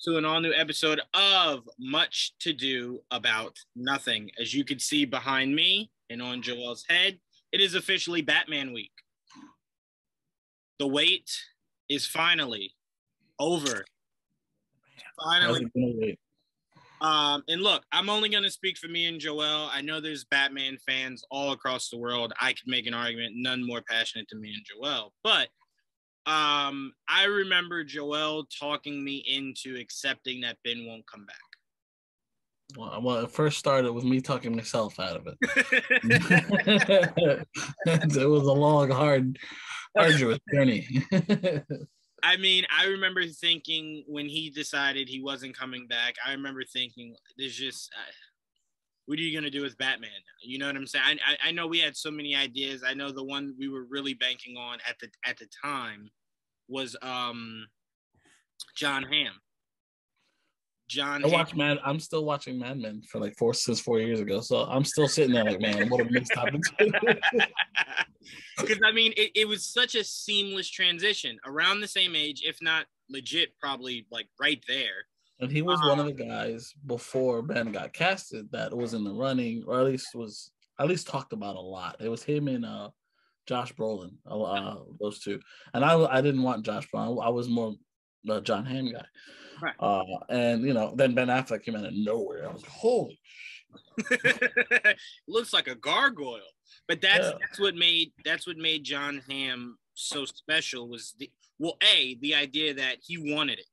To an all new episode of Much to Do About Nothing. As you can see behind me and on Joel's head, it is officially Batman week. The wait is finally over. Finally. And look, I'm only going to speak for me and Joel. I know there's Batman fans all across the world. I could make an argument, none more passionate than me and Joel. But I remember Joel talking me into accepting that Ben won't come back. Well, it first started with me talking myself out of it. It was a long, hard, arduous journey. I mean, I remember thinking when he decided he wasn't coming back, I remember thinking, there's just, what are you going to do with Batman? You know what I'm saying? I know we had so many ideas. I know the one we were really banking on at the time was John Hamm. I'm still watching Mad Men for like since 4 years ago. So I'm still sitting there like, man, what a mixed opportunity. Because I mean, it was such a seamless transition, around the same age, if not legit, probably like right there. And he was one of the guys before Ben got casted that was in the running, or at least talked about a lot. It was him and Josh Brolin, those two. And I didn't want Josh Brolin. I was more the John Hamm guy. Right. And then Ben Affleck came out of nowhere. I was like, holy looks like a gargoyle. But that's what made John Hamm so special was the idea that he wanted it.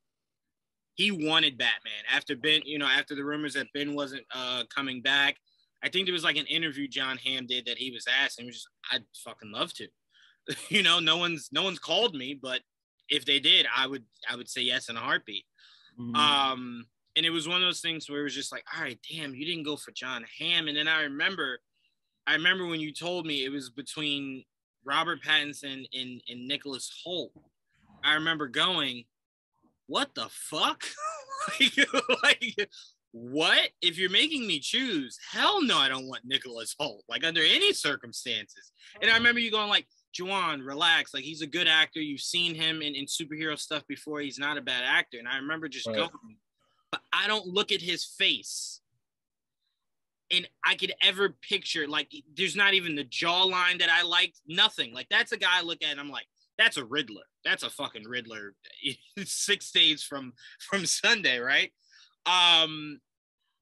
He wanted Batman after Ben, after the rumors that Ben wasn't coming back. I think there was like an interview John Hamm did that he was asked, and he was just, I'd fucking love to. No one's called me, but if they did, I would say yes in a heartbeat. Mm-hmm. And it was one of those things where it was just like, all right, damn, you didn't go for John Hamm. And then I remember when you told me it was between Robert Pattinson and Nicholas Hoult. I remember going, what the fuck? like, what? If you're making me choose, hell no, I don't want Nicholas Hoult, like under any circumstances. And I remember you going like, Juwaan, relax. Like, he's a good actor. You've seen him in superhero stuff before. He's not a bad actor. And I remember just going, but I don't look at his face and I could ever picture, like, there's not even the jawline that I liked. Nothing. Like, that's a guy I look at and I'm like, that's a Riddler. That's a fucking Riddler. 6 days from Sunday, right? And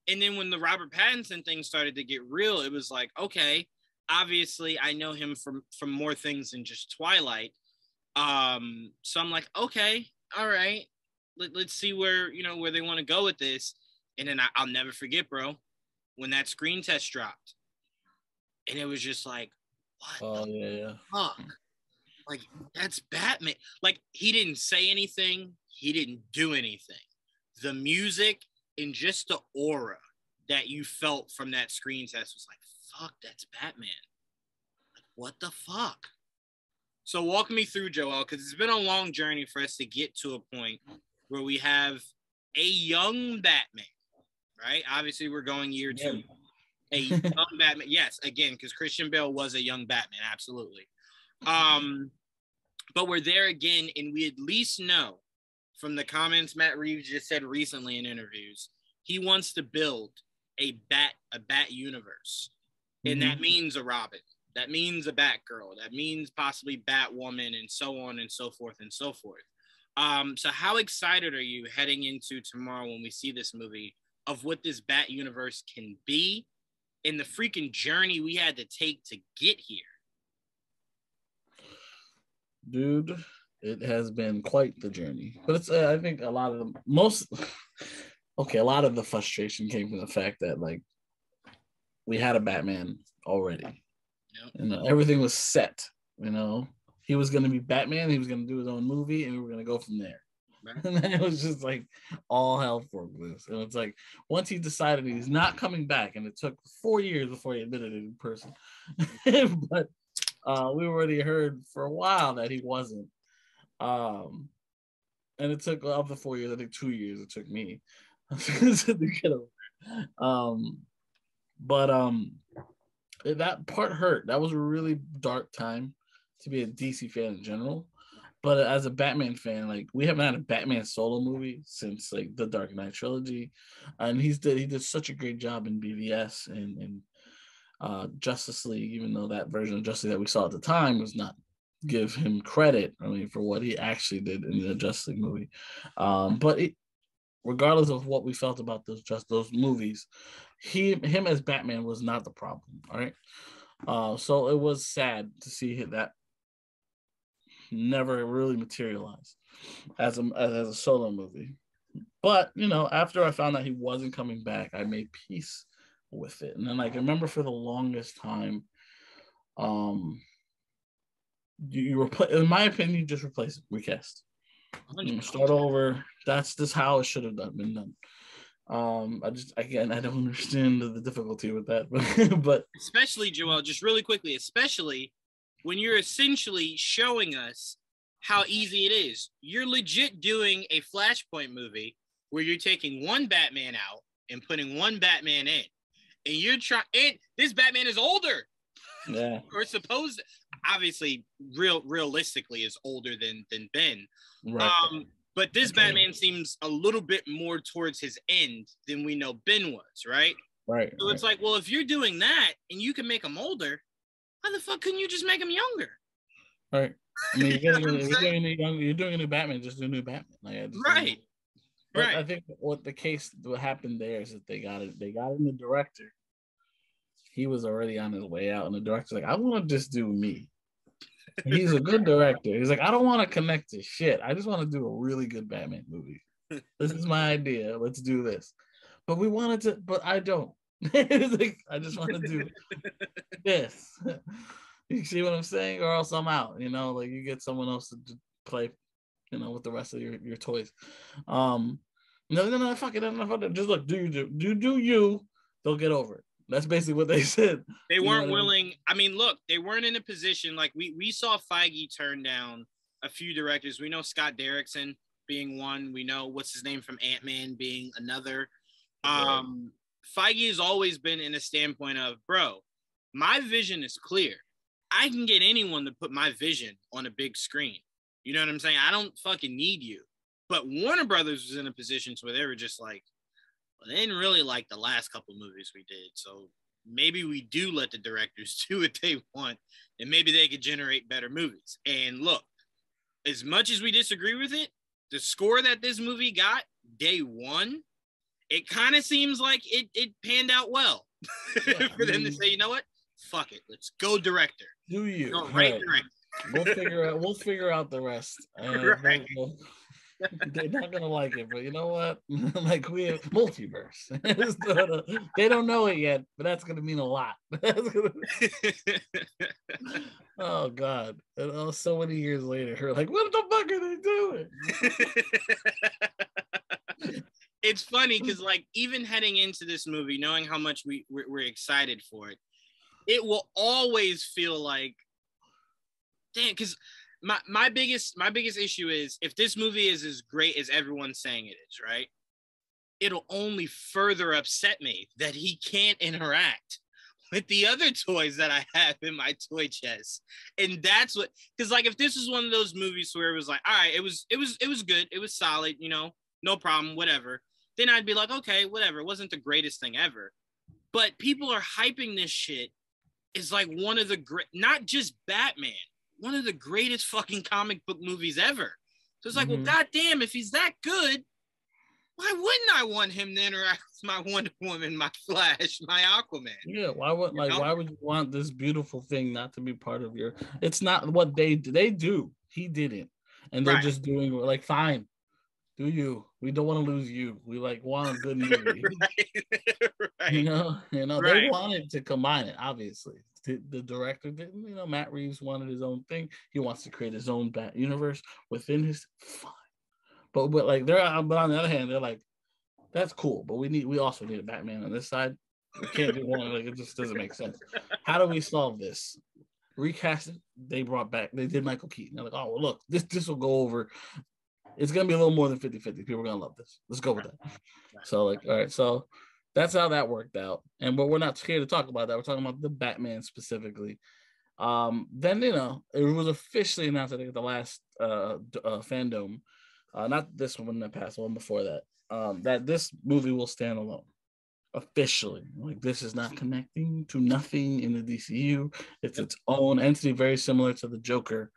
then when the Robert Pattinson thing started to get real, it was like, okay, obviously I know him from more things than just Twilight. So I'm like, okay, all right, let's see where they want to go with this. And then I'll never forget, bro, when that screen test dropped, and it was just like, what the fuck? Like, that's Batman. Like, he didn't say anything, he didn't do anything. The music and just the aura that you felt from that screen test was like, fuck, that's Batman. Like, what the fuck? So walk me through, Joel, because it's been a long journey for us to get to a point where we have a young Batman, right? Obviously, we're going year 2. A young Batman. Yes, again, because Christian Bale was a young Batman, absolutely. But we're there again, and we at least know from the comments Matt Reeves just said recently in interviews, he wants to build a bat universe. And that means a Robin. That means a Batgirl. That means possibly Batwoman, and so on and so forth and so forth. So how excited are you heading into tomorrow when we see this movie of what this Bat universe can be and the freaking journey we had to take to get here? Dude, it has been quite the journey. But it's I think a lot of the frustration came from the fact that, like, we had a Batman already. Yep. Everything was set. He was going to be Batman. He was going to do his own movie, and we were going to go from there. Right. And then it was just like all hell broke loose. And it's like, once he decided he's not coming back, and it took 4 years before he admitted it in person. But we already heard for a while that he wasn't. And it took, of the 4 years, I think 2 years it took me to get over it. That part hurt. That was a really dark time to be a DC fan in general. But as a Batman fan, like we haven't had a Batman solo movie since like the Dark Knight trilogy, and he did such a great job in BVS and Justice League, even though that version of Justice League that we saw at the time was not give him credit, I mean, for what he actually did in the Justice League movie. But regardless of what we felt about those movies, him as Batman was not the problem. All right. So it was sad to see that never really materialized as a solo movie. But after I found out he wasn't coming back, I made peace with it. And then like I remember for the longest time, you in my opinion, you just replace it, recast. Start over. That's just how it should have been done. I don't understand the difficulty with that, but especially Joel, just really quickly, especially when you're essentially showing us how easy it is. You're legit doing a Flashpoint movie where you're taking one Batman out and putting one Batman in, and you're trying. And this Batman is older. Yeah, or supposed, obviously, realistically, is older than Ben. Right. But this Batman seems a little bit more towards his end than we know Ben was, right? Right. So it's like, well, if you're doing that and you can make him older, why the fuck couldn't you just make him younger? Right. I mean, you're doing a new Batman, just do a new Batman. Like, right. But I think what happened there is that they got in the director. He was already on his way out, and the director's like, I want to just do me. He's a good director. He's like, I don't want to connect to shit. I just want to do a really good Batman movie. This is my idea. Let's do this. But I don't. Like, I just want to do this. You see what I'm saying? Or else I'm out. Like you get someone else to play, with the rest of your toys. No, fuck it. Just look, do you? They'll get over it. That's basically what they said. They weren't willing. I mean, look, they weren't in a position like we saw Feige turn down a few directors. We know Scott Derrickson being one. We know what's his name from Ant-Man being another. Feige has always been in a standpoint of, bro, my vision is clear. I can get anyone to put my vision on a big screen. You know what I'm saying? I don't fucking need you. But Warner Brothers was in a position where they were just like, well, they didn't really like the last couple movies we did. So maybe we do let the directors do what they want, and maybe they could generate better movies. And look, as much as we disagree with it, the score that this movie got day one, it kind of seems like it panned out well for them to say, you know what? Fuck it. Let's go director. Do you? Go right director. We'll figure out the rest. Right. They're not gonna like it, but you know what? Like we have multiverse. They don't know it yet, but that's gonna mean a lot. Oh God! And so many years later, like, what the fuck are they doing? It's funny because, like, even heading into this movie, knowing how much we're excited for it, it will always feel like, damn, because. My biggest issue is if this movie is as great as everyone's saying it is, right? It'll only further upset me that he can't interact with the other toys that I have in my toy chest. And that's what, because like if this is one of those movies where it was like, all right, it was good, it was solid, no problem, whatever. Then I'd be like, okay, whatever. It wasn't the greatest thing ever. But people are hyping this shit as like one of the great, not just Batman, one of the greatest fucking comic book movies ever. So it's like, well, goddamn, if he's that good, why wouldn't I want him to interact with my Wonder Woman, my Flash, my Aquaman? Yeah, why would you want this beautiful thing not to be part of your? It's not what they do. He didn't, and they're just doing like, fine, do you? We don't want to lose you. We like want a good movie. Right. They wanted to combine it, obviously. The director didn't, Matt Reeves wanted his own thing. He wants to create his own Bat universe within his fine. But like but on the other hand, they're like, that's cool, but we also need a Batman on this side. We can't do one, like it just doesn't make sense. How do we solve this? Recast it. They did Michael Keaton. They're like, oh well, look, this will go over. It's gonna be a little more than 50-50. People are gonna love this. Let's go with that. So like, all right, so that's how that worked out. But we're not here to talk about that. We're talking about the Batman specifically. Then it was officially announced, I think, at the last fandom, not this one that passed, the one before that, that this movie will stand alone. Officially, like, this is not connecting to nothing in the DCU. It's its own entity, very similar to the Joker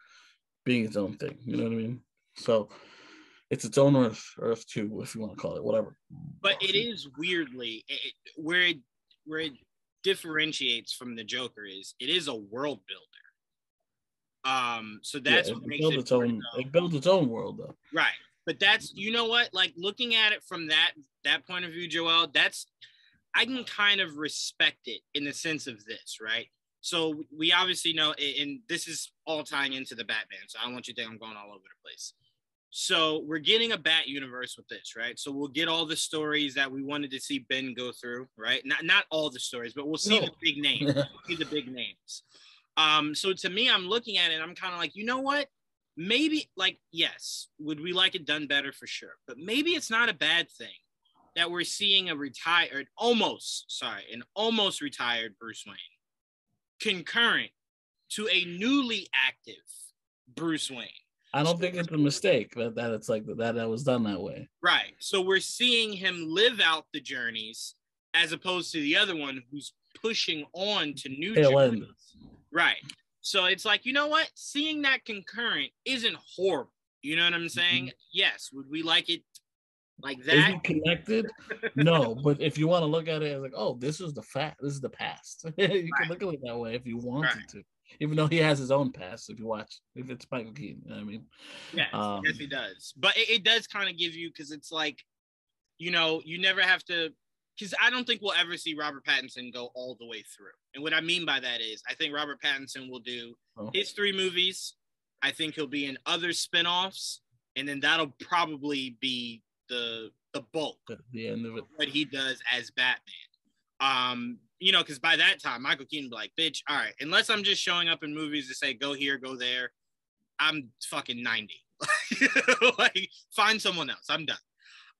being its own thing. You know what I mean? So it's its own Earth 2, if you want to call it, whatever. But it is weirdly where it differentiates from the Joker is it is a world builder. So that's what makes it own. It builds its own world, though. Right. But that's, you know what? Like, looking at it from that point of view, Joel, I can kind of respect it in the sense of this, right? So we obviously know, and this is all tying into the Batman, so I don't want you to think I'm going all over the place. So we're getting a Bat universe with this, right? So we'll get all the stories that we wanted to see Ben go through, right? Not all the stories, but we'll see the big names. We'll see the big names. So to me, I'm looking at it, I'm kind of like, you know what? Maybe, like, yes, would we like it done better? For sure. But maybe it's not a bad thing that we're seeing an almost retired Bruce Wayne concurrent to a newly active Bruce Wayne. I don't think it's a mistake that it's like that was done that way. Right. So we're seeing him live out the journeys as opposed to the other one who's pushing on to new journeys. Right. So it's like, you know what? Seeing that concurrent isn't horrible. You know what I'm saying? Mm-hmm. Yes. Would we like it like that? Is it connected? No. But if you want to look at it as like, oh, this is the past. You can look at it that way if you wanted to. Even though he has his own past, if it's Michael Keaton, you know what I mean? Yeah, yes, he does. But it does kind of give you, because it's like, you never have to, because I don't think we'll ever see Robert Pattinson go all the way through. And what I mean by that is, I think Robert Pattinson will do his 3 movies. I think he'll be in other spinoffs, and then that'll probably be the bulk at the end of it, what he does as Batman. Because by that time, Michael Keaton will be like, bitch, all right, unless I'm just showing up in movies to say, go here, go there, I'm fucking 90. Like, find someone else. I'm done.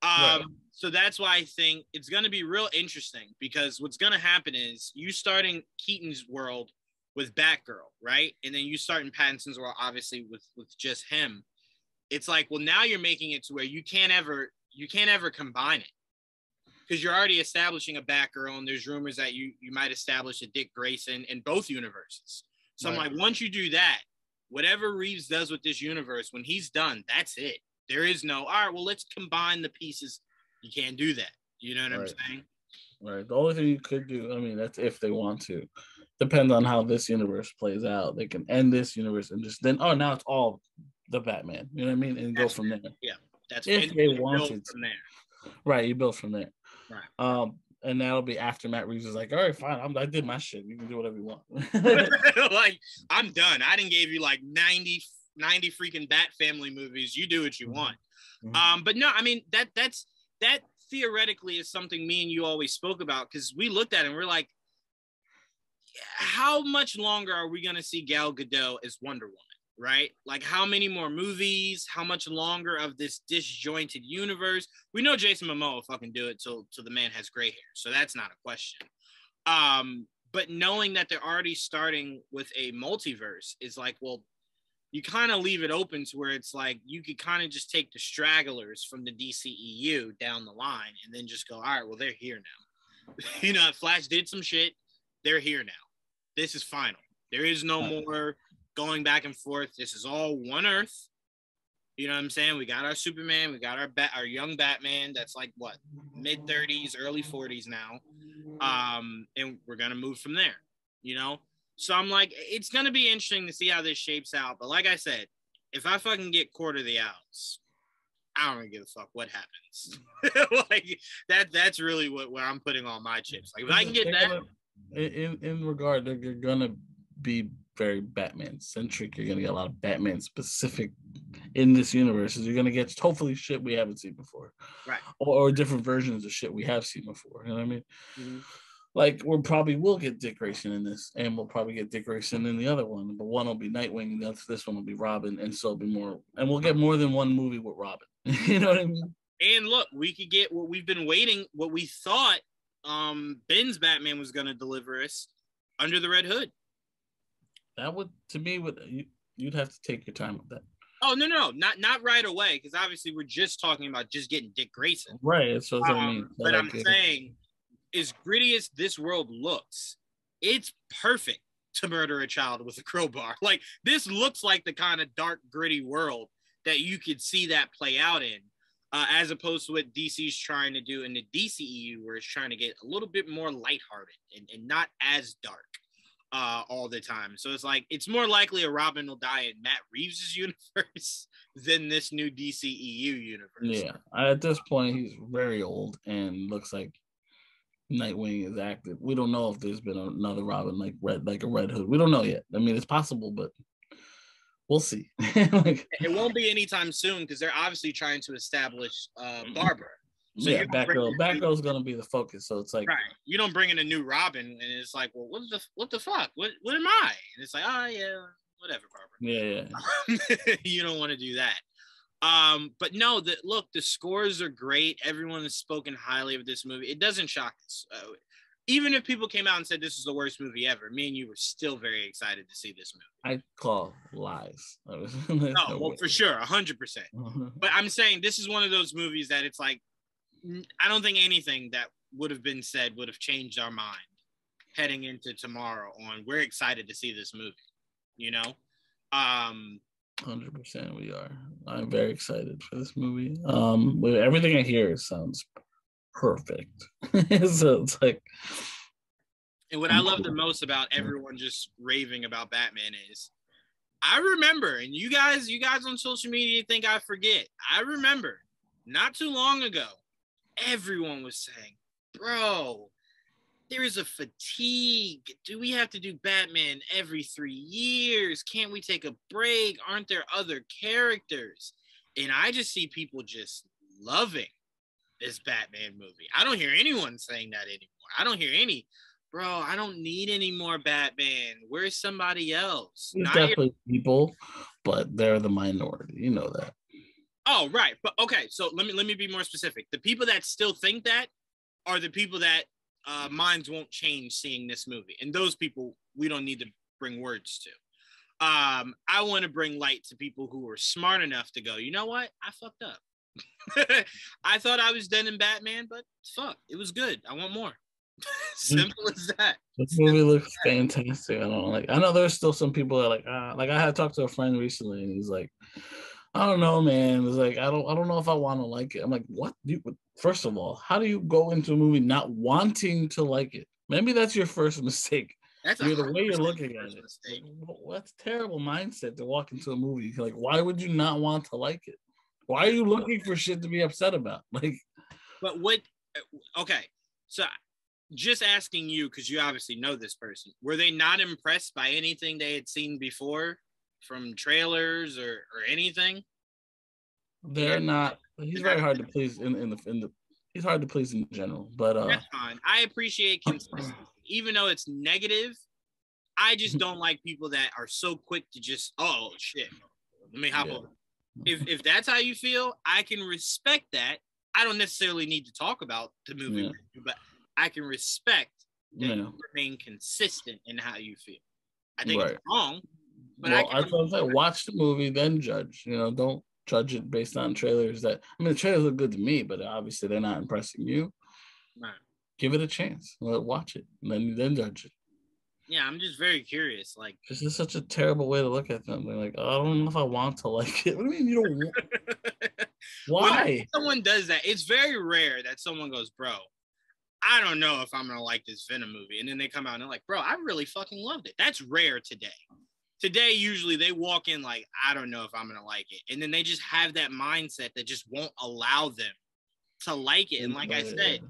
Right. So that's why I think it's going to be real interesting, because what's going to happen is you starting Keaton's world with Batgirl, right? And then you start in Pattinson's world, obviously, with just him. It's like, well, now you're making it to where you can't ever combine it, because you're already establishing a Batgirl, and there's rumors that you might establish a Dick Grayson in both universes. So right. I'm like, once you do that, whatever Reeves does with this universe, when he's done, that's it. There is no, all right, well, let's combine the pieces. You can't do that. You know what I'm saying? Right. The only thing you could do, I mean, that's if they want to. Depends on how this universe plays out. They can end this universe and just then, now it's all the Batman. You know what I mean? And go from there. Yeah. That's if they wanted from there. Right. You build from there. Right. And that'll be after Matt Reeves is like, all right, fine. I did my shit. You can do whatever you want. Like, I'm done. I didn't give you like 90 freaking Bat Family movies. You do what you want. Mm-hmm. But no, I mean, that theoretically is something me and you always spoke about, because we looked at it and we're like, how much longer are we going to see Gal Gadot as Wonder Woman, right? Like, how many more movies? How much longer of this disjointed universe? We know Jason Momoa will fucking do it till the man has gray hair, so that's not a question. But knowing that they're already starting with a multiverse is like, well, you kind of leave it open to where it's like you could kind of just take the stragglers from the DCEU down the line and then just go, all right, well, they're here now. Flash did some shit. They're here now. This is final. There is no more going back and forth. This is all one Earth. You know what I'm saying? We got our Superman. We got our young Batman. That's like what, mid-30s, early 40s now. And we're going to move from there, So I'm like, it's going to be interesting to see how this shapes out. But like I said, if I fucking get Court of the Owls, I don't really give a fuck what happens. Like, that's really what I'm putting on my chips. Like, if I can get that. In regard, they're going to be very Batman-centric. You're going to get a lot of Batman-specific in this universe. You're going to get, hopefully, shit we haven't seen before. Right. Or different versions of shit we have seen before. You know what I mean? Mm-hmm. Like, we'll get Dick Grayson in this, and we'll probably get Dick Grayson in the other one. But one will be Nightwing, and this one will be Robin, and so it'll be more. And we'll get more than one movie with Robin. You know what I mean? And look, we could get what we've been waiting, what we thought Ben's Batman was going to deliver us, Under the Red Hood. That would, to me, you'd have to take your time with that. Oh no, not right away, because obviously we're just talking about just getting Dick Grayson. Right, that's what I mean. But I'm saying, as gritty as this world looks, it's perfect to murder a child with a crowbar. Like, this looks like the kind of dark, gritty world that you could see that play out in, as opposed to what DC's trying to do in the DCEU, where it's trying to get a little bit more lighthearted and not as dark all the time. So it's like, it's more likely a Robin will die in Matt Reeves' universe than this new DCEU universe. Yeah, at this point, he's very old and looks like Nightwing is active. We don't know if there's been another Robin like a Red Hood. We don't know yet. I mean, it's possible, but we'll see. It won't be anytime soon, because they're obviously trying to establish Barbara. So yeah, Batgirl's gonna be the focus. So it's like, right, you don't bring in a new Robin, and it's like, well, what the fuck? What am I? And it's like, oh yeah, whatever, Barbara. Yeah. You don't want to do that. But no, the scores are great. Everyone has spoken highly of this movie. It doesn't shock us. Even if people came out and said this is the worst movie ever, me and you were still very excited to see this movie. I call lies. No, well, for sure, 100%. But I'm saying this is one of those movies that it's like, I don't think anything that would have been said would have changed our mind heading into tomorrow on we're excited to see this movie, you know? 100% we are. I'm very excited for this movie. With everything I hear, it sounds perfect. So it's like, and what I love the most about everyone just raving about Batman is, I remember, and you guys on social media think I forget. I remember not too long ago, everyone was saying, bro, there is a fatigue. Do we have to do Batman every 3 years? Can't we take a break? Aren't there other characters? And I just see people just loving this Batman movie. I don't hear anyone saying that anymore. I don't hear any, bro, I don't need any more Batman. Where's somebody else? There's definitely people, but they're the minority. You know that. Oh, right. But okay, so let me be more specific. The people that still think that are the people that minds won't change seeing this movie. And those people, we don't need to bring words to. I want to bring light to people who are smart enough to go, you know what? I fucked up. I thought I was done in Batman, but fuck, it was good. I want more. Simple as that. This movie looks fantastic. I don't know. I know there's still some people that like I had talked to a friend recently, and he's like, I don't know, man. It's like, I don't know if I want to like it. I'm like, what? First of all, how do you go into a movie not wanting to like it? Maybe that's your first mistake. That's the way you're looking at it. Mistake. That's a terrible mindset to walk into a movie. Like, why would you not want to like it? Why are you looking for shit to be upset about? Like, but what? Okay, so just asking you, because you obviously know this person. Were they not impressed by anything they had seen before? From trailers or anything? They're not. He's very hard to please in the. He's hard to please in general, but that's fine. I appreciate consistency, even though it's negative. I just don't like people that are so quick to just, oh shit, let me hop over. If that's how you feel, I can respect that. I don't necessarily need to talk about the movie, but I can respect that you remain consistent in how you feel. I think it's wrong. But well, watch the movie, then judge. Don't judge it based on trailers. The trailers look good to me, but obviously they're not impressing you. Right. Give it a chance. Watch it, and then judge it. Yeah, I'm just very curious. Like, this is such a terrible way to look at them. They're like, I don't know if I want to like it. What do you mean you don't? Why? When someone does that, it's very rare that someone goes, bro, I don't know if I'm gonna like this Venom movie, and then they come out and they're like, bro, I really fucking loved it. That's rare today. Today, usually they walk in like, I don't know if I'm going to like it. And then they just have that mindset that just won't allow them to like it. And like I said,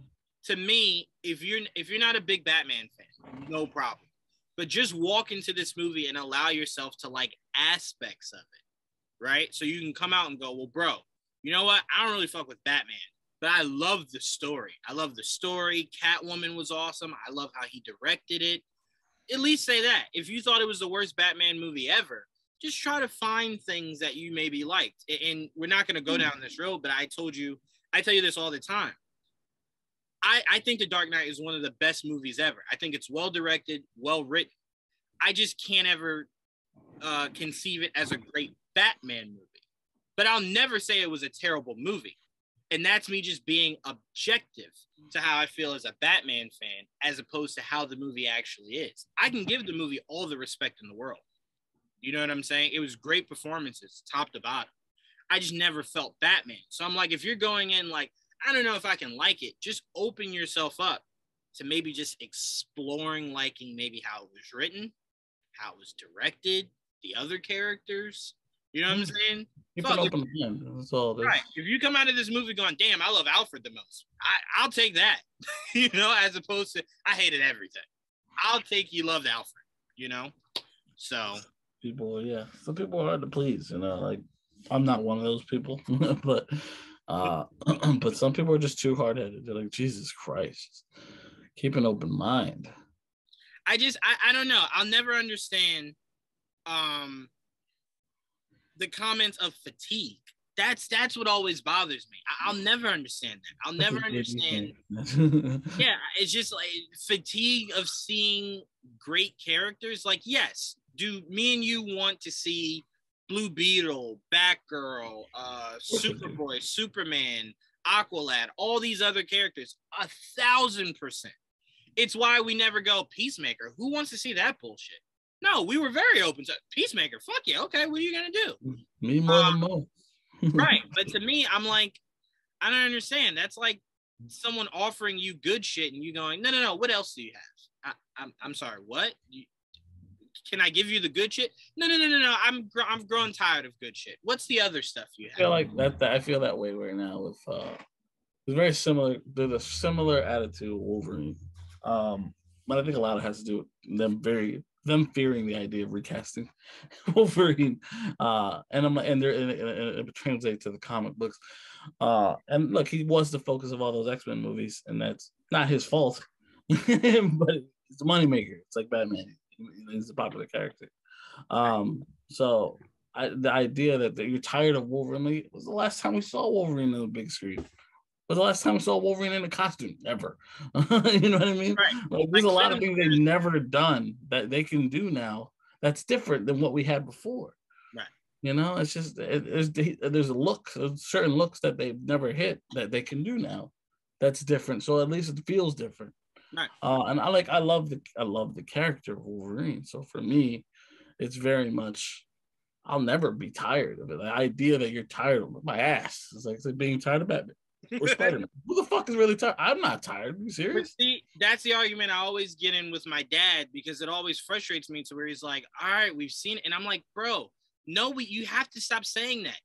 to me, if you're not a big Batman fan, no problem. But just walk into this movie and allow yourself to like aspects of it, right? So you can come out and go, well, bro, you know what? I don't really fuck with Batman, but I love the story. I love the story. Catwoman was awesome. I love how he directed it. At least say that. If you thought it was the worst Batman movie ever, just try to find things that you maybe liked. And we're not going to go down this road, but I tell you this all the time. I think The Dark Knight is one of the best movies ever. I think it's well directed, well written. I just can't ever conceive it as a great Batman movie. But I'll never say it was a terrible movie. And that's me just being objective to how I feel as a Batman fan, as opposed to how the movie actually is. I can give the movie all the respect in the world. You know what I'm saying? It was great performances, top to bottom. I just never felt Batman. So I'm like, if you're going in like, I don't know if I can like it, just open yourself up to maybe just exploring liking maybe how it was written, how it was directed, the other characters. You know what I'm saying? Keep an open mind. That's all it is. Right. If you come out of this movie going, damn, I love Alfred the most, I'll take that. You know, as opposed to I hated everything. I'll take you loved Alfred, you know? So people, yeah. Some people are hard to please, you know, like I'm not one of those people, but but some people are just too hard-headed. They're like, Jesus Christ. Keep an open mind. I don't know. I'll never understand the comments of fatigue. That's what always bothers me. I'll never understand that. I'll never understand. Yeah, it's just like fatigue of seeing great characters. Like, yes, do me and you want to see Blue Beetle, Batgirl, Superboy, Superman, Aqualad, all these other characters? 1,000%. It's why we never go Peacemaker. Who wants to see that bullshit? No, we were very open to Peacemaker. Fuck yeah. Okay, what are you going to do? Me more than most. Right. But to me, I'm like, I don't understand. That's like someone offering you good shit and you going, no. What else do you have? I'm sorry. What? Can I give you the good shit? No. I'm growing tired of good shit. What's the other stuff you have? I feel like that I feel that way right now with it's very similar. There's a similar attitude with Wolverine. But I think a lot of it has to do with them fearing the idea of recasting Wolverine, and it translates to the comic books. And look, he was the focus of all those X-Men movies, and that's not his fault, but it's a moneymaker. It's like Batman; he's a popular character. So the idea that you're tired of Wolverine was the last time we saw Wolverine on the big screen. Was the last time we saw Wolverine in a costume ever. You know what I mean? Right. Like, there's a lot of things they've never done that they can do now that's different than what we had before. Right. You know, it's just there's a look, certain looks that they've never hit that they can do now. That's different. So at least it feels different. Right. And I love the character of Wolverine. So for me, it's very much I'll never be tired of it. The idea that you're tired of my ass. It's like being tired of Batman. Or Spider-Man. Who the fuck is really tired? I'm not tired. Are you serious? But see, that's the argument I always get in with my dad because it always frustrates me to where he's like, all right, we've seen it. And I'm like, bro, no, you have to stop saying that.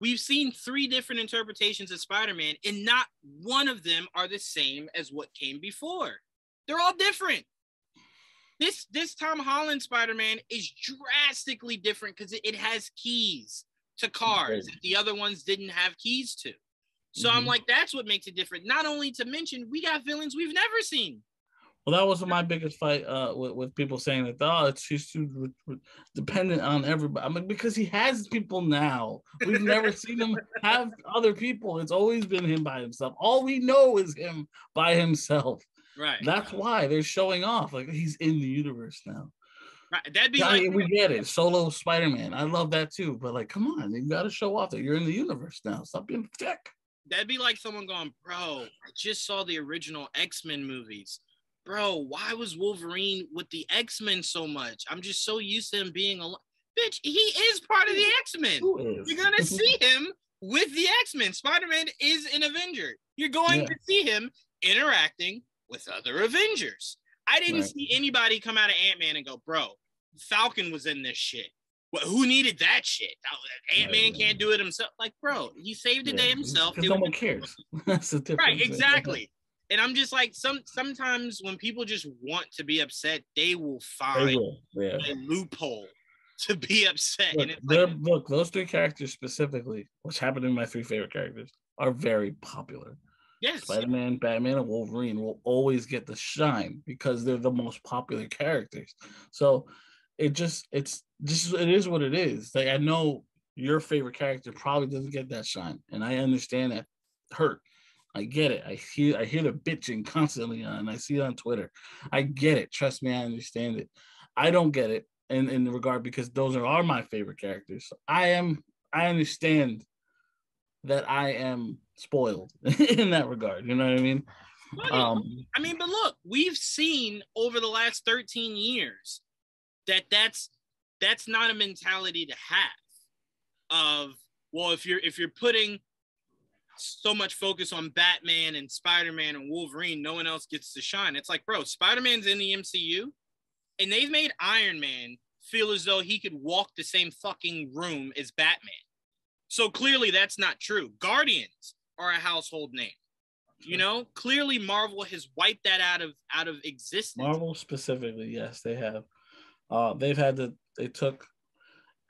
We've seen 3 different interpretations of Spider-Man and not one of them are the same as what came before. They're all different. This Tom Holland Spider-Man is drastically different because it has keys to cars that the other ones didn't have keys to. So I'm like, that's what makes it different. Not only to mention, we got villains we've never seen. Well, that was my biggest fight with people saying that, he's too dependent on everybody. I'm like, because he has people now. We've never seen him have other people. It's always been him by himself. All we know is him by himself. Right. That's why they're showing off. Like, he's in the universe now. Right. That'd be like, we get it. Solo Spider-Man. I love that too. But like, come on, you got to show off that you're in the universe now. Stop being a dick. That'd be like someone going, bro, I just saw the original X-Men movies. Bro, why was Wolverine with the X-Men so much? I'm just so used to him being alone. Bitch, he is part of the X-Men. You're going to see him with the X-Men. Spider-Man is an Avenger. You're going to see him interacting with other Avengers. I didn't see anybody come out of Ant-Man and go, bro, Falcon was in this shit. Well, who needed that shit? Ant-Man can't do it himself. Like, bro, he saved the day himself. Because no one cares. That's the difference. Right, exactly. And I'm just like, sometimes when people just want to be upset, they will find a loophole to be upset. Look, and it's like, look, those 3 characters specifically, which happen to be my 3 favorite characters, are very popular. Yes. Spider-Man, Batman, and Wolverine will always get the shine because they're the most popular characters. So it is what it is. Like, I know your favorite character probably doesn't get that shine, and I understand that hurt. I get it. I hear the bitching constantly, and I see it on Twitter. I get it. Trust me, I understand it. I don't get it in the regard, because those are my favorite characters. I understand that I am spoiled in that regard. You know what I mean? But look, we've seen over the last 13 years that's not a mentality to have of, well, if you're putting so much focus on Batman and Spider-Man and Wolverine, no one else gets to shine. It's like, bro, Spider-Man's in the MCU and they've made Iron Man feel as though he could walk the same fucking room as Batman. So clearly that's not true. Guardians are a household name. You know, clearly Marvel has wiped that out of existence. Marvel specifically, yes, they have. They took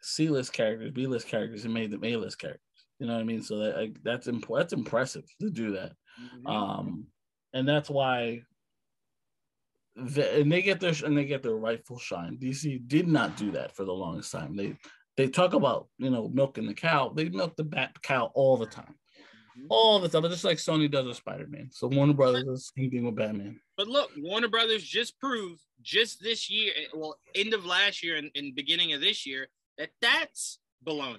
C-list characters, B-list characters, and made them A-list characters. You know what I mean? So that's impressive to do that. Mm-hmm. And that's why they get their rightful shine. DC did not do that for the longest time. They talk about, you know, milking the cow. They milk the cow all the time. All the time, just like Sony does with Spider-Man. So Warner Brothers is the same thing with Batman. But look, Warner Brothers just proved just this year, well, end of last year and beginning of this year, that's baloney.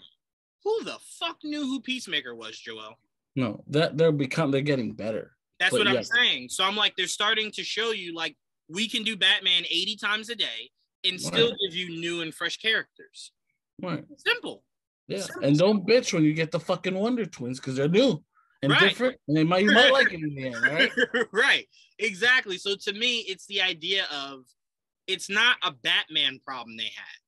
Who the fuck knew who Peacemaker was, Joel? No, that they're getting better. That's what I'm saying. So I'm like, they're starting to show you, like, we can do Batman 80 times a day and still give you new and fresh characters. Right. Simple. Yeah. Simple. And don't bitch when you get the fucking Wonder Twins, because they're new and different. And you might like it in the end, right? Right. Exactly. So to me, it's the idea of, it's not a Batman problem they have.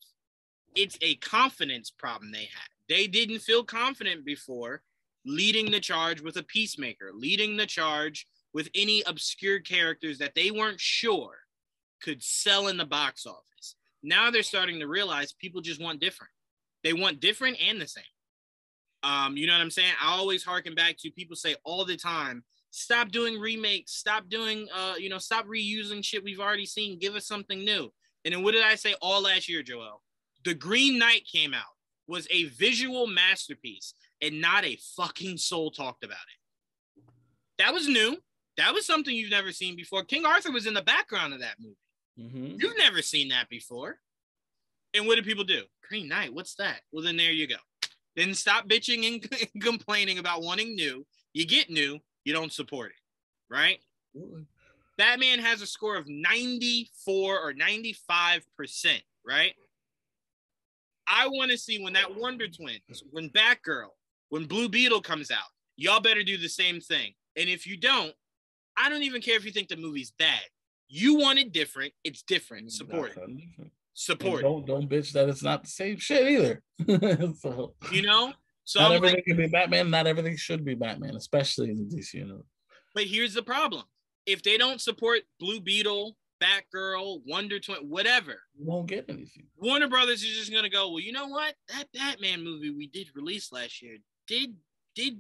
It's a confidence problem they had. They didn't feel confident before leading the charge with a Peacemaker, leading the charge with any obscure characters that they weren't sure could sell in the box office. Now they're starting to realize people just want different. They want different and the same. You know what I'm saying? I always harken back to people say all the time, stop doing remakes, stop doing, stop reusing shit we've already seen. Give us something new. And then what did I say all last year, Joel? The Green Knight came out, was a visual masterpiece, and not a fucking soul talked about it. That was new. That was something you've never seen before. King Arthur was in the background of that movie. Mm-hmm. You've never seen that before. And what do people do? Green Knight, what's that? Well, then there you go. Then stop bitching and complaining about wanting new. You get new, you don't support it, right? Mm-hmm. Batman has a score of 94 or 95%, right? I want to see when that Wonder Twins, when Batgirl, when Blue Beetle comes out, y'all better do the same thing. And if you don't, I don't even care if you think the movie's bad. You want it different. It's different. Support it. Support it. Don't bitch that it's not the same shit either. So, so not everything can be Batman. Not everything should be Batman, especially in the DC universe. But here's the problem: if they don't support Blue Beetle, Batgirl, Wonder Twin, whatever, you won't get anything. Warner Brothers is just gonna go, well, you know what? That Batman movie we did release last year did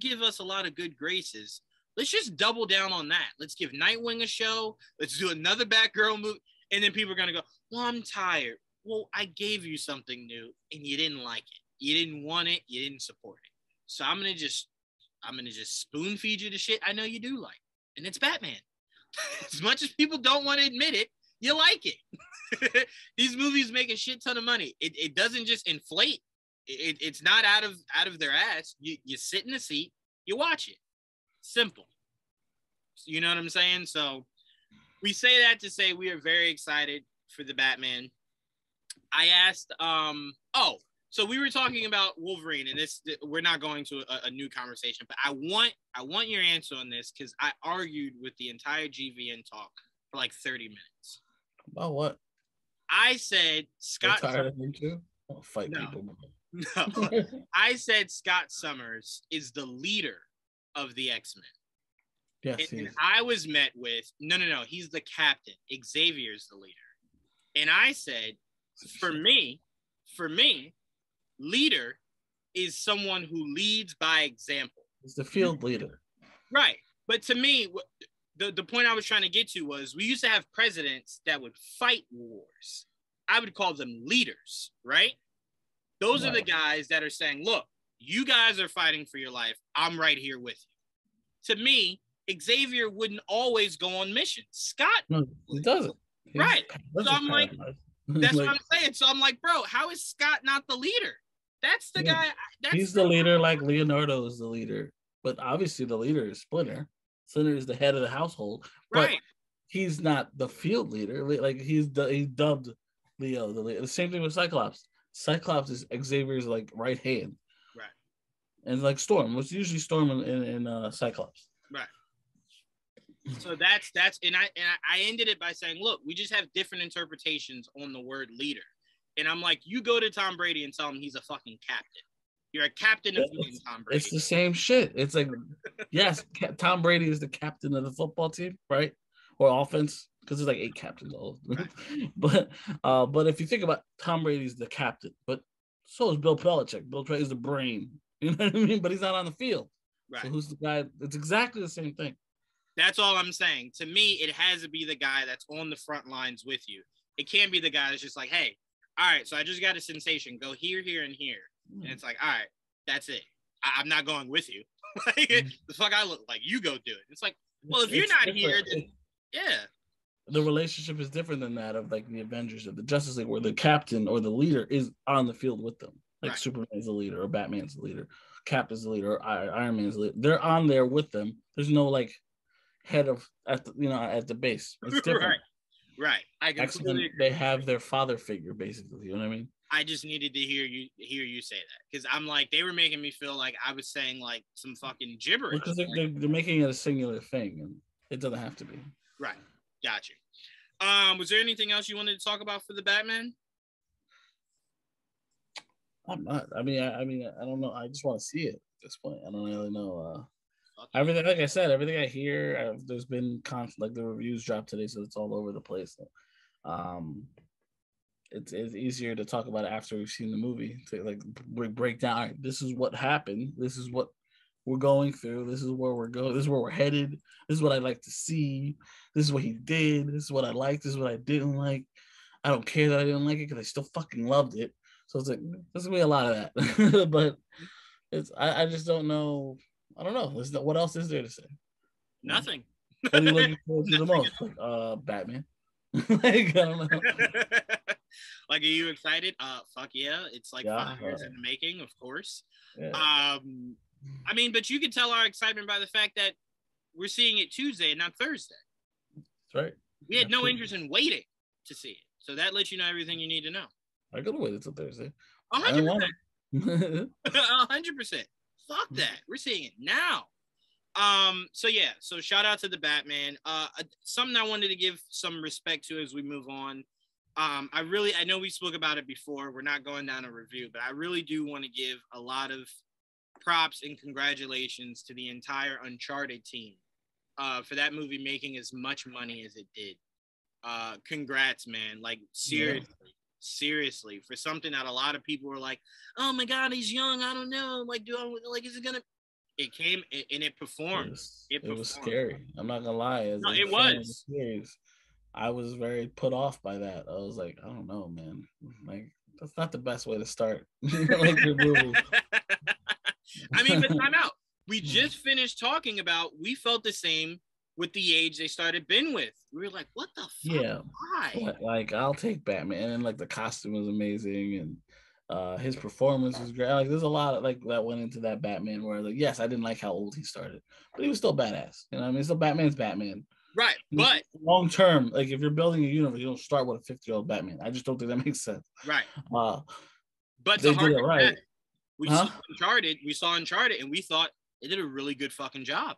give us a lot of good graces. Let's just double down on that. Let's give Nightwing a show. Let's do another Batgirl movie. And then people are going to go, well, I'm tired. Well, I gave you something new and you didn't like it. You didn't want it. You didn't support it. So I'm going to just spoon feed you the shit I know you do like. And it's Batman. As much as people don't want to admit it, you like it. These movies make a shit ton of money. It doesn't just inflate. It's not out of their ass. You sit in the seat, you watch it. Simple. You know what I'm saying? So we say that to say we are very excited for the Batman. I asked, so we were talking about Wolverine, and we're not going to a new conversation, but I want your answer on this because I argued with the entire GVN talk for like 30 minutes. About what? I said Scott. You're tired of me too? I'll fight people. No. I said Scott Summers is the leader of the X-Men. Yes, and I was met with, no, he's the captain. Xavier's the leader. And I said, for me, leader is someone who leads by example. He's the field leader. Right. But to me, the point I was trying to get to was we used to have presidents that would fight wars. I would call them leaders, right? Those are the guys that are saying, look, you guys are fighting for your life. I'm right here with you. To me, Xavier wouldn't always go on missions. Scott. No, he doesn't. Right. So I'm like, That's what I'm saying. So I'm like, bro, how is Scott not the leader? That's the guy. He's the leader, like Leonardo is the leader. But obviously the leader is Splinter. Splinter is the head of the household. But he's not the field leader. Like he's dubbed Leo the leader. The same thing with Cyclops. Cyclops is Xavier's like right hand. Right. And like Storm. It's usually Storm in Cyclops. Right. So that's and I ended it by saying, look, we just have different interpretations on the word leader. And I'm like, you go to Tom Brady and tell him he's a fucking captain. You're a captain of Tom Brady. It's the same shit. It's like, yes, Tom Brady is the captain of the football team, right? Or offense, because there's like 8 captains. Right. But if you think about Tom Brady's the captain, but so is Bill Belichick. Bill Belichick is the brain. You know what I mean? But he's not on the field. Right. So who's the guy? It's exactly the same thing. That's all I'm saying. To me, it has to be the guy that's on the front lines with you. It can't be the guy that's just like, hey, all right, so I just got a sensation. Go here, here, and here. And it's like, all right, that's it. I'm not going with you. Like, the fuck I look like. You go do it. It's like, well, if you're not here, then yeah. The relationship is different than that of like the Avengers of the Justice League, where the captain or the leader is on the field with them. Like Superman's the leader, or Batman's the leader, Cap is the leader, or Iron Man's the leader. They're on there with them. There's no like head of at the base. It's different. Right. I completely agree. They have their father figure, basically. You know what I mean? I just needed to hear you say that, because I'm like, they were making me feel like I was saying like some fucking gibberish. Because they're making it a singular thing, and it doesn't have to be. Right. Gotcha. Was there anything else you wanted to talk about for the Batman? I'm not. I mean, I don't know. I just want to see it at this point. I don't really know. Everything, like I said, everything I hear, there's been like the reviews dropped today, so it's all over the place. It's easier to talk about it after we've seen the movie, to like break down. All right, this is what happened. This is what we're going through. This is where we're going. This is where we're headed. This is what I'd like to see. This is what he did. This is what I liked. This is what I didn't like. I don't care that I didn't like it because I still fucking loved it. So it's like there's gonna be a lot of that, but I just don't know. I don't know. What else is there to say? Nothing. What are you looking forward to the most? Like Batman. Like, I don't know. Like, are you excited? Fuck yeah. It's like 5 years in the making, of course. Yeah. I mean, but you can tell our excitement by the fact that we're seeing it Tuesday and not Thursday. That's right. We had no interest in waiting to see it. So that lets you know everything you need to know. I gotta wait until Thursday. 100%. 100%. Fuck that. We're seeing it now. So shout out to the Batman. Something I wanted to give some respect to as we move on. I know we spoke about it before. We're not going down a review, but I really do want to give a lot of props and congratulations to the entire Uncharted team for that movie making as much money as it did. Congrats, man. Like, seriously, for something that a lot of people were like, oh my God, he's young. I don't know. Like, is it gonna? It came and it performed. It was scary. I'm not gonna lie. It was. I was very put off by that. I was like, I don't know, man. Like, that's not the best way to start. Like your movie. I mean, but time out. We just finished talking about. We felt the same with the age they started Ben with. We were like, what the fuck? Yeah. Why? Like, I'll take Batman, and like the costume was amazing, and his performance was great. Like, there's a lot of like that went into that Batman where, like, yes, I didn't like how old he started, but he was still badass. You know what I mean? So Batman's Batman. Right. But long term, like if you're building a universe, you don't start with a 50-year-old Batman. I just don't think that makes sense. Right. But they did it right. We saw Uncharted, and we thought they did a really good fucking job.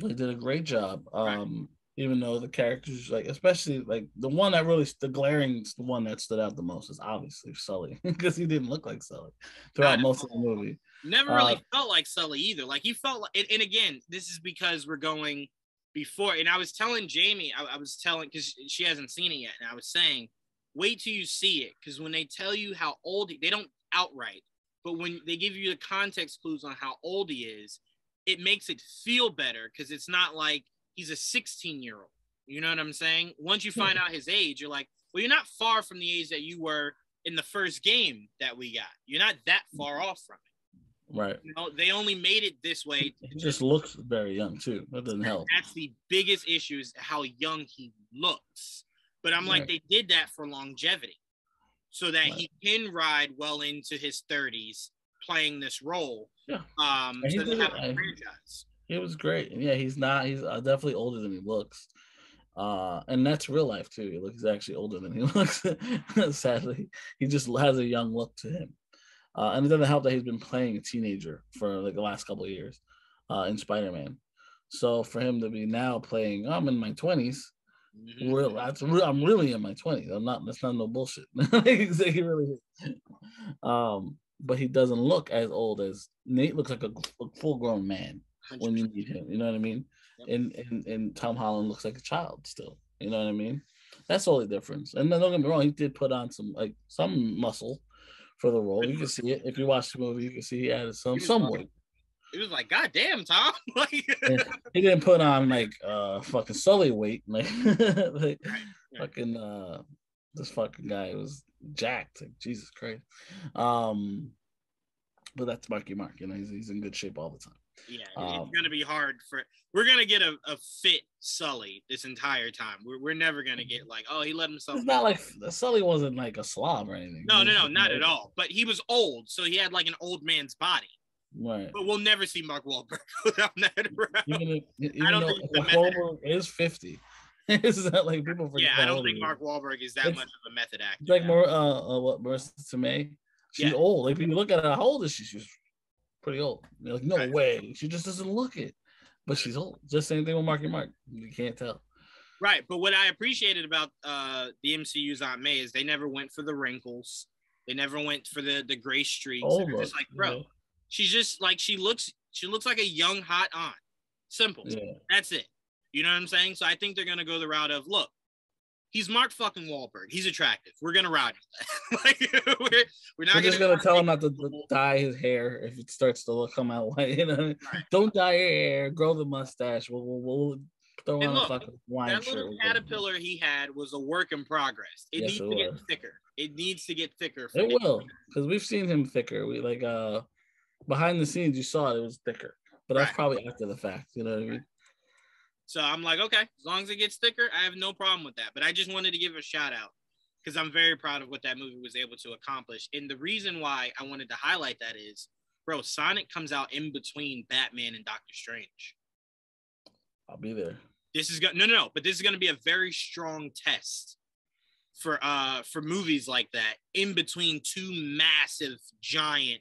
They did a great job. Even though the characters, like, especially like the one that really, the one that stood out the most is obviously Sully, because he didn't look like Sully throughout most of the movie. Never really felt like Sully either. Like, he felt like, and again, this is because we're going before, and I was telling Jamie, because she hasn't seen it yet, and I was saying, wait till you see it, because when they tell you how old they don't outright, but when they give you the context clues on how old he is, it makes it feel better, because it's not like he's a 16-year-old. You know what I'm saying? Once you find out his age, you're like, well, you're not far from the age that you were in the first game that we got. You're not that far off from it. Right. You know, they only made it this way. He just looks very young, too. That doesn't help. That's the biggest issue, is how young he looks. But I'm like, they did that for longevity. so that he can ride well into his 30s playing this role. Yeah. So they have a franchise. He was great. And yeah, he's definitely older than he looks. And that's real life too. He's actually older than he looks. Sadly, he just has a young look to him. And it doesn't help that he's been playing a teenager for like the last couple of years in Spider-Man. So for him to be now playing, I'm in my 20s. I'm really in my 20s. I'm not. That's not no bullshit. He really is. But he doesn't look as old as Nate. Looks like a full-grown man 100%. When you meet him. You know what I mean? Yep. And Tom Holland looks like a child still. You know what I mean? That's the only difference. And then don't get me wrong, he did put on some muscle for the role. You can see it if you watch the movie. You can see he added some weight. It was like, God damn, Tom! He didn't put on like fucking Sully weight, like fucking this fucking guy was jacked. Like, Jesus Christ. But that's Marky Mark. You know, he's in good shape all the time. Yeah, it's gonna be hard we're gonna get a fit Sully this entire time. We're never gonna get like, oh, he let himself. It's not like Sully wasn't like a slob or anything. No, not at all. But he was old, so he had like an old man's body. Right. But we'll never see Mark Wahlberg without that around. Even I don't think Wahlberg is 50. Is that like people forget? Yeah, I don't think Mark Wahlberg is that much of a method actor. Like more what Marissa Tomei. She's old. Like when you look at her, how old is she? She's pretty old. You're like, no way. She just doesn't look it. But she's old. Just same thing with Marky Mark. You can't tell. Right. But what I appreciated about the MCU's Aunt May is they never went for the wrinkles. They never went for the gray streaks. Just like, bro, she's just like she looks like a young hot aunt. Simple. Yeah. That's it. You know what I'm saying? So I think they're gonna go the route of, look, he's Mark fucking Wahlberg. He's attractive. We're gonna ride him. Like we're not just gonna tell him not to dye his hair if it starts to come out white. You know, right. Don't dye your hair. Grow the mustache. We'll throw on a fucking wine shirt. That little caterpillar he had was a work in progress. It needs to get thicker. It needs to get thicker. It will, because we've seen him thicker. We like behind the scenes, you saw it was thicker, but that's probably after the fact. You know what I mean? So I'm like, okay, as long as it gets thicker, I have no problem with that. But I just wanted to give a shout out because I'm very proud of what that movie was able to accomplish. And the reason why I wanted to highlight that is, bro, Sonic comes out in between Batman and Doctor Strange. I'll be there. This is no, but this is going to be a very strong test for movies like that in between two massive, giant,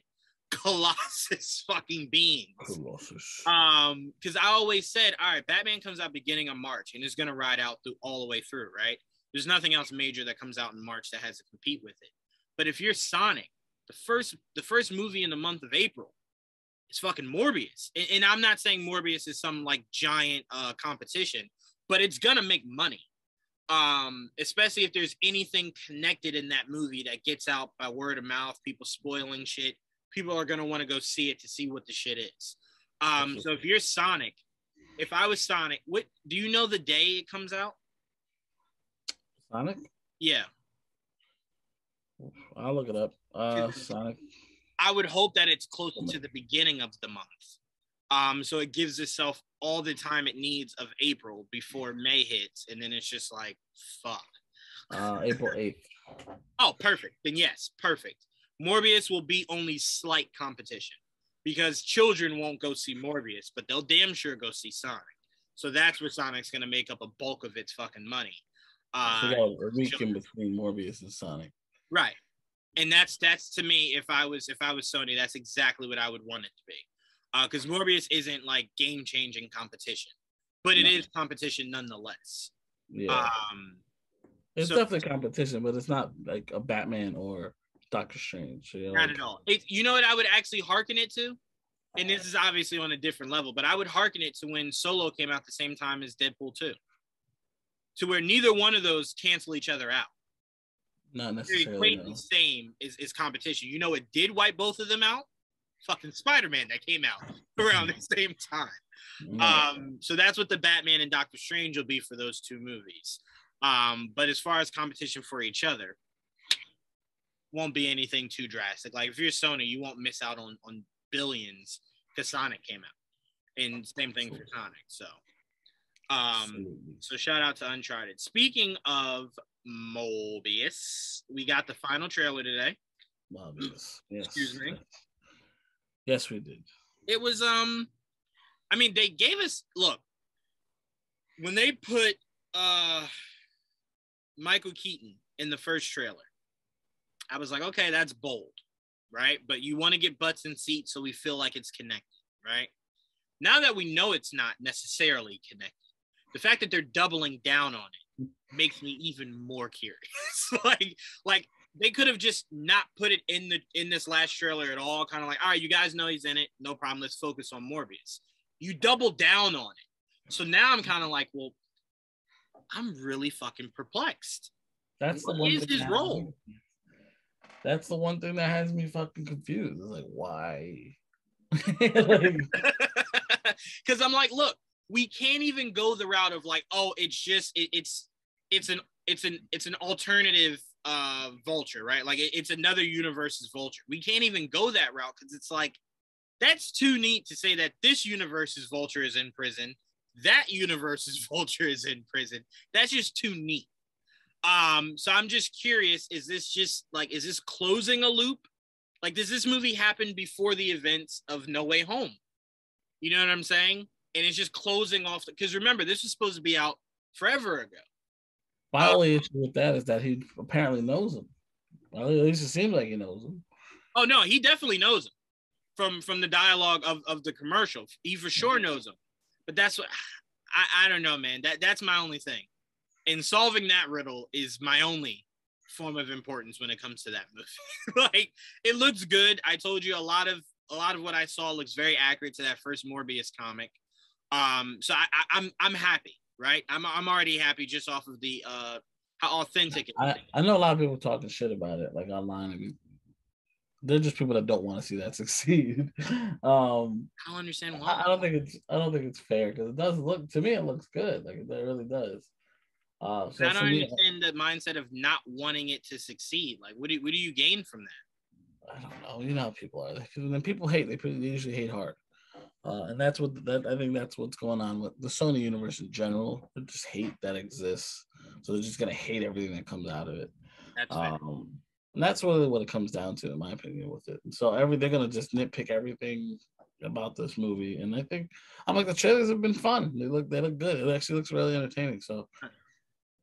colossus fucking beings. Because I always said, all right, Batman comes out beginning of March and is going to ride out all the way through, right? There's nothing else major that comes out in March that has to compete with it. But if you're Sonic, the first movie in the month of April is fucking Morbius. And I'm not saying Morbius is some like giant competition, but it's gonna make money. Especially if there's anything connected in that movie that gets out by word of mouth, people spoiling shit. People are going to want to go see it to see what the shit is. So if you're Sonic, if I was Sonic, what do you know the day it comes out? Sonic? Yeah. I'll look it up. Sonic. I would hope that it's closer to the beginning of the month. So it gives itself all the time it needs of April before May hits. And then it's just like, fuck. April 8th. Oh, perfect. Then yes, perfect. Morbius will be only slight competition because children won't go see Morbius, but they'll damn sure go see Sonic. So that's where Sonic's going to make up a bulk of its fucking money. So a week in between Morbius and Sonic. Right. And that's to me, if I was Sony, that's exactly what I would want it to be. Because Morbius isn't like game-changing competition, but it is competition nonetheless. Yeah. It's definitely competition, but it's not like a Batman or Doctor Strange. You know, not at all. You know what I would actually hearken it to? And this is obviously on a different level, but I would hearken it to when Solo came out the same time as Deadpool 2. To where neither one of those cancel each other out. Not necessarily. The same is competition. You know it did wipe both of them out? Fucking Spider-Man that came out around the same time. So that's what the Batman and Doctor Strange will be for those two movies. But as far as competition for each other, won't be anything too drastic. Like if you're Sony, you won't miss out on billions because Sonic came out, and same thing for Sonic. So, so shout out to Uncharted. Speaking of Morbius. We got the final trailer today. Morbius. Yes. Excuse me. Yes, we did. It was I mean, they gave us look when they put Michael Keaton in the first trailer. I was like, okay, that's bold, right? But you want to get butts in seats so we feel like it's connected, right? Now that we know it's not necessarily connected, the fact that they're doubling down on it makes me even more curious. like they could have just not put it in this last trailer at all. Kind of like, all right, you guys know he's in it, no problem. Let's focus on Morbius. You double down on it, so now I'm kind of like, well, I'm really fucking perplexed. That's what the one is thing his role? That's the one thing that has me fucking confused. It's like, why? Because I'm like, look, we can't even go the route of like, oh, it's an alternative Vulture, right? Like it's another universe's Vulture. We can't even go that route because it's like that's too neat to say that this universe's Vulture is in prison, that universe's Vulture is in prison. That's just too neat. So I'm just curious, is this closing a loop? Like, does this movie happen before the events of No Way Home? You know what I'm saying? And it's just closing off because remember, this was supposed to be out forever ago. My only issue with that is that he apparently knows him. Well, at least it seems like he knows him. Oh no, he definitely knows him from the dialogue of the commercial. He for sure knows him. But that's what I don't know, man. That's my only thing. And solving that riddle is my only form of importance when it comes to that movie. Like, it looks good. I told you a lot of what I saw looks very accurate to that first Morbius comic. So I'm happy, right? I'm already happy just off of the how authentic it is. I know a lot of people talking shit about it, like online. I mean, they're just people that don't want to see that succeed. I don't understand why. I don't think it's fair because it does look, to me, it looks good. Like, it really does. So I don't understand the mindset of not wanting it to succeed. Like, what do you gain from that? I don't know. You know how people are. When people hate, they usually hate hard. And that's I think that's what's going on with the Sony universe in general. They just hate that exists. So they're just gonna hate everything that comes out of it. That's fair. And that's really what it comes down to, in my opinion, with it. And so they're gonna just nitpick everything about this movie. And I think the trailers have been fun. They look good. It actually looks really entertaining. So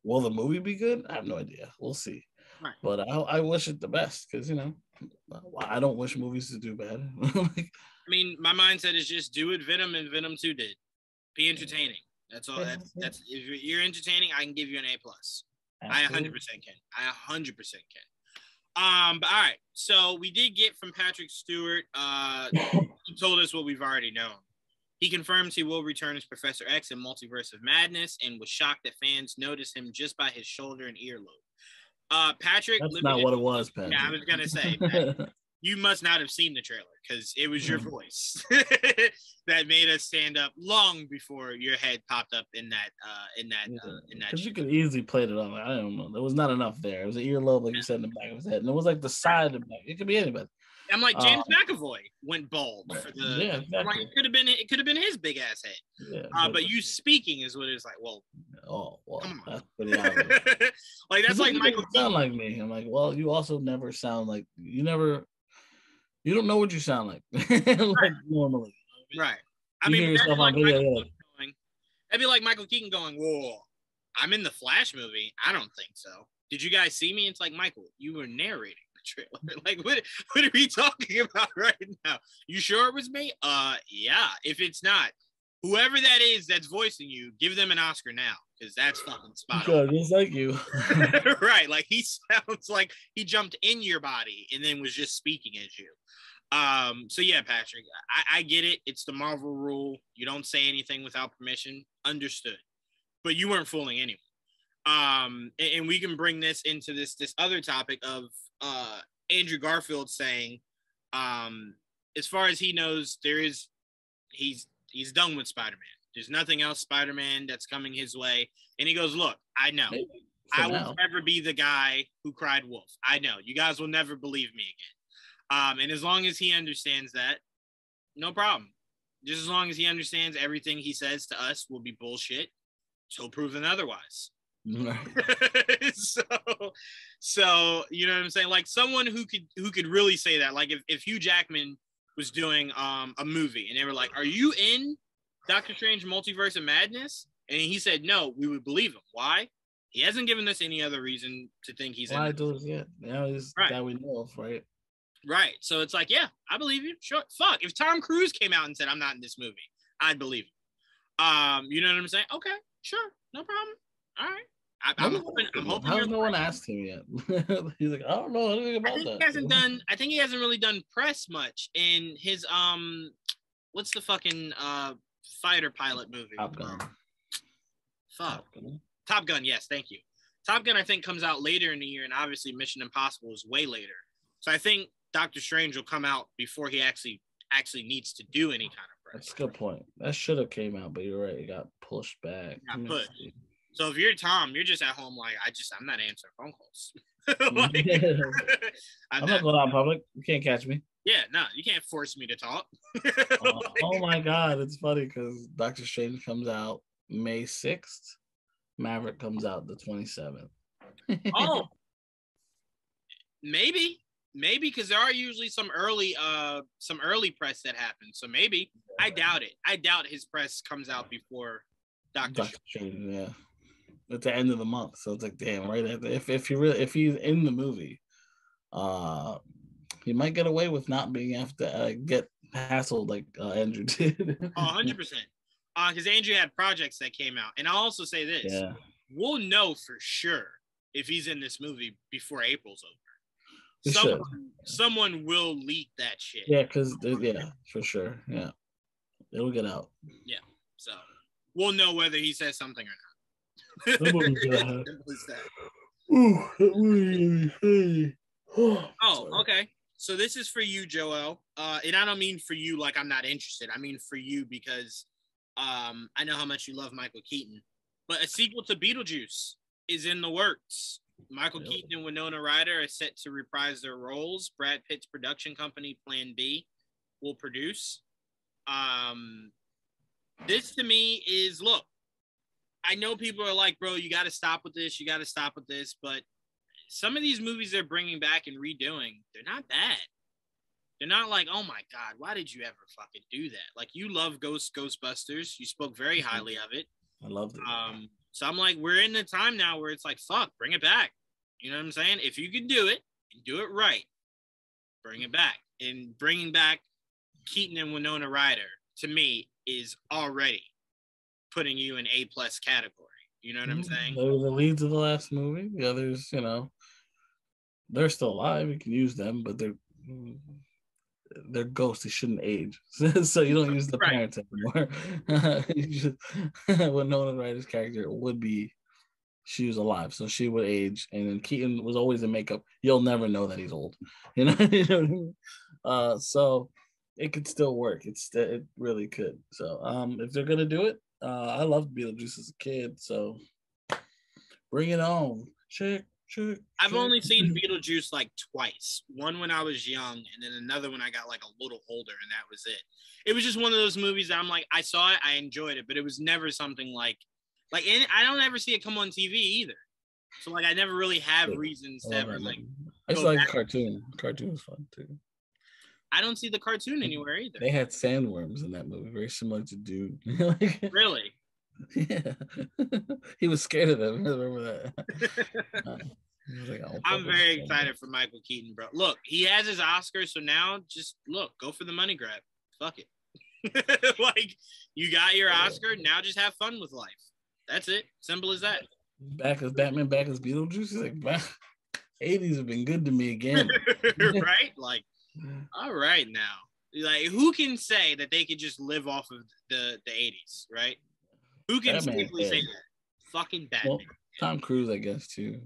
will the movie be good? I have no idea. We'll see. Right. But I wish it the best because, I don't wish movies to do bad. I mean, my mindset is just do what Venom and Venom 2 did. Be entertaining. That's all. That's if you're entertaining, I can give you an A+. I 100% can. I 100% can. But all right. So we did get from Patrick Stewart. He told us what we've already known. He confirms he will return as Professor X in Multiverse of Madness and was shocked that fans noticed him just by his shoulder and earlobe. Patrick. That's not what it was, Patrick. Yeah, I was going to say, you must not have seen the trailer because it was your voice that made us stand up long before your head popped up in that. Because you could easily play it on. I don't know. There was not enough there. It was an earlobe, like you said, in the back of his head, and it was like the side of the back. It could be anybody. I'm like, James McAvoy went bald for the. Yeah, exactly. I'm like, it could have been his big ass head. Yeah, but you speaking is what it's like. Well, come on. That's pretty obvious. Like that's like Michael. Sound like me. I'm like, well, you also never sound like you never. You don't know what you sound like, like normally. Right. I mean, yourself on video. That'd be like Michael Keaton going, "Whoa, I'm in the Flash movie. I don't think so. Did you guys see me?" It's like, Michael, you were narrating the trailer. Like, what are we talking about right now? You sure it was me? Yeah. If it's not, whoever that is that's voicing you, give them an Oscar now because that's fucking spot on. Just like you. Right. Like he sounds like he jumped in your body and then was just speaking as you. So yeah, Patrick, I get it. It's the Marvel rule. You don't say anything without permission. Understood. But you weren't fooling anyone. And we can bring this into this other topic of Andrew Garfield saying, as far as he knows, he's done with Spider-Man. There's nothing else Spider-Man that's coming his way. And he goes, look, I know. I will never be the guy who cried wolf. I know. You guys will never believe me again. And as long as he understands that, no problem. Just as long as he understands everything he says to us will be bullshit, he'll prove them otherwise. Right. so you know what I'm saying? Like someone who could really say that. Like if Hugh Jackman was doing a movie and they were like, "Are you in Doctor Strange Multiverse of Madness?" And he said no, we would believe him. Why? He hasn't given us any other reason to think he's Why in. does yeah? Now he's right. Guy we know of, right? Right. So it's like, yeah, I believe you. Sure. Fuck. If Tom Cruise came out and said I'm not in this movie, I'd believe him. You know what I'm saying? Okay, sure, no problem. All right. I'm hoping. How's no one asked him yet? He's like, I don't know anything about that. I think he hasn't really done press much in his what's the fucking fighter pilot movie? Top Gun. Fuck. Top Gun. Yes, thank you. Top Gun I think comes out later in the year, and obviously Mission Impossible is way later. So I think Doctor Strange will come out before he actually needs to do any kind of press. That's a good point. That should have came out, but you're right. It got pushed back. So if you're Tom, you're just at home like, I'm not answering phone calls. I'm not going out in public. You can't catch me. Yeah, no, you can't force me to talk. Oh my God, it's funny because Doctor Strange comes out May 6th. Maverick comes out the 27th. Oh, maybe because there are usually some early press that happens. So maybe. I doubt it. I doubt his press comes out before Doctor Strange. Yeah. At the end of the month, so it's like, damn, right? If he's in the movie, he might get away with not being have to get hassled like Andrew did. 100%. Because Andrew had projects that came out, and I'll also say this: we'll know for sure if he's in this movie before April's over. Someone will leak that shit. Yeah, because for sure, yeah, it'll get out. Yeah, so we'll know whether he says something or not. Oh, okay. So this is for you, Joel. And I don't mean for you like I'm not interested. I mean for you because I know how much you love Michael Keaton. But a sequel to Beetlejuice is in the works. Michael Keaton and Winona Ryder are set to reprise their roles. Brad Pitt's production company, Plan B, will produce. This to me is, look, I know people are like, bro, you got to stop with this. You got to stop with this. But some of these movies they're bringing back and redoing, they're not bad. They're not like, oh, my God, why did you ever fucking do that? Like, you love Ghostbusters. You spoke very highly of it. I loved it. So I'm like, we're in the time now where it's like, fuck, bring it back. You know what I'm saying? If you can do it and do it right, bring it back. And bringing back Keaton and Winona Ryder, to me, is already putting you in A+ category. You know what I'm saying? They were the leads of the last movie. The others, they're still alive. You can use them, but they're ghosts. They shouldn't age. So you don't use the parents anymore. Winona Ryder's character would be, she was alive, so she would age. And then Keaton was always in makeup. You'll never know that he's old. You know what I mean? So it could still work. It really could. So if they're gonna do it, I loved Beetlejuice as a kid, so bring it on. Check. I've only seen Beetlejuice like twice. One when I was young, and then another when I got like a little older, and that was it. It was just one of those movies that I'm like, I saw it, I enjoyed it, but it was never something like I don't ever see it come on TV either. So like I never really have reasons to ever like. I just like a cartoon. Cartoon was fun too. I don't see the cartoon anywhere either. They had sandworms in that movie, very similar to Dude. Really? Yeah. He was scared of them. I remember that. I'm very excited for Michael Keaton, bro. Look, he has his Oscar, so now just go for the money grab. Fuck it. Like, you got your Oscar, now just have fun with life. That's it. Simple as that. Back as Batman, back as Beetlejuice. He's like, 80s have been good to me again. Right? Like, all right now. Like, who can say that they could just live off of the 80s, right? Who can safely say that? Fucking Batman. Well, Tom Cruise, I guess, too.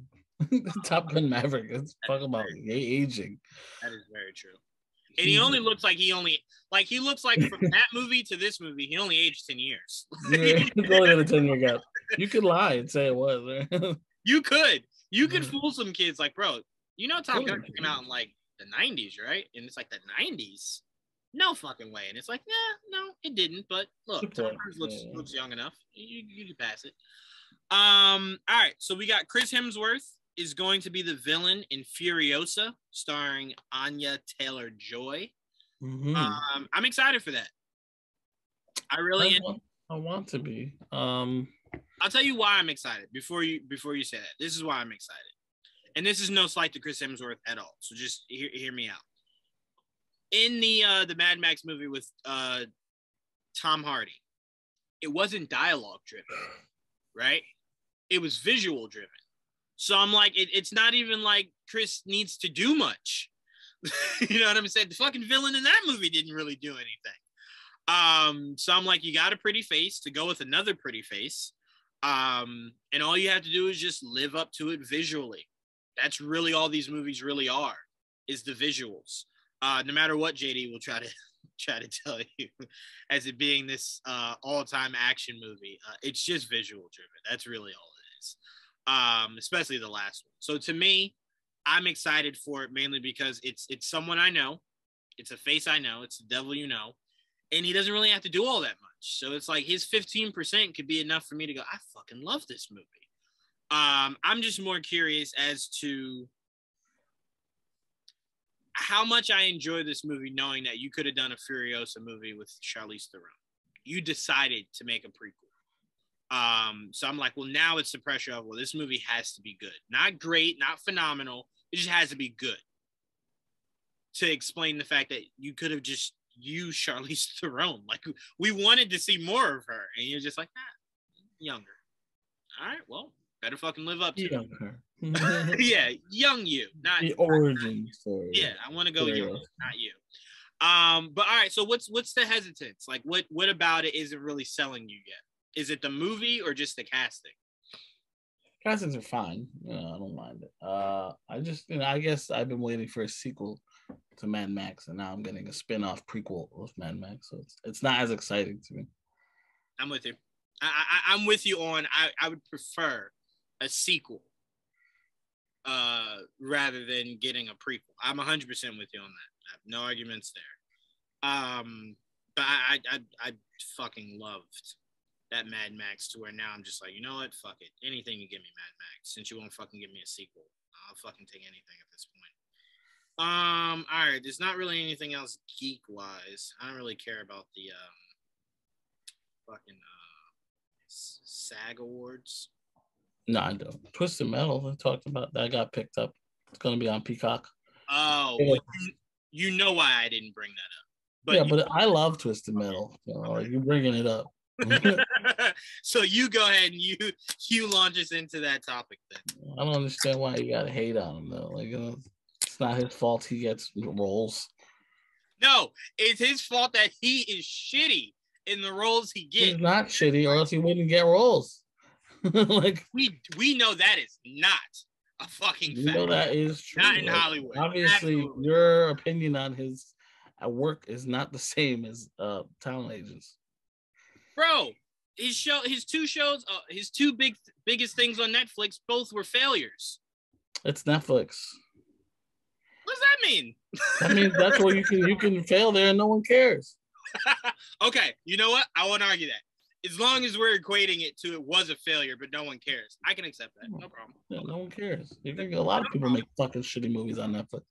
Top Gun Maverick. Let's talk about aging. That is very true. And he only looks like he looks like from that movie to this movie, he only aged 10 years. It's only been a 10-year gap. You could lie and say it was. Right? You could fool some kids like, bro, Top Gun came out in like the 90s, right? And it's like the 90s. No fucking way. And it's like, no, it didn't. But look, Tom Cruise looks young enough. You can pass it. All right, so we got Chris Hemsworth is going to be the villain in Furiosa, starring Anya Taylor-Joy. Mm-hmm. I'm excited for that. I really am. I want to be. I'll tell you why I'm excited before you say that. This is why I'm excited. And this is no slight to Chris Hemsworth at all. So just hear me out. In the Mad Max movie with Tom Hardy, it wasn't dialogue driven, right? It was visual driven. So I'm like, it's not even like Chris needs to do much. You know what I'm saying? The fucking villain in that movie didn't really do anything. So I'm like, you got a pretty face to go with another pretty face. And all you have to do is just live up to it visually. That's really all these movies really are, is the visuals. No matter what JD will try to tell you, as it being this all-time action movie, it's just visual driven. That's really all it is, especially the last one. So to me, I'm excited for it mainly because it's someone I know, it's a face I know, it's the devil you know, and he doesn't really have to do all that much. So it's like his 15% could be enough for me to go, I fucking love this movie. I'm just more curious as to how much I enjoy this movie, knowing that you could have done a Furiosa movie with Charlize Theron. You decided to make a prequel. So I'm like, well, now it's the pressure of, well, this movie has to be good. Not great, not phenomenal. It just has to be good. To explain the fact that you could have just used Charlize Theron. Like, we wanted to see more of her. And you're just like, younger. All right, well, better fucking live up to it. Yeah, young you, not the origin story. Yeah, I want to go young, not you. But all right, so what's the hesitance? Like, what about it isn't really selling you yet? Is it the movie or just the casting? Castings are fine. I don't mind it. I just, I guess I've been waiting for a sequel to Mad Max, and now I'm getting a spin-off prequel of Mad Max, so it's not as exciting to me. I'm with you. I'm with you on. I would prefer a sequel rather than getting a prequel. I'm 100% with you on that. I have no arguments there. But I fucking loved that Mad Max to where now I'm just like, you know what? Fuck it. Anything you give me, Mad Max. Since you won't fucking give me a sequel, I'll fucking take anything at this point. All right. There's not really anything else geek wise. I don't really care about the fucking SAG awards. No, I don't. Twisted Metal, I talked about that, got picked up. It's going to be on Peacock. Oh, well, you know why I didn't bring that up. But yeah, but I love Twisted Metal. So you're bringing it up. So you go ahead and you launch us into that topic then. I don't understand why you got to hate on him, though. Like, it's not his fault he gets roles. No, it's his fault that he is shitty in the roles he gets. He's not shitty, or else he wouldn't get roles. Like, we know that is not a fucking fact. You know that is true. Not in Hollywood. Obviously, absolutely. Your opinion on his work is not the same as talent agents. Bro, his two shows, his two biggest things on Netflix, both were failures. It's Netflix. What does that mean? That means that's where you can fail there and no one cares. Okay, you know what? I won't argue that. As long as we're equating it to it was a failure, but no one cares. I can accept that. No problem. Yeah, no one cares. You think a lot of people make fucking shitty movies on Netflix.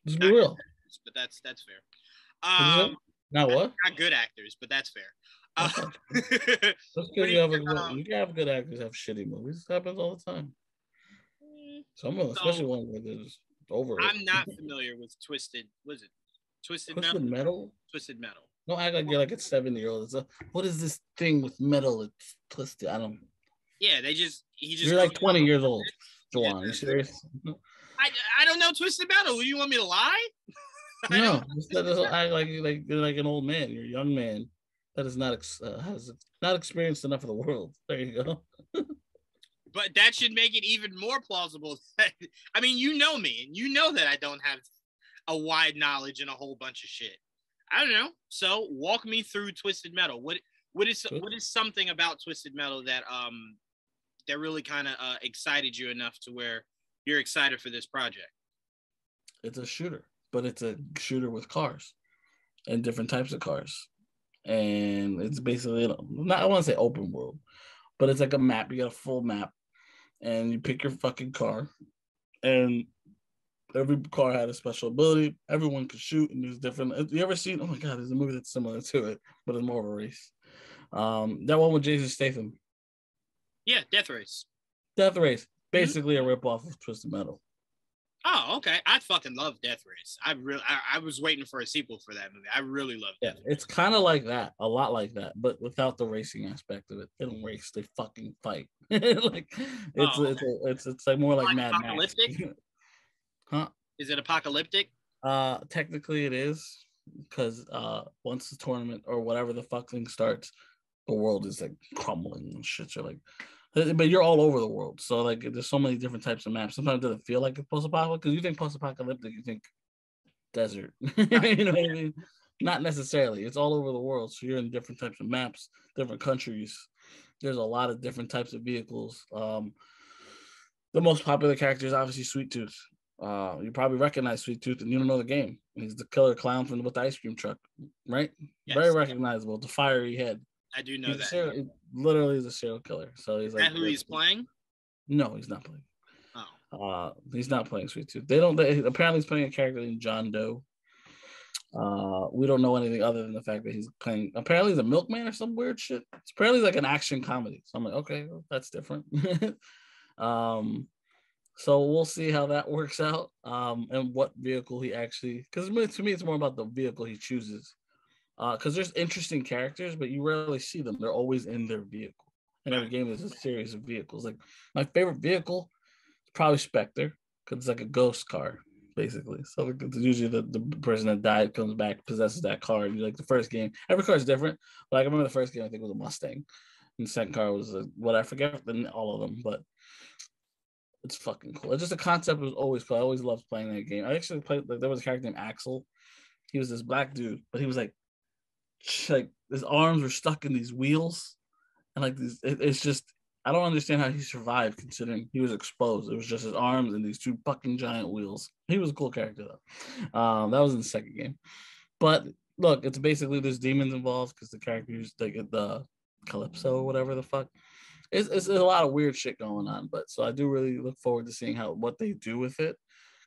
Just be real. But that's fair. Not what? Not good actors, but that's fair. That's because you have good actors have shitty movies. It happens all the time. Some of them, especially ones where they're just over it. I'm not familiar with Twisted. Was it Twisted Metal? Twisted Metal. Don't act like you're like a 7-year-old. What is this thing with metal? It's twisted. I don't. Yeah, You're like 20 years old, Juwaan. Are you serious? I don't know Twisted Metal. Do you want me to lie? No, just act like you're like an old man. You're a young man that is not has not experienced enough of the world. There you go. But that should make it even more plausible. I mean, you know me, and you know that I don't have a wide knowledge and a whole bunch of shit. I don't know. So walk me through Twisted Metal. What is something about Twisted Metal that that really kind of excited you enough to where you're excited for this project? It's a shooter, but it's a shooter with cars and different types of cars. And it's basically I want to say open world, but it's like a map. You get a full map, and you pick your fucking car, and every car had a special ability. Everyone could shoot, and there's different. You ever seen? Oh my god, there's a movie that's similar to it, but it's more of a race. That one with Jason Statham. Yeah, Death Race. Death Race, basically a ripoff of Twisted Metal. Oh, okay. I fucking love Death Race. I was waiting for a sequel for that movie. I really love Death Race. It's kind of like that, a lot like that, but without the racing aspect of it. They don't race; they fucking fight. Like it's like more like Mad Max. Huh? Is it apocalyptic? Technically it is, because once the tournament or whatever the fuck thing starts, the world is like crumbling and shit. You're like, but you're all over the world, so like there's so many different types of maps. Sometimes it doesn't feel like it's post-apocalyptic because you think post-apocalyptic, you think desert. You know what I mean? Not necessarily. It's all over the world, so you're in different types of maps, different countries. There's a lot of different types of vehicles. The most popular character is obviously Sweet Tooth. You probably recognize Sweet Tooth, and you don't know the game. He's the killer clown with the ice cream truck, right? Yes. Very recognizable. The fiery head. I do know that. Literally is a serial killer. So he's like. Is that who he's playing? No, he's not playing. Oh. He's not playing Sweet Tooth. Apparently he's playing a character named John Doe. We don't know anything other than the fact that he's playing. Apparently he's a milkman or some weird shit. It's apparently like an action comedy. So I'm like, okay, well, that's different. So we'll see how that works out. And what vehicle he actually, because to me it's more about the vehicle he chooses. Because there's interesting characters, but you rarely see them. They're always in their vehicle. And every game is a series of vehicles. Like my favorite vehicle is probably Spectre, because it's like a ghost car, basically. So it's usually the person that died comes back, possesses that car. And like the first game, every car is different. But like, I remember the first game, I think it was a Mustang. And the second car was what I forget all of them, but it's fucking cool. It's just the concept was always cool. I always loved playing that game. I actually played, like, there was a character named Axel. He was this black dude, but he was like his arms were stuck in these wheels, and like this, it's just, I don't understand how he survived considering he was exposed. It was just his arms and these two fucking giant wheels. He was a cool character though. That was in the second game, but look, it's basically there's demons involved because the characters like the Calypso or whatever the fuck. It's a lot of weird shit going on, but so I do really look forward to seeing what they do with it,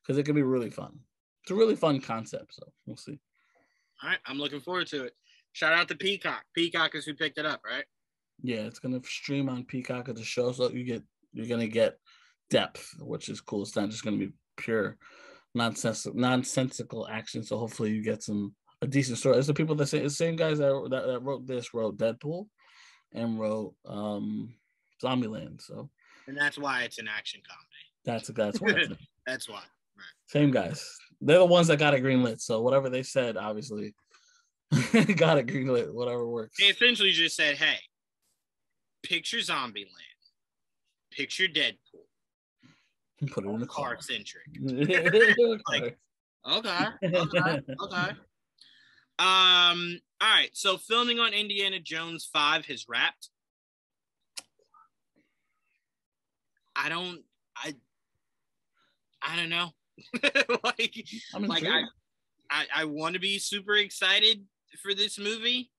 because it can be really fun. It's a really fun concept, so we'll see. All right, I'm looking forward to it. Shout out to Peacock. Peacock is who picked it up, right? Yeah, it's gonna stream on Peacock at the show, so you're gonna get depth, which is cool. It's not just gonna be pure nonsensical action. So hopefully you get a decent story. It's the people that say the same guys that wrote Deadpool and wrote Zombieland. So, and that's why it's an action comedy. That's why. That's why. Right. Same guys. They're the ones that got it greenlit. So whatever they said, obviously, got it greenlit. Whatever works. They essentially just said, "Hey, picture Zombieland, picture Deadpool, put it in the car centric." Like, okay. All right. So filming on Indiana Jones 5 has wrapped. I don't know. I want to be super excited for this movie.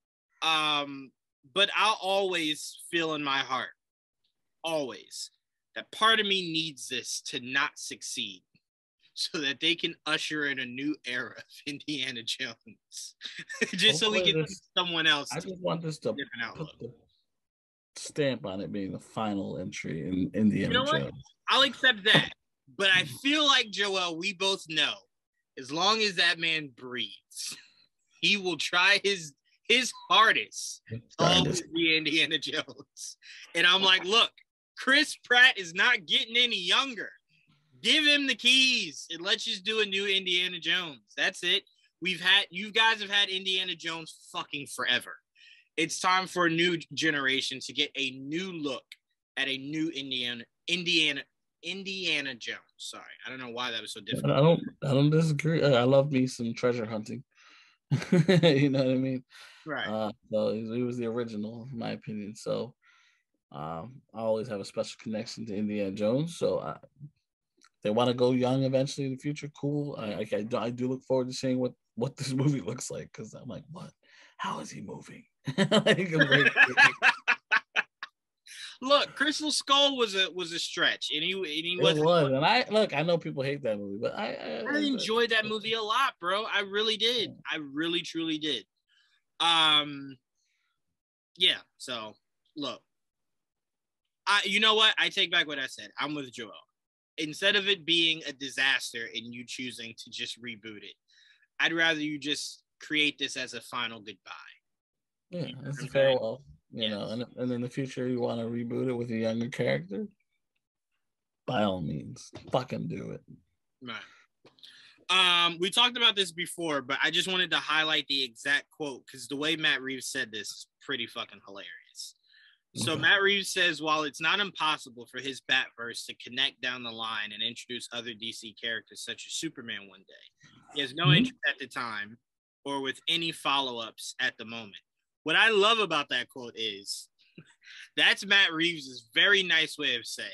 But I'll always feel in my heart, always, that part of me needs this to not succeed so that they can usher in a new era of Indiana Jones. Just so we can see someone else. I just want this to put the stamp on it being the final entry in Indiana Jones. I'll accept that. But I feel like, Joel, we both know, as long as that man breathes, he will try his hardest to always be Indiana Jones. And I'm like, look, Chris Pratt is not getting any younger. Give him the keys and let's just do a new Indiana Jones. That's it. You guys have had Indiana Jones fucking forever. It's time for a new generation to get a new look at a new Indiana Jones. Sorry, I don't know why that was so difficult. I don't disagree. I love me some treasure hunting. You know what I mean? Right. So he was the original, in my opinion. So I always have a special connection to Indiana Jones. So they want to go young eventually in the future. Cool. I do look forward to seeing what this movie looks like, because I'm like, what? How is he moving? Look, Crystal Skull was a stretch, and he was. And I know people hate that movie, but I enjoyed that movie a lot, bro. I really did. I really truly did. Yeah. So look, you know what? I take back what I said. I'm with Joel. Instead of it being a disaster and you choosing to just reboot it, I'd rather you just create this as a final goodbye. Yeah, it's a farewell. You know, and in the future you want to reboot it with a younger character, by all means, fucking do it. Right. We talked about this before, but I just wanted to highlight the exact quote because the way Matt Reeves said this is pretty fucking hilarious. So Matt Reeves says, while it's not impossible for his Batverse to connect down the line and introduce other DC characters such as Superman one day, he has no interest at the time or with any follow-ups at the moment. What I love about that quote is that's Matt Reeves' very nice way of saying,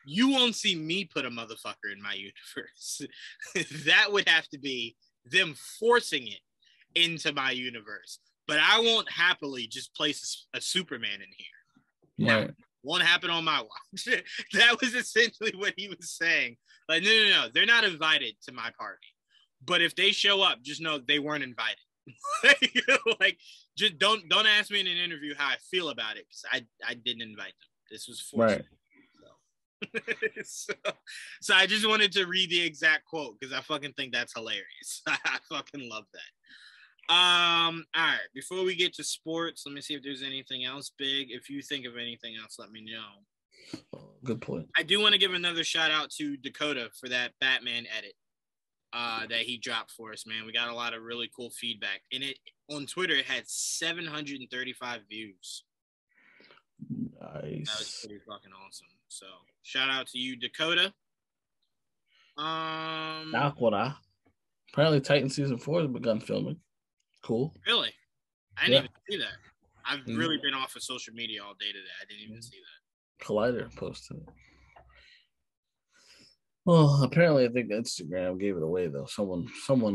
you won't see me put a motherfucker in my universe. That would have to be them forcing it into my universe. But I won't happily just place a Superman in here. Right. No, won't happen on my watch. That was essentially what he was saying. Like, no. They're not invited to my party. But if they show up, just know they weren't invited. Like, just don't ask me in an interview how I feel about it because I didn't invite them. This was forced. Right. So I just wanted to read the exact quote because I fucking think that's hilarious. I fucking love that. All right, before we get to sports, let me see if there's anything else big. If you think of anything else, let me know. Good point. I do want to give another shout out to Dakota for that Batman edit that he dropped for us, man. We got a lot of really cool feedback. And it on Twitter, it had 735 views. Nice. That was pretty fucking awesome. So shout out to you, Dakota. Apparently Titan season 4 has begun filming. Cool. Really? I didn't even see that. I've really been off of social media all day today. I didn't even see that. Collider posted it. Well, apparently I think Instagram gave it away though. Someone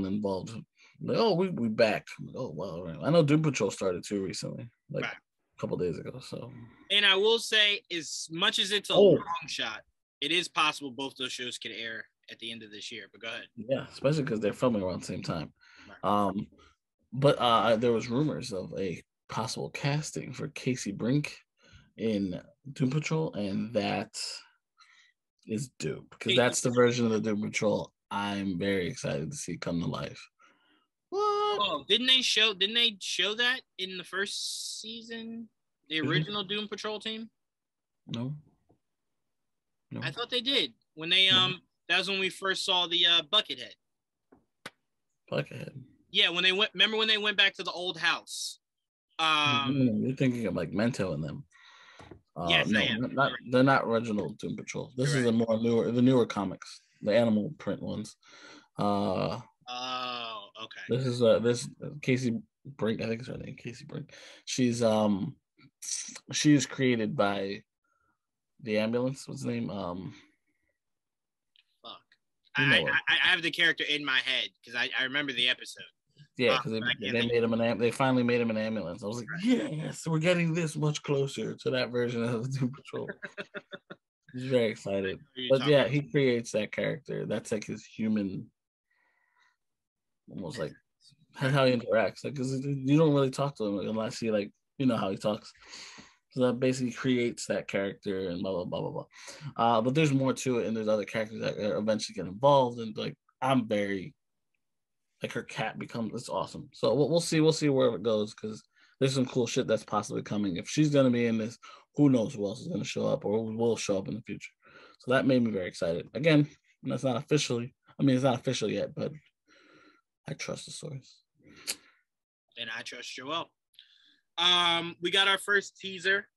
involved. Like, oh, we back. Like, oh, wow. Right. I know Doom Patrol started too recently, like a couple days ago. So. And I will say, as much as it's a long shot, it is possible both those shows could air at the end of this year. But go ahead. Yeah, especially because they're filming around the same time. Right. But there was rumors of a possible casting for Casey Brink in Doom Patrol, and that is dope because that's the version of the Doom Patrol I'm very excited to see come to life. What? Oh, didn't they show that in the first season? The original Doom Patrol team? No. I thought they did. When they that was when we first saw the Buckethead. Buckethead. Yeah, when they went. Remember when they went back to the old house? You're thinking of like Mento and them. Yes, no, they're not original Doom Patrol. This is the newer comics, the animal print ones. Oh, okay. This is this Casey Brink. I think it's her name, Casey Brink. She's created by the ambulance. What's his name? I have the character in my head because I remember the episode. Yeah, because they made him they finally made him an ambulance. I was like, yes, we're getting this much closer to that version of Doom Patrol. He's very excited. But yeah, he creates that character. That's like his human, almost like how he interacts. Like, because you don't really talk to him unless he how he talks. So that basically creates that character and blah, blah, blah, blah, blah. But there's more to it, and there's other characters that eventually get involved. And like, I'm very, like, her cat becomes, it's awesome. So we'll see where it goes because there's some cool shit that's possibly coming. If she's going to be in this, who knows who else is going to show up or will show up in the future. So that made me very excited. Again, it's not official yet, but I trust the source. And I trust Joel. We got our first teaser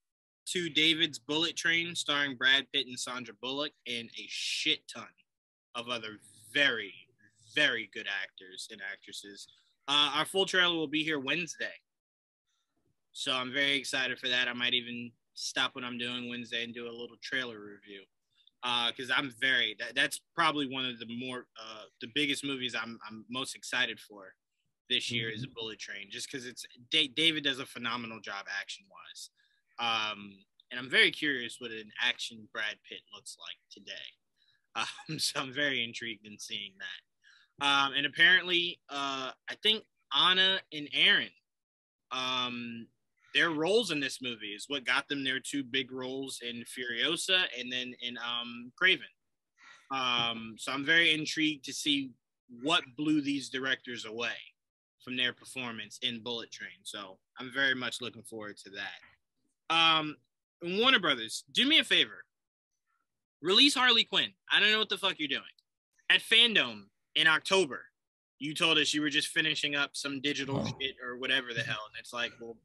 to David's Bullet Train starring Brad Pitt and Sandra Bullock and a shit ton of other very, very good actors and actresses. Our full trailer will be here Wednesday. So I'm very excited for that. I might even stop what I'm doing Wednesday and do a little trailer review. Because that's probably one of the biggest movies I'm most excited for this year is a Bullet Train, just because David does a phenomenal job action-wise. and I'm very curious what an action Brad Pitt looks like today. So I'm very intrigued in seeing that. And apparently, I think Anna and Aaron, their roles in this movie is what got them their two big roles in Furiosa and then in Craven. So I'm very intrigued to see what blew these directors away from their performance in Bullet Train. So I'm very much looking forward to that. Warner Brothers, do me a favor. Release Harley Quinn. I don't know what the fuck you're doing. At Fandom in October, you told us you were just finishing up some digital shit or whatever the hell. And it's like, well,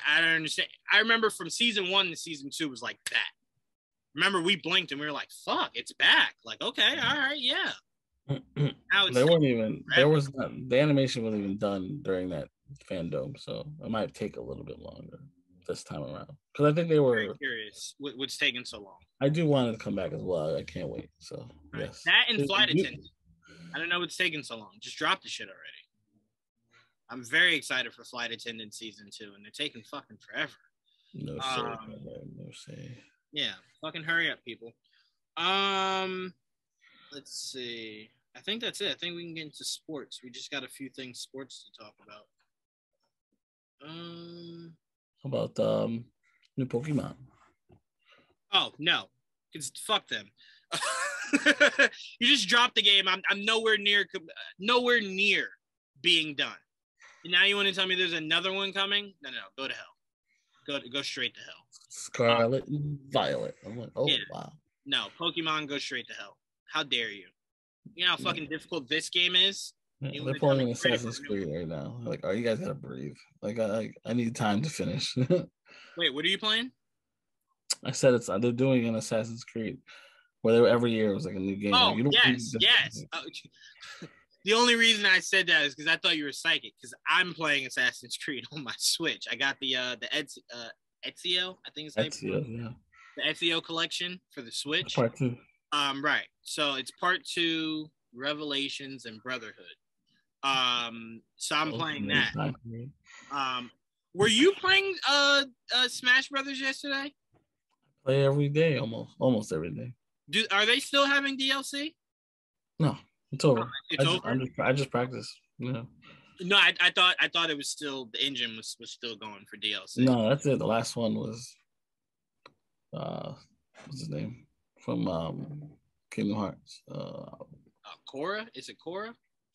I don't understand. I remember from season 1 to season 2 was like that. Remember, we blinked and we were like, fuck, it's back. Like, okay, all right, yeah. Now they weren't even, there was not, the animation wasn't even done during that Fandom. So it might take a little bit longer this time around. Because I think they were... Very curious what's taking so long. I do want it to come back as well. I can't wait. So, right. Yes. That and Flight Attendant. I don't know what's taking so long. Just drop the shit already. I'm very excited for Flight Attendant season 2, and they're taking fucking forever. No say. Yeah, fucking hurry up, people. Let's see. I think that's it. I think we can get into sports. We just got a few things sports to talk about. How about new Pokemon? Oh no, because fuck them. You just dropped the game. I'm nowhere near being done. And now you want to tell me there's another one coming? No, go to hell. Go straight to hell. Scarlet and Violet. I'm like, oh yeah. Wow. No, Pokemon, go straight to hell. How dare you? You know how fucking difficult this game is? Yeah, they're playing Assassin's Creed right now. Like, oh, you guys gotta breathe. Like, I need time to finish. Wait, what are you playing? I said they're doing an Assassin's Creed where every year it was like a new game. Oh, like, you don't yes. The only reason I said that is because I thought you were psychic. Because I'm playing Assassin's Creed on my Switch. I got the Ezio, I think it's Ezio, yeah. The Ezio collection for the Switch. That's part 2. Right. So it's part 2, Revelations and Brotherhood. So I'm playing that. Were you playing Smash Brothers yesterday? I play every day, almost every day. Are they still having DLC? No, it's over. It's over. I just practice. Yeah. No, I thought it was still, the engine was still going for DLC. No, that's it. The last one was what's his name from Kingdom Hearts? Korra? Is it Korra?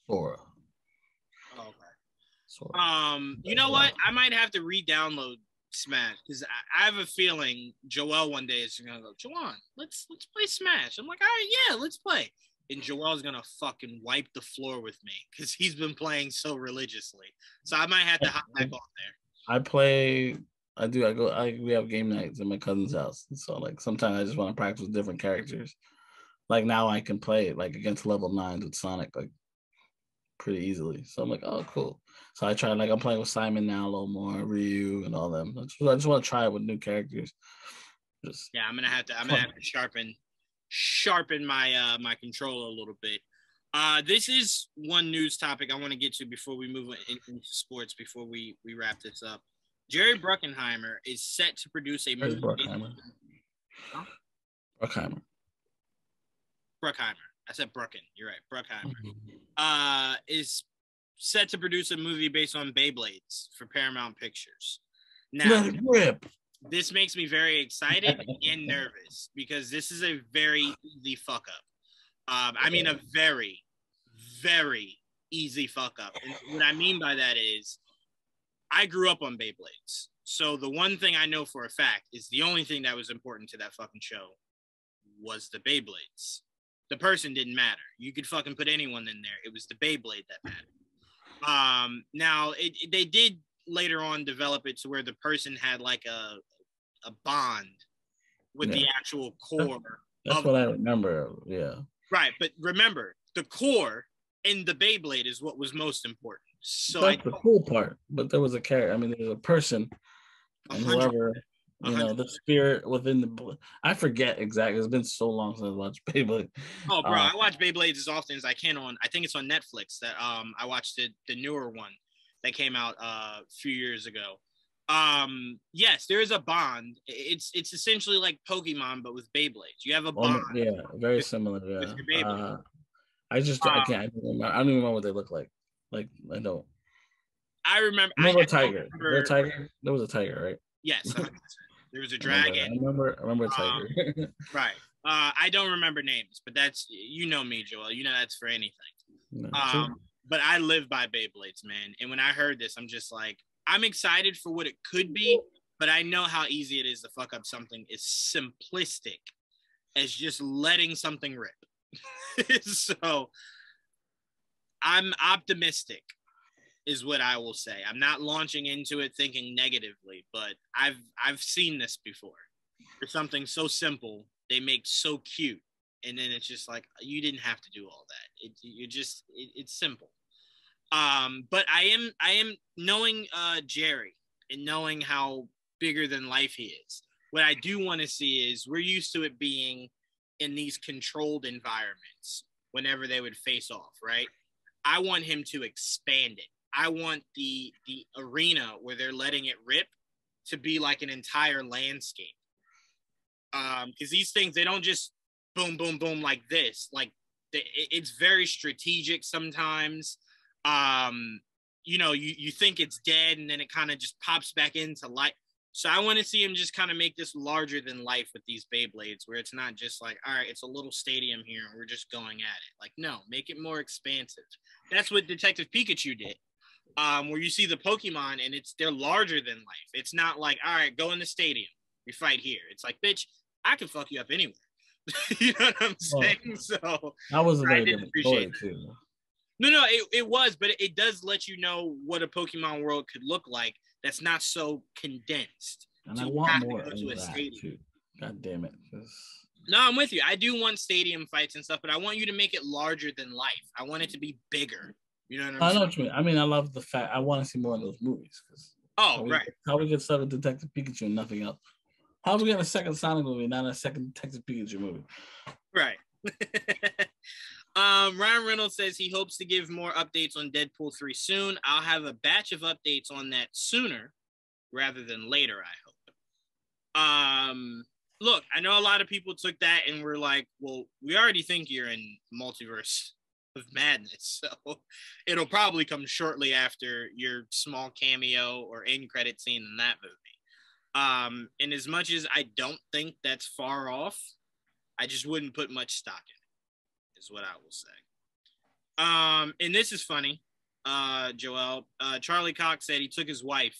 Sora. Oh, okay. Sora. You know what? I might have to re-download Smash because I have a feeling Joel one day is gonna go, Juwaan, let's play Smash. I'm like, all right, yeah, let's play. And Joel's gonna fucking wipe the floor with me because he's been playing so religiously. So I might have to hop back on there. We have game nights at my cousin's house. So like sometimes I just want to practice with different characters. Like now I can play like against level 9s with Sonic like pretty easily. So I'm like, oh cool. So I try, like I'm playing with Simon now a little more, Ryu and all them. I just want to try it with new characters. I'm gonna have to sharpen my my controller a little bit. This is one news topic I want to get to before we move into sports, before we wrap this up. Jerry Bruckheimer is set to produce a movie. Bruckheimer. I said Brucken. You're right. Bruckheimer. Is set to produce a movie based on Beyblades for Paramount Pictures. Now, this makes me very excited and nervous because this is a very easy fuck up. I mean, a very, very easy fuck up. And what I mean by that is I grew up on Beyblades. So the one thing I know for a fact is the only thing that was important to that fucking show was the Beyblades. The person didn't matter. You could fucking put anyone in there. It was the Beyblade that mattered. Now, they did later on develop it to where the person had like a bond with the actual core. That's what I remember. Yeah. Right. But remember, the core in the Beyblade is what was most important. So that's the cool part. But there was a character. I mean, there's a person and whoever, you know, the spirit within the. I forget exactly. It's been so long since I watched Beyblade. Oh, bro, I watch Beyblades as often as I can I think it's on Netflix that I watched the newer one that came out a few years ago. Yes, there is a bond. It's essentially like Pokemon, but with Beyblades. You have a bond. Yeah, very similar. With Yeah. your Beyblade. I can't. I don't even remember what they look like. Like I don't. I remember. Remember a tiger. Remember a tiger? There was a tiger, right? Yes, 100%. There was a dragon. I remember a tiger. Right. I don't remember names, but that's, you know me, Joel. You know that's for anything. No, but I live by Beyblades, man. And when I heard this, I'm just like, I'm excited for what it could be, but I know how easy it is to fuck up something as simplistic as just letting something rip. So I'm optimistic is what I will say. I'm not launching into it thinking negatively, but I've seen this before. For something so simple, they make so cute, and then it's just like, you didn't have to do all that. It's simple. But I am knowing Jerry and knowing how bigger than life he is. What I do want to see is, we're used to it being in these controlled environments whenever they would face off, right? I want him to expand it. I want the arena where they're letting it rip to be like an entire landscape. Because these things, they don't just boom, boom, boom like this. Like, it's very strategic sometimes. You know, you think it's dead, and then it kind of just pops back into life. So I want to see him just kind of make this larger than life with these Beyblades, where it's not just like, all right, it's a little stadium here and we're just going at it. Like, no, make it more expansive. That's what Detective Pikachu did. Where you see the Pokemon and they're larger than life. It's not like, all right, go in the stadium, we fight here. It's like, bitch, I can fuck you up anywhere. You know what I'm saying? Well, so that was a very different story too. No, it was, but it does let you know what a Pokemon world could look like that's not so condensed. And so I want more of that too. God damn it. No, I'm with you. I do want stadium fights and stuff, but I want you to make it larger than life. I want it to be bigger. You know what I'm saying? I know what you mean. I mean, I love the fact I want to see more of those movies. Right. How we get started with Detective Pikachu and nothing else? How are we getting a second Sonic movie, not a second Detective Pikachu movie? Right. Ryan Reynolds says he hopes to give more updates on Deadpool 3 soon. I'll have a batch of updates on that sooner rather than later, I hope. Look, I know a lot of people took that and were like, well, we already think you're in Multiverse of Madness, so it'll probably come shortly after your small cameo or end credit scene in that movie. And as much as I don't think that's far off, I just wouldn't put much stock in it, is what I will say. And this is funny, Joel. Charlie Cox said he took his wife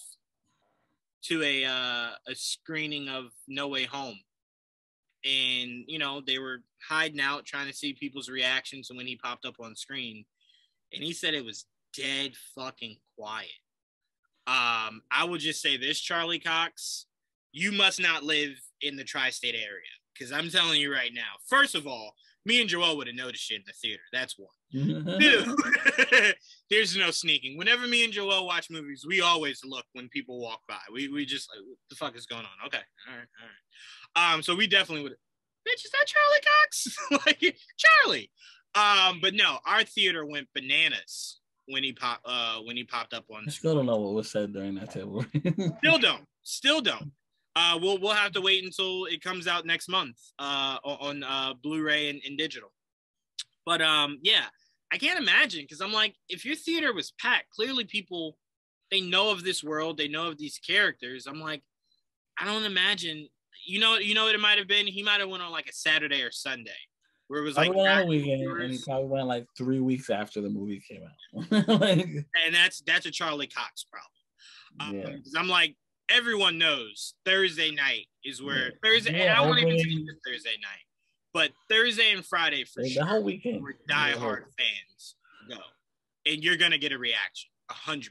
to a screening of No Way Home. And, you know, they were hiding out trying to see people's reactions when he popped up on screen. And he said it was dead fucking quiet. I would just say this, Charlie Cox, you must not live in the tri-state area. Because I'm telling you right now, first of all, me and Joel would have noticed shit in the theater. That's one. Two, there's no sneaking. Whenever me and Joel watch movies, we always look when people walk by. We just like, what the fuck is going on? Okay, all right. So we definitely would. Bitch, is that Charlie Cox? Like, Charlie. But no, our theater went bananas when he popped up on. I still don't know what was said during that table. Still don't. We'll have to wait until it comes out next month on Blu-ray and digital. But yeah, I can't imagine, because I'm like, if your theater was packed, clearly people, they know of this world, they know of these characters. I'm like, I don't imagine. You know what it might have been? He might have went on like a Saturday or Sunday, where it was like on a weekend, and he probably went like 3 weeks after the movie came out. And that's a Charlie Cox problem. Yeah. I'm like, everyone knows Thursday night is where Thursday. And I won't even say Thursday night, but Thursday and Friday for sure. The whole weekend, where diehard fans go, and you're gonna get a reaction, 100%.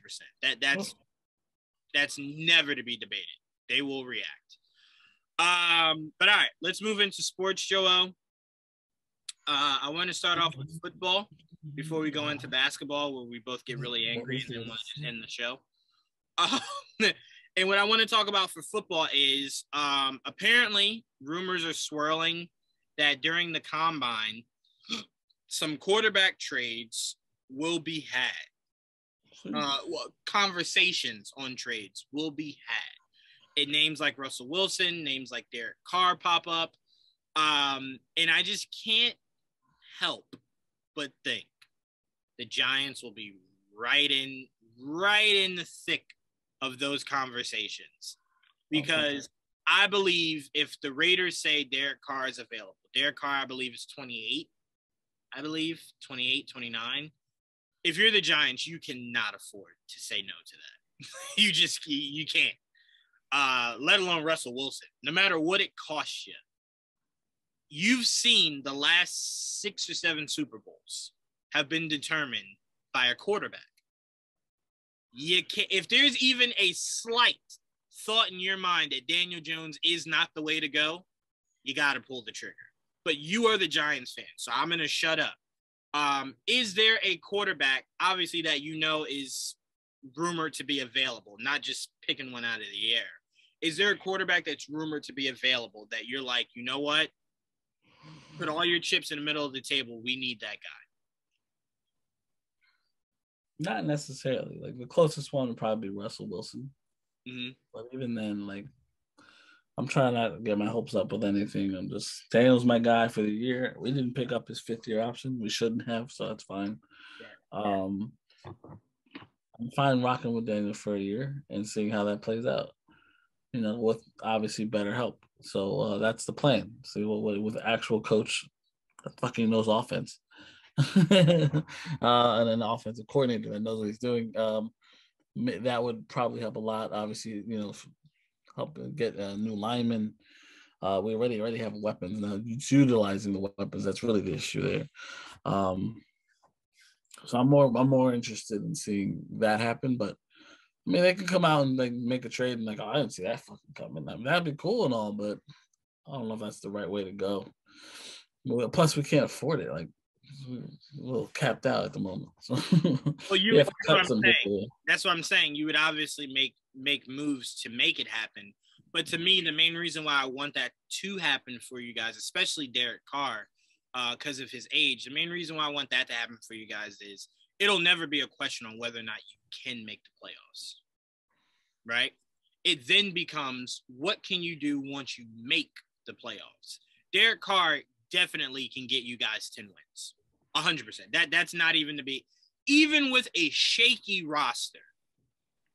That's never to be debated. They will react. But all right, let's move into sports, Joel. I want to start off with football before we go into basketball, where we both get really angry and then want to just end the show. And what I want to talk about for football is apparently rumors are swirling that during the combine, some quarterback trades will be had. conversations on trades will be had. And names like Russell Wilson, names like Derek Carr pop up. And I just can't help but think the Giants will be right in the thick of those conversations. Because I believe if the Raiders say Derek Carr is available, Derek Carr, I believe, is 28. 29. If you're the Giants, you cannot afford to say no to that. You can't. Let alone Russell Wilson. No matter what it costs you. You've seen the last 6 or 7 Super Bowls have been determined by a quarterback. You can't, if there's even a slight thought in your mind that Daniel Jones is not the way to go, you got to pull the trigger. But you are the Giants fan, so I'm going to shut up. Is there a quarterback, obviously, that you know is rumored to be available, not just picking one out of the air? Is there a quarterback that's rumored to be available that you're like, you know what? Put all your chips in the middle of the table. We need that guy. Not necessarily. Like the closest one would probably be Russell Wilson. Mm-hmm. But even then, like, I'm trying not to get my hopes up with anything. I'm just Daniel's my guy for the year. We didn't pick up his 5th-year option. We shouldn't have, so that's fine. I'm fine rocking with Daniel for a year and seeing how that plays out. You know, with obviously better help. So that's the plan. See with the actual coach that fucking knows offense. And an offensive coordinator that knows what he's doing. That would probably help a lot. Obviously, you know, help get a new lineman. We already have weapons now. It's utilizing the weapons. That's really the issue there. So I'm more interested in seeing that happen. But I mean, they could come out and like make a trade and like, oh, I didn't see that fucking coming. I mean, that'd be cool and all, but I don't know if that's the right way to go. Plus, we can't afford it. Like, we're a little capped out at the moment. So, well, that's what I'm saying. You would obviously make moves to make it happen. But to me, the main reason why I want that to happen for you guys, especially Derek Carr, because of his age, the main reason why I want that to happen for you guys is it'll never be a question on whether or not you can make the playoffs, right? It then becomes, what can you do once you make the playoffs? Derek Carr definitely can get you guys 10 wins. 100%. That's not even to be, even with a shaky roster,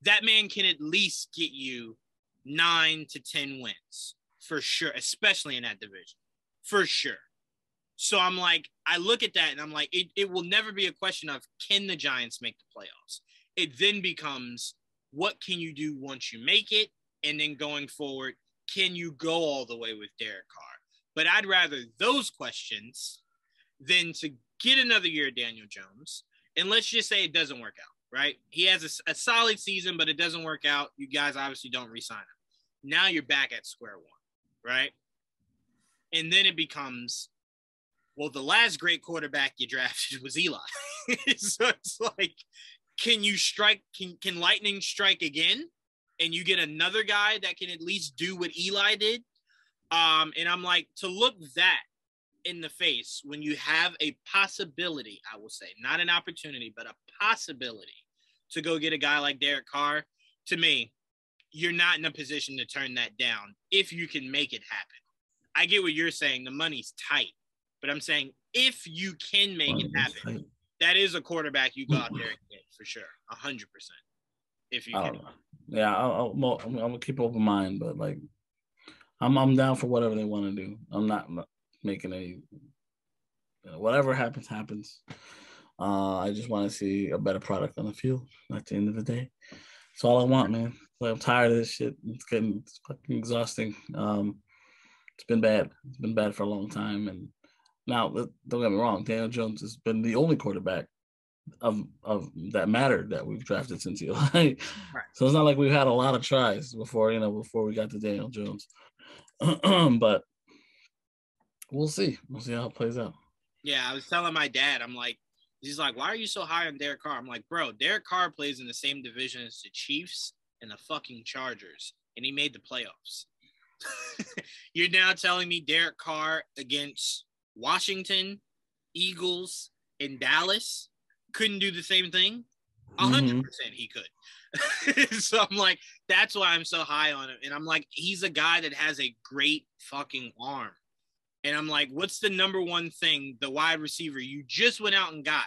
that man can at least get you 9 to 10 wins for sure, especially in that division, for sure. So I'm like, I look at that and I'm like, it will never be a question of can the Giants make the playoffs? It then becomes, what can you do once you make it? And then going forward, can you go all the way with Derek Carr? But I'd rather those questions than to get another year of Daniel Jones. And let's just say it doesn't work out, right? He has a solid season, but it doesn't work out. You guys obviously don't re-sign him. Now you're back at square one, right? And then it becomes, well, the last great quarterback you drafted was Eli. So it's like, can you strike? Can lightning strike again? And you get another guy that can at least do what Eli did? And I'm like, to look that in the face when you have a possibility, I will say, not an opportunity, but a possibility to go get a guy like Derek Carr, to me, you're not in a position to turn that down if you can make it happen. I get what you're saying. The money's tight. But I'm saying if you can make it happen, that is a quarterback you go out there and get for sure, 100%. If you can. Yeah, I'm gonna keep open mind, but like, I'm down for whatever they want to do. I'm not making any. Whatever happens. I just want to see a better product on the field. At the end of the day, that's all I want, man. Like, I'm tired of this shit. It's fucking exhausting. It's been bad. It's been bad for a long time, and now don't get me wrong. Daniel Jones has been the only quarterback of that mattered that we've drafted since Eli. Right. So it's not like we've had a lot of tries before we got to Daniel Jones. But we'll see. We'll see how it plays out. Yeah, I was telling my dad, I'm like, he's like, why are you so high on Derek Carr? I'm like, bro, Derek Carr plays in the same division as the Chiefs and the fucking Chargers, and he made the playoffs. You're now telling me Derek Carr against Washington, Eagles, and Dallas couldn't do the same thing? 100% he could. So I'm like, that's why I'm so high on him. And I'm like, he's a guy that has a great fucking arm. And I'm like, what's the number one thing the wide receiver you just went out and got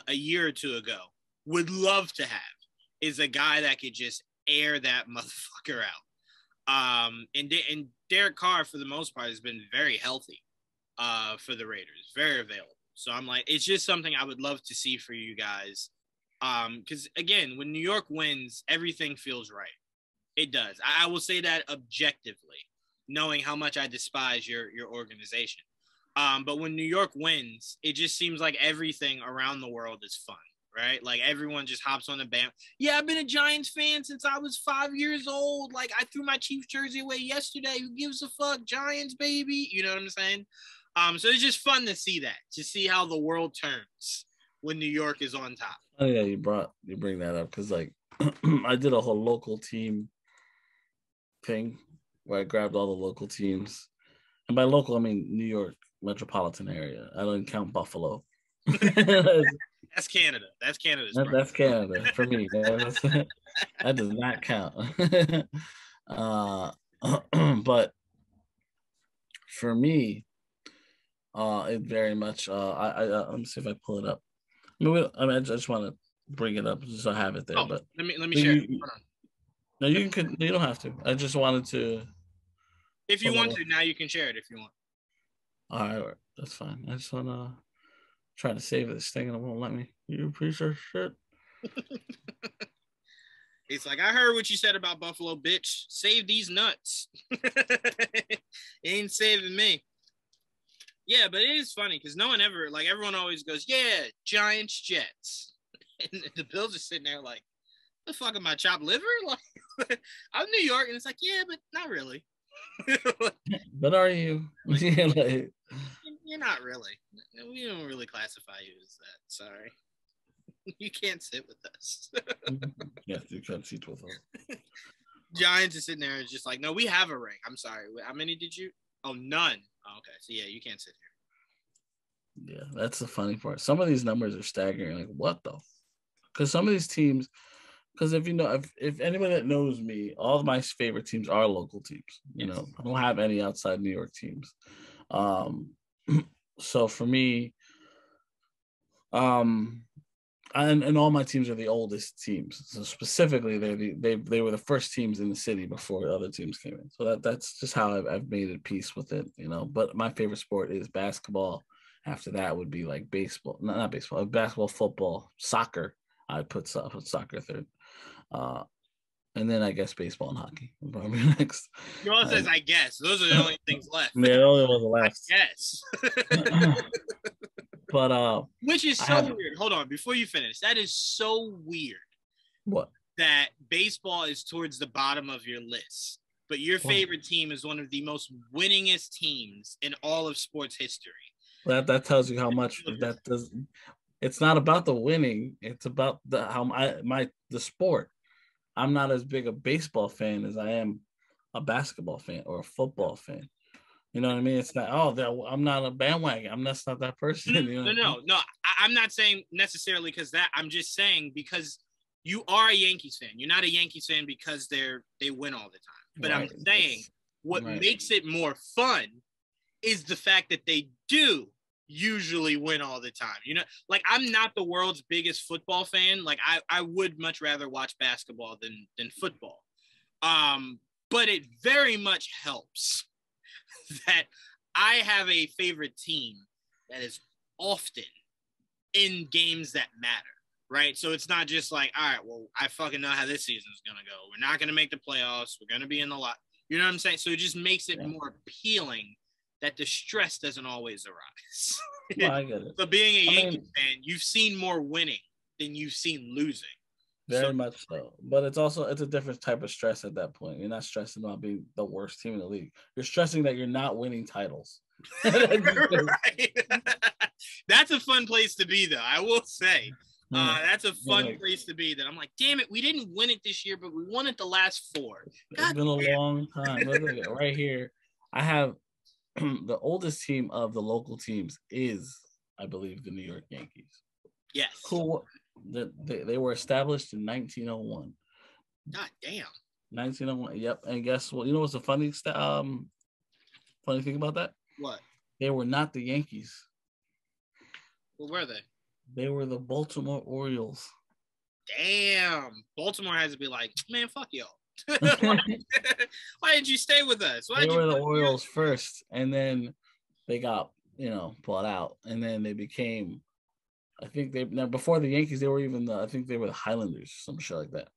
a year or two ago would love to have is a guy that could just air that motherfucker out. And Derek Carr, for the most part, has been very healthy for the Raiders, very available. So I'm like, it's just something I would love to see for you guys. Because, again, when New York wins, everything feels right. It does. I will say that objectively, knowing how much I despise your organization. But when New York wins, it just seems like everything around the world is fun, right? Like everyone just hops on the band. Yeah, I've been a Giants fan since I was 5 years old. Like I threw my Chiefs jersey away yesterday. Who gives a fuck? Giants, baby. You know what I'm saying? So it's just fun to see that, to see how the world turns when New York is on top. Oh yeah, you bring that up because like I did a whole local team thing where I grabbed all the local teams, and by local I mean New York metropolitan area. I don't count Buffalo. That's Canada. That's Canada's. That's Canada for me. That does not count. But for me, it very much. Let me see if I pull it up. I just want to bring it up just so I have it there. But let me share. No, you can. You don't have to. I just wanted to. If you want to, now you can share it if you want. All right, that's fine. I just want to try to save this thing and it won't let me. You piece of shit. It's like, I heard what you said about Buffalo, bitch. Save these nuts. Ain't saving me. Yeah, but it is funny because no one ever, like, everyone always goes, yeah, Giants, Jets. And the Bills are sitting there like, the fuck am I, chopped liver? Like, I'm New York, and it's like, yeah, but not really. But are you? Yeah, like, you're not really. We don't really classify you as that. Sorry. You can't sit with us. Yes, you can't sit with us. Giants is sitting there and just like, no, we have a ring. I'm sorry. How many did you? Oh, none. Oh, okay. So, yeah, you can't sit here. Yeah, that's the funny part. Some of these numbers are staggering. Like, what though? Because some of these teams, because if you know, if anybody that knows me, all of my favorite teams are local teams. You know, I don't have any outside New York teams. So for me, and all my teams are the oldest teams. So specifically, they were the first teams in the city before the other teams came in. So that's just how I've made a peace with it, you know. But my favorite sport is basketball. After that would be like baseball, not baseball, basketball, football, soccer. I'd put soccer third. And then I guess baseball and hockey would probably be next. You all says I guess. Those are the only things left. Yeah, the only ones left. Yes. But which is so weird. Hold on, before you finish. That is so weird. What? That baseball is towards the bottom of your list, but your favorite team is one of the most winningest teams in all of sports history. That tells you how much that does. It's not about the winning. It's about the sport. I'm not as big a baseball fan as I am a basketball fan or a football fan. You know what I mean? It's not, I'm not a bandwagon. That's not that person. You know? No. I'm not saying necessarily because that. I'm just saying because you are a Yankees fan. You're not a Yankees fan because they win all the time. But right. I'm saying what makes it more fun is the fact that they do usually win all the time. You know, like I'm not the world's biggest football fan. Like I would much rather watch basketball than football. But it very much helps that I have a favorite team that is often in games that matter, right? So it's not just like, all right, well, I fucking know how this season is going to go. We're not going to make the playoffs. We're going to be in the lot. You know what I'm saying? So it just makes it more appealing that the stress doesn't always arise. Well, I get it. So being a Yankees fan, you've seen more winning than you've seen losing. Very much so. But it's a different type of stress at that point. You're not stressing about being the worst team in the league. You're stressing that you're not winning titles. Right. That's a fun place to be, though. I will say. That's a fun place to be. That I'm like, damn it, we didn't win it this year, but we won it the last 4. It's been a long time. Look at it right here. I have the oldest team of the local teams is, I believe, the New York Yankees. Yes. They were established in 1901. God damn. 1901. Yep. And guess what? You know what's the funny thing about that? What? They were not the Yankees. What were they? They were the Baltimore Orioles. Damn. Baltimore has to be like, man, fuck y'all. Why did you stay with us? They were the Orioles first, and then they got, bought out, and then they became, I think before the Yankees, they were even I think they were the Highlanders, some shit like that.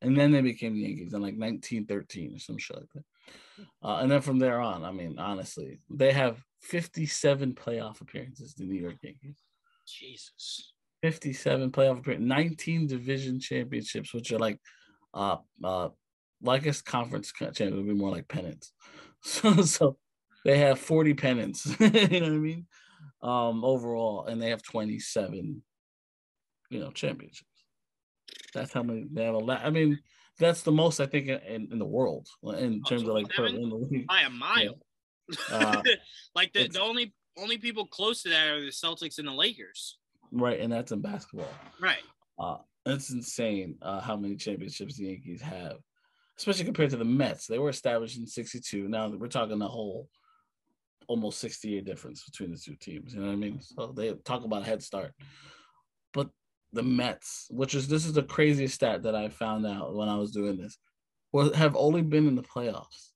And then they became the Yankees in like 1913 or some shit like that. And then from there on, I mean, honestly, they have 57 playoff appearances, the New York Yankees. Jesus. 57 playoff appearances, 19 division championships, which are like, well, I guess conference champions would be more like pennants. So they have 40 pennants, you know what I mean? Overall, and they have 27, championships. That's how many they have. I mean, that's the most I think in the world in terms of like in the league by a mile. Yeah. Like the only people close to that are the Celtics and the Lakers. Right, and that's in basketball. Right. It's insane how many championships the Yankees have, especially compared to the Mets. They were established in '62. Now we're talking a whole almost 60-year difference between the two teams. You know what I mean? So they talk about a head start. But the Mets, this is the craziest stat that I found out when I was doing this, have only been in the playoffs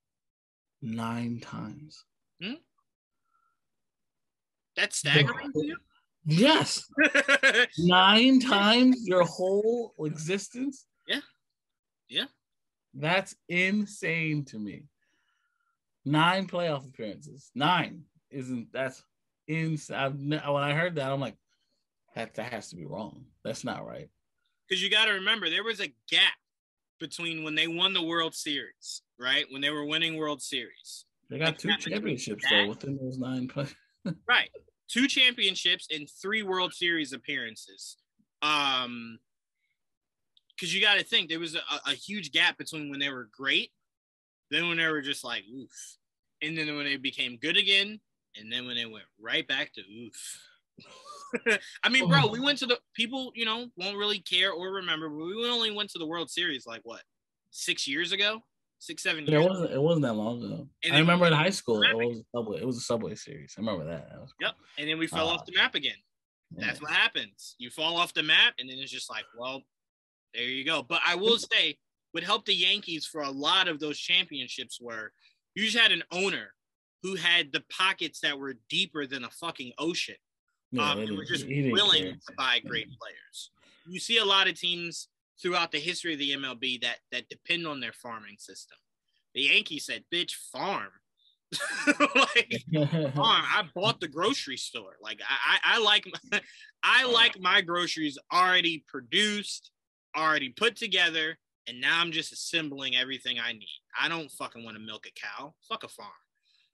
9 times. That's staggering to you? Yes. 9 times your whole existence? Yeah. Yeah. That's insane to me. 9 playoff appearances. 9 that's insane. When I heard that, I'm like, that has to be wrong. That's not right. Because you got to remember, there was a gap between when they won the World Series, right? When they were winning World Series. They got 2 championships, though, within those 9 plays. Right. 2 championships and 3 World Series appearances. Because you got to think, there was a huge gap between when they were great, then when they were just like, oof. And then when they became good again, and then when they went right back to oof. I mean, bro, we went to the people, won't really care or remember, but we only went to the World Series like what, 6 years ago, 6, 7 years. It wasn't that long ago. I remember in high school it was a Subway Series. I remember that. Cool. Yep, and then we fell off the map again. That's what happens. You fall off the map, and then it's just like, well, there you go. But I will say, what helped the Yankees for a lot of those championships were you just had an owner who had the pockets that were deeper than a fucking ocean. They were just willing to buy great players. You see a lot of teams throughout the history of the MLB that depend on their farming system. The Yankees said, bitch, farm. Farm. I bought the grocery store. Like I like my groceries already produced, already put together, and now I'm just assembling everything I need. I don't fucking want to milk a cow. Fuck a farm.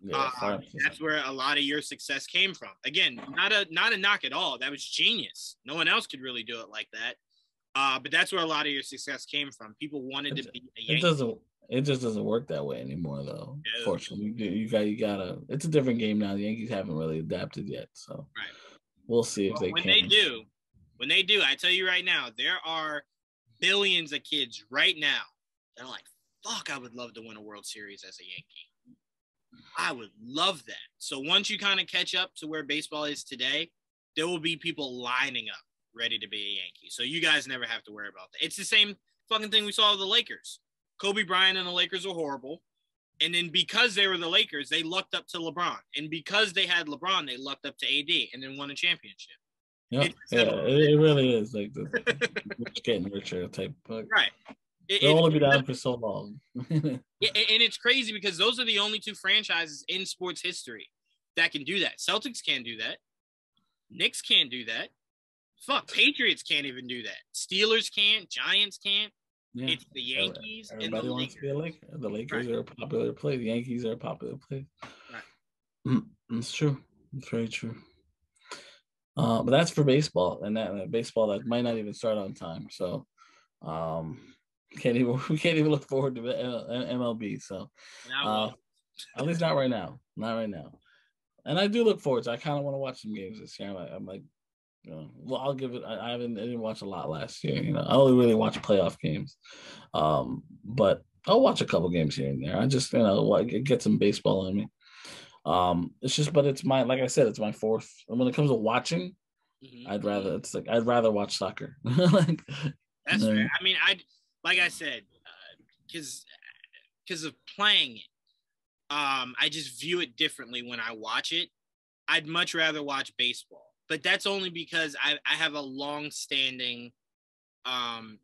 Yeah, that's where a lot of your success came from. Again, not a knock at all. That was genius. No one else could really do it like that. But that's where a lot of your success came from. People wanted to be a Yankee. It just doesn't work that way anymore, though. Yeah. Fortunately, you gotta. It's a different game now. The Yankees haven't really adapted yet, so we'll see if they can. When they do, I tell you right now, there are billions of kids right now that are like, "Fuck, I would love to win a World Series as a Yankee." I would love that. So once you kind of catch up to where baseball is today, there will be people lining up ready to be a Yankee. So you guys never have to worry about that. It's the same fucking thing we saw with the Lakers. Kobe Bryant and the Lakers were horrible. And then because they were the Lakers, they lucked up to LeBron. And because they had LeBron, they lucked up to AD and then won a championship. Yeah, it really is like the getting richer type. Right. They'll only be down for so long. Yeah, and it's crazy because those are the only 2 franchises in sports history that can do that. Celtics can't do that. Knicks can't do that. Fuck, Patriots can't even do that. Steelers can't. Giants can't. Yeah. It's the Yankees. Everybody wants to be a Laker. The Lakers are a popular play. The Yankees are a popular play. Right. It's true. It's very true. But that's for baseball, and that baseball that might not even start on time. So, we can't even look forward to MLB. So, at least not right now. Not right now. And I do look forward to. I kind of want to watch some games this year. I'm like, Well, I'll give it. I didn't watch a lot last year. I only really watch playoff games. But I'll watch a couple games here and there. I just get some baseball in me. It's just, but it's like I said, it's my fourth. And when it comes to watching, I'd rather watch soccer. That's fair. I mean, like I said, because of playing it, I just view it differently when I watch it. I'd much rather watch baseball, but that's only because I have a long-standing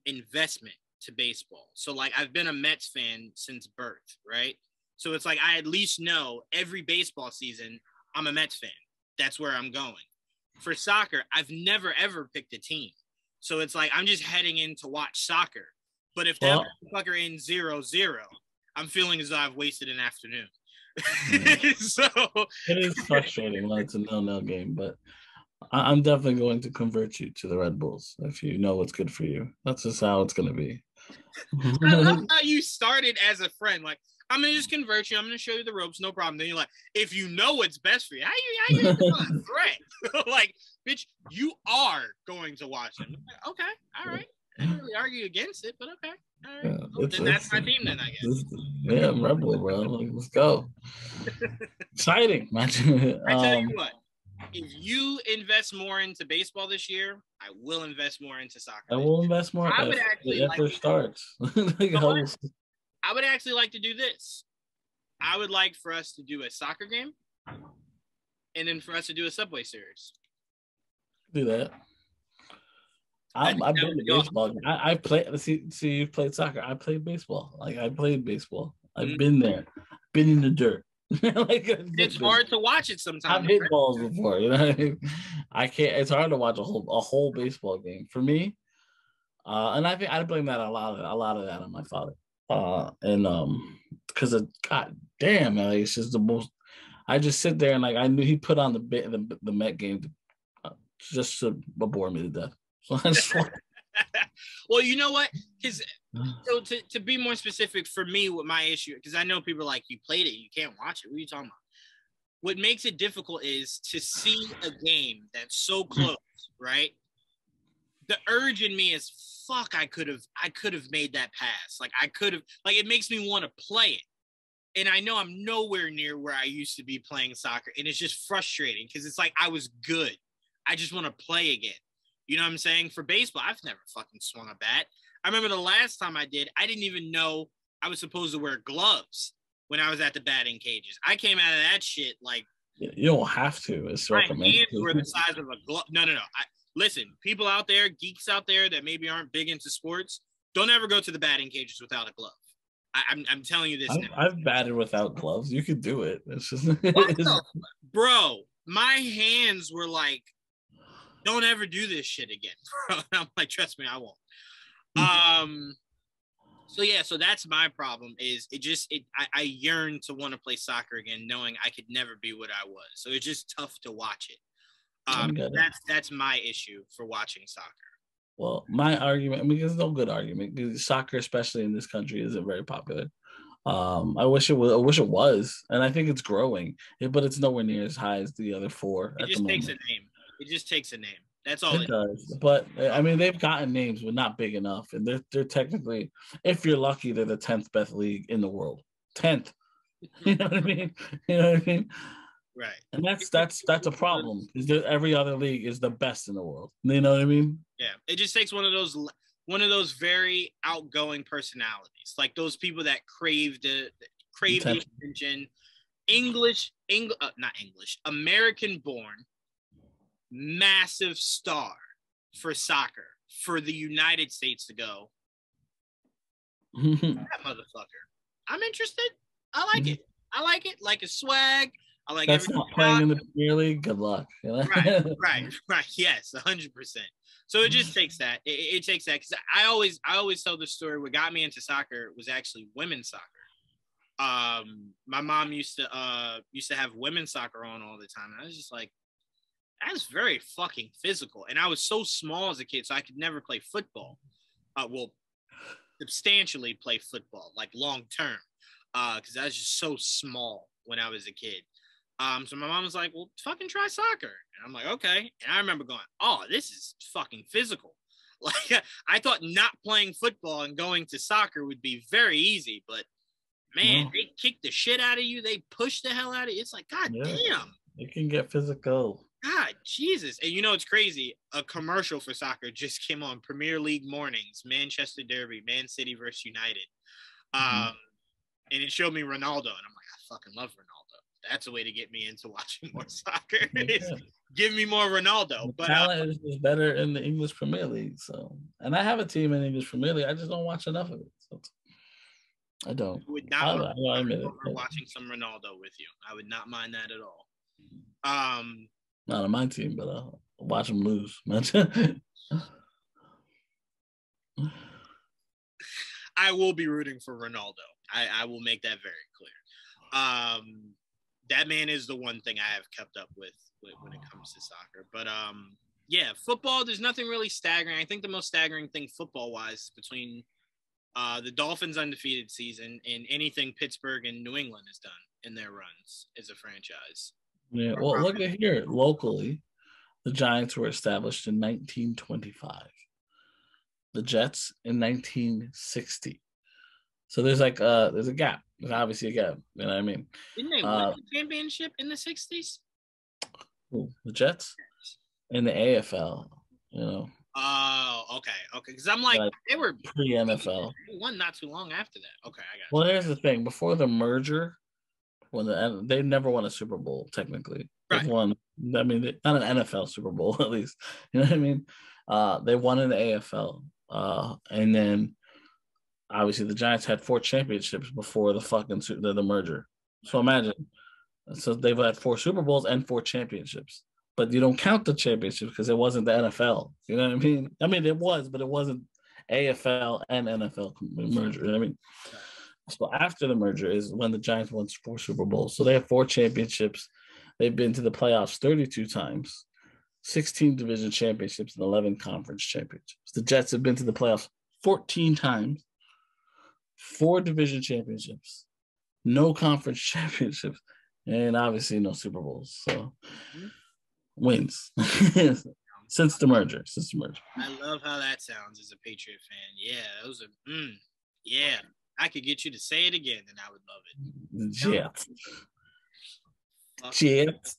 investment to baseball. So like I've been a Mets fan since birth, right? So it's like I at least know every baseball season I'm a Mets fan. That's where I'm going. For soccer, I've never ever picked a team. So it's like I'm just heading in to watch soccer. But if that fucker ends 0-0, I'm feeling as though I've wasted an afternoon. So it is frustrating when it's a 0-0 game, but I'm definitely going to convert you to the Red Bulls if you know what's good for you. That's just how it's going to be. I love how you started as a friend. Like, I'm going to just convert you. I'm going to show you the ropes. No problem. Then you're like, if you know what's best for you, how you a threat? Like, bitch, you are going to watch them. Like, okay. All right. I didn't really argue against it, but okay. All right. Yeah, then that's my team then, I guess. Yeah, Red Bull, bro. Like, let's go. Exciting, man. I tell you what. If you invest more into baseball this year, I will invest more into soccer. I will invest more. I would actually after it starts. I would actually like to do this. I would like for us to do a soccer game, and then for us to do a Subway series. Do that. I've been to baseball. I played. See, you played soccer. I played baseball. Like I played baseball. I've been there. Been in the dirt. It's hard to watch it sometimes. I've hit balls before, I can't. It's hard to watch a whole baseball game for me. And I think I blame that a lot of that on my father. Because God damn, man, it's just the most. I just sit there and like I knew he put on the Met game just to bore me to death. So I just well, you know what? Because so to be more specific for me, with my issue, because I know people are like, you played it, you can't watch it. What are you talking about? What makes it difficult is to see a game that's so close, right? The urge in me is fuck. I could have made that pass. Like I could have. Like it makes me want to play it. And I know I'm nowhere near where I used to be playing soccer, and it's just frustrating because it's like I was good. I just want to play again. You know what I'm saying? For baseball, I've never fucking swung a bat. I remember the last time I did, I didn't even know I was supposed to wear gloves when I was at the batting cages. I came out of that shit like... You don't have to. It's my hands were the size of a glove. No. Listen, people out there, geeks out there that maybe aren't big into sports, don't ever go to the batting cages without a glove. I'm telling you this now. I've batted without gloves. You could do it. It's just... Bro, my hands were like... don't ever do this shit again, bro. I'm like, trust me, I won't. So that's my problem. Is I yearn to want to play soccer again, knowing I could never be what I was. So it's just tough to watch it. That's my issue for watching soccer. Well, my argument, I mean, there's no good argument because soccer, especially in this country, isn't very popular. I wish it was, and I think it's growing, but it's nowhere near as high as the other four. It just takes a name. It just takes a name. That's all it does. But I mean, they've gotten names, but not big enough. And they're technically, if you're lucky, they're the 10th best league in the world. 10th. You know what I mean? Right. And that's a problem because every other league is the best in the world. You know what I mean? Yeah. It just takes one of those very outgoing personalities, like those people that crave the attention. American born, massive star for soccer for the United States to go. That motherfucker. I'm interested. I like it. I like it. Like a swag. I like that's not playing in the Premier League. Good luck. Right. Yes, 100%. So it just takes that. It takes that because I always tell the story. What got me into soccer was actually women's soccer. My mom used to have women's soccer on all the time, and I was just like, that's very fucking physical. And I was so small as a kid, so I could never play football. Substantially play football, like long term, because I was just so small when I was a kid. So my mom was like, well, fucking try soccer. And I'm like, okay. And I remember going, oh, this is fucking physical. Like, I thought not playing football and going to soccer would be very easy, but man, they kick the shit out of you. They push the hell out of you. It's like, God damn. It can get physical. God, Jesus. And you know, it's crazy. A commercial for soccer just came on Premier League mornings, Manchester Derby, Man City versus United. And it showed me Ronaldo. And I'm like, I fucking love Ronaldo. That's a way to get me into watching more soccer. Give me more Ronaldo. But talent is better in the English Premier League. So, and I have a team in English Premier League. I just don't watch enough of it. So I don't. I would not mind watching some Ronaldo with you. I would not mind that at all. Not on my team, but I'll watch them lose. I will be rooting for Ronaldo. I will make that very clear. That man is the one thing I have kept up with when it comes to soccer. But yeah, football, there's nothing really staggering. I think the most staggering thing football-wise between the Dolphins' undefeated season and anything Pittsburgh and New England has done in their runs as a franchise. Yeah, well, look at here. Locally, the Giants were established in 1925. The Jets in 1960. So there's like there's a gap. There's obviously a gap. You know what I mean? Didn't they win the championship in the 60s? The Jets in the AFL. You know. Oh, okay. Because I'm like they were pre-NFL. They won not too long after that. Okay, I got. Well, here's the thing. Before the merger, they never won a Super Bowl technically. Right. They've won. I mean, not an NFL Super Bowl at least. You know what I mean? They won in the AFL, and then obviously the Giants had 4 championships before the merger. So imagine. So they've had 4 Super Bowls and 4 championships, but you don't count the championships because it wasn't the NFL. You know what I mean? I mean, it was, but it wasn't AFL and NFL merger. You know what I mean? So after the merger is when the Giants won 4 Super Bowls. So they have 4 championships. They've been to the playoffs 32 times, 16 division championships, and 11 conference championships. The Jets have been to the playoffs 14 times, 4 division championships, no conference championships, and obviously no Super Bowls. So wins since the merger. I love how that sounds as a Patriot fan. Yeah, those are yeah. I could get you to say it again, and I would love it. Jets. Jets.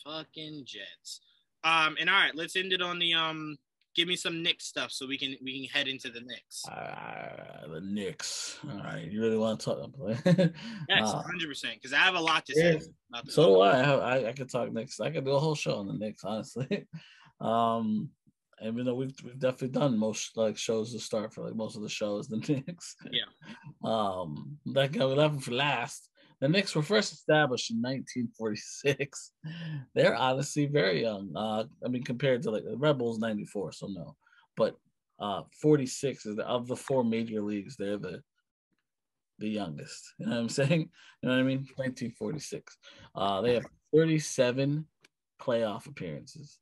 Fucking Jets. And all right, let's end it on the give me some Knicks stuff so we can head into the Knicks. The Knicks. All right, you really want to talk about Yes, 100%. Because I have a lot to say about this. So do I. I could talk Knicks. I could do a whole show on the Knicks, honestly. And you know we've definitely done most like shows to start for like most of the shows. The Knicks. Yeah. That got 11 for last. The Knicks were first established in 1946. They're honestly very young. I mean, compared to like the Rebels, 94, so no. But 46 is of the 4 major leagues, they're the youngest. You know what I'm saying? You know what I mean? 1946. They have 37 playoff appearances,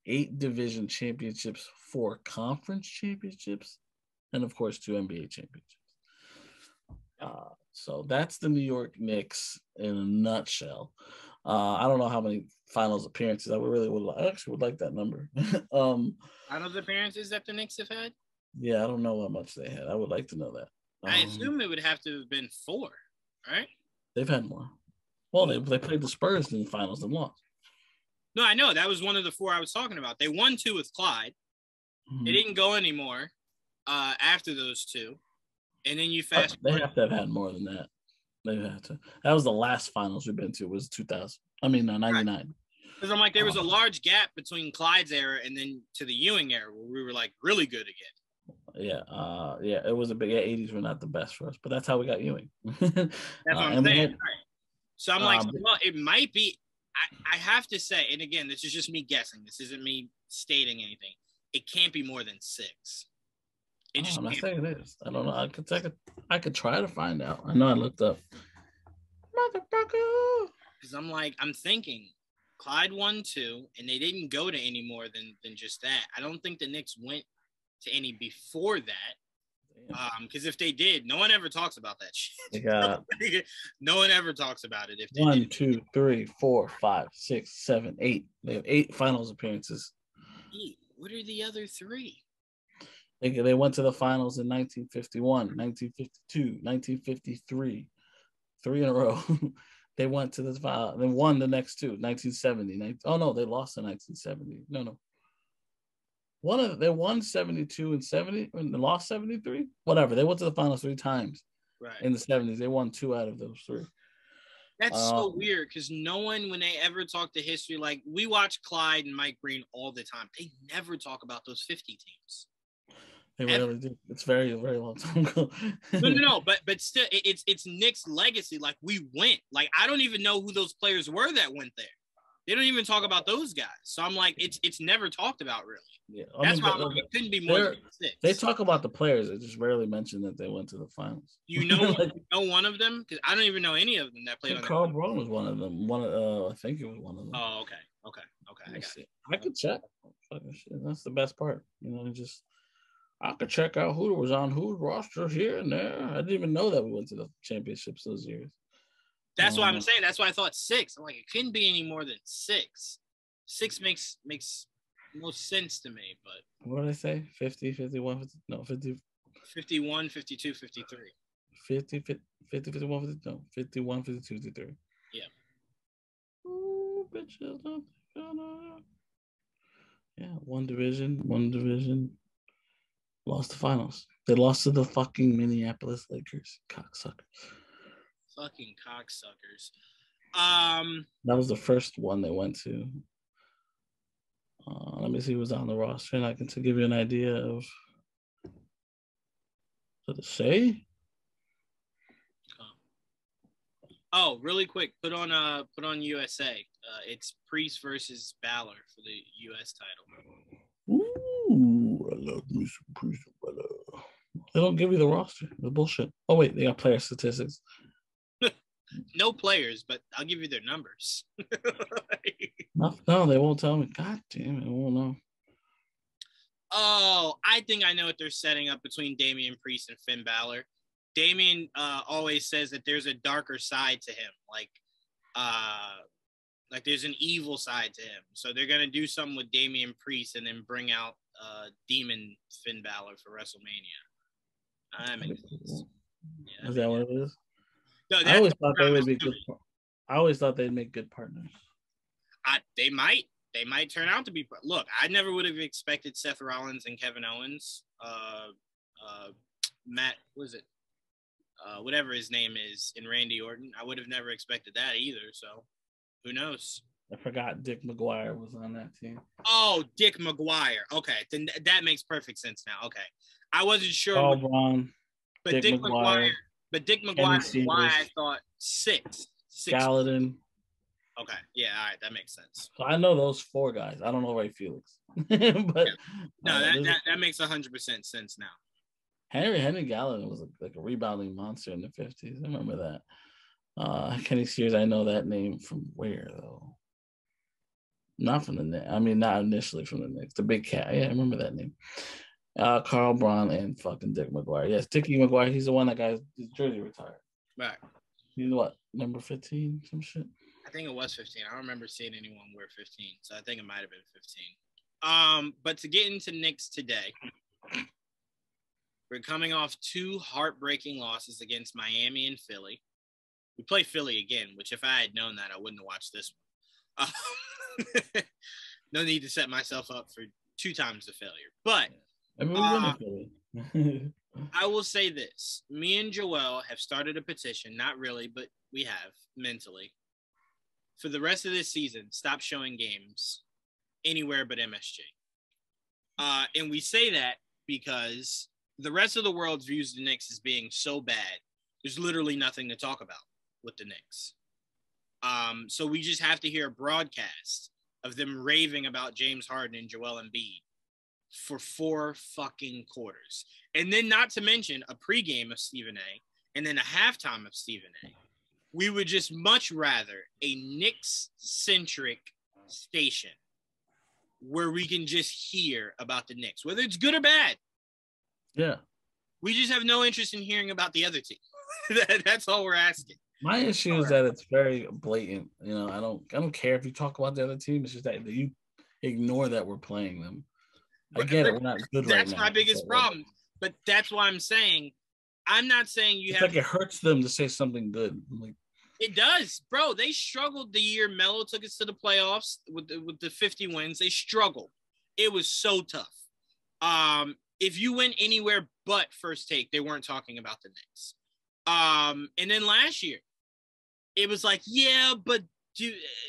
8 division championships, 4 conference championships, and of course 2 NBA championships. So that's the New York Knicks in a nutshell. I don't know how many finals appearances. I actually would like that number. Finals appearances that the Knicks have had? Yeah, I don't know how much they had. I would like to know that. I assume it would have to have been 4, right? They've had more. Well, they played the Spurs in the finals and lost. No, I know. That was one of the 4 I was talking about. They won 2 with Clyde. Mm-hmm. They didn't go anymore after those 2. And then you fast forward. They have to have had more than that. They had to. That was the last finals we've been to, was 2000. I mean, 99. Because I'm like, there was a large gap between Clyde's era and then to the Ewing era where we were like really good again. Yeah, it was a big. 80s were not the best for us, but that's how we got Ewing. That's what I'm saying. Right. So I'm like, well, it might be. I have to say, and again, this is just me guessing. This isn't me stating anything. It can't be more than 6. I'm not saying it is. I don't know. I could try to find out. I know I looked up. Motherfucker. Because I'm thinking Clyde won 2, and they didn't go to any more than just that. I don't think the Knicks went to any before that. Because if they did, no one ever talks about that shit. They got no one ever talks about it. If they 1, 2, 3, 4, 5, 6, 7, 8. They have 8 finals appearances. What are the other 3? They went to the finals in 1951, 1952, 1953, 3 in a row. They went to the final. They won the next 2, 1970. Oh no, they lost in 1970. No. They won 72 and 70 and lost 73. Whatever. They went to the finals 3 times. Right. In the 70s. They won 2 out of those 3. That's so weird because no one, when they ever talk to history, like we watch Clyde and Mike Breen all the time. They never talk about those 50 teams. They really do. It's very, very long time ago. No. But still, it's Knicks' legacy. Like we went. Like I don't even know who those players were that went there. They don't even talk about those guys. So I'm like, it's never talked about really. Yeah, that's why it couldn't be more than 6. They talk about the players. They just rarely mention that they went to the finals. You know, know one of them because I don't even know any of them that played on. Carl Braun was one of them. I think it was one of them. Oh, okay. I could check. That's the best part. I could check out who was on whose roster here and there. I didn't even know that we went to the championships those years. That's what I'm saying. That's why I thought 6. I'm like, it couldn't be any more than 6. 6 makes most sense to me, but what did I say? 50, 51, 50, no, 50. 51, 52, 53. 50, 51, 50, no, 51, 52, 53. Yeah. Ooh, bitches. Yeah, one division. Lost the finals. They lost to the fucking Minneapolis Lakers. Cocksuckers. Fucking cocksuckers. That was the first one they went to. Let me see who's on the roster, and I can give you an idea of. Does it say? Oh, really quick. Put on USA. It's Priest versus Balor for the US title. Ooh, I love me some Priest and Balor. They don't give you the roster. The bullshit. Oh wait, they got player statistics. No players, but I'll give you their numbers. No, they won't tell me. God damn it, I won't know. Oh, I think I know what they're setting up between Damian Priest and Finn Balor. Damian always says that there's a darker side to him, like there's an evil side to him. So they're gonna do something with Damian Priest and then bring out Demon Finn Balor for WrestleMania. That makes sense. Yeah, is that what it is? No, I always thought they would be good. I always thought they'd make good partners. They might turn out to be. Look, I never would have expected Seth Rollins and Kevin Owens. Matt, was it? Whatever his name is, in Randy Orton. I would have never expected that either. So, who knows? I forgot Dick McGuire was on that team. Oh, Dick McGuire. Okay, then that makes perfect sense now. Okay, I wasn't sure. Paul Braun, but Dick McGuire. But Dick McGuire is why I thought 6. Gallatin. Okay, yeah, all right, that makes sense. So I know those 4 guys. I don't know Ray Felix, but yeah. No, that makes 100% sense now. Henry Gallatin was like a rebounding monster in the 50s. I remember that. Kenny Sears, I know that name from where though? Not from the Knicks. I mean, not initially from the Knicks. The Big Cat. Yeah, I remember that name. Carl Braun and fucking Dick McGuire. Yes, Dickie McGuire. He's the one that got his jersey retired. Right. He's what, number 15? Some shit. I think it was 15. I don't remember seeing anyone wear 15, so I think it might have been 15. But to get into Knicks today, we're coming off 2 heartbreaking losses against Miami and Philly. We play Philly again, which if I had known that, I wouldn't have watched this one. No need to set myself up for 2 times the failure. But I will say this. Me and Joel have started a petition. Not really, but we have mentally. For the rest of this season, stop showing games anywhere but MSG. And we say that because the rest of the world views the Knicks as being so bad. There's literally nothing to talk about with the Knicks. So we just have to hear a broadcast of them raving about James Harden and Joel Embiid for 4 fucking quarters. And then not to mention a pregame of Stephen A. and then a halftime of Stephen A. We would just much rather a Knicks-centric station where we can just hear about the Knicks, whether it's good or bad. Yeah. We just have no interest in hearing about the other team. That's all we're asking. My issue is that it's very blatant. You know, I don't care if you talk about the other team. It's just that you ignore that we're playing them. I get it. We're not good right now. That's my biggest problem. But that's why I'm saying, I'm not saying you it's have. Like it hurts them to say something good. Like, it does, bro. They struggled the year Melo took us to the playoffs with the 50 wins. They struggled. It was so tough. If you went anywhere but First Take, they weren't talking about the Knicks. And then last year, it was like, yeah, but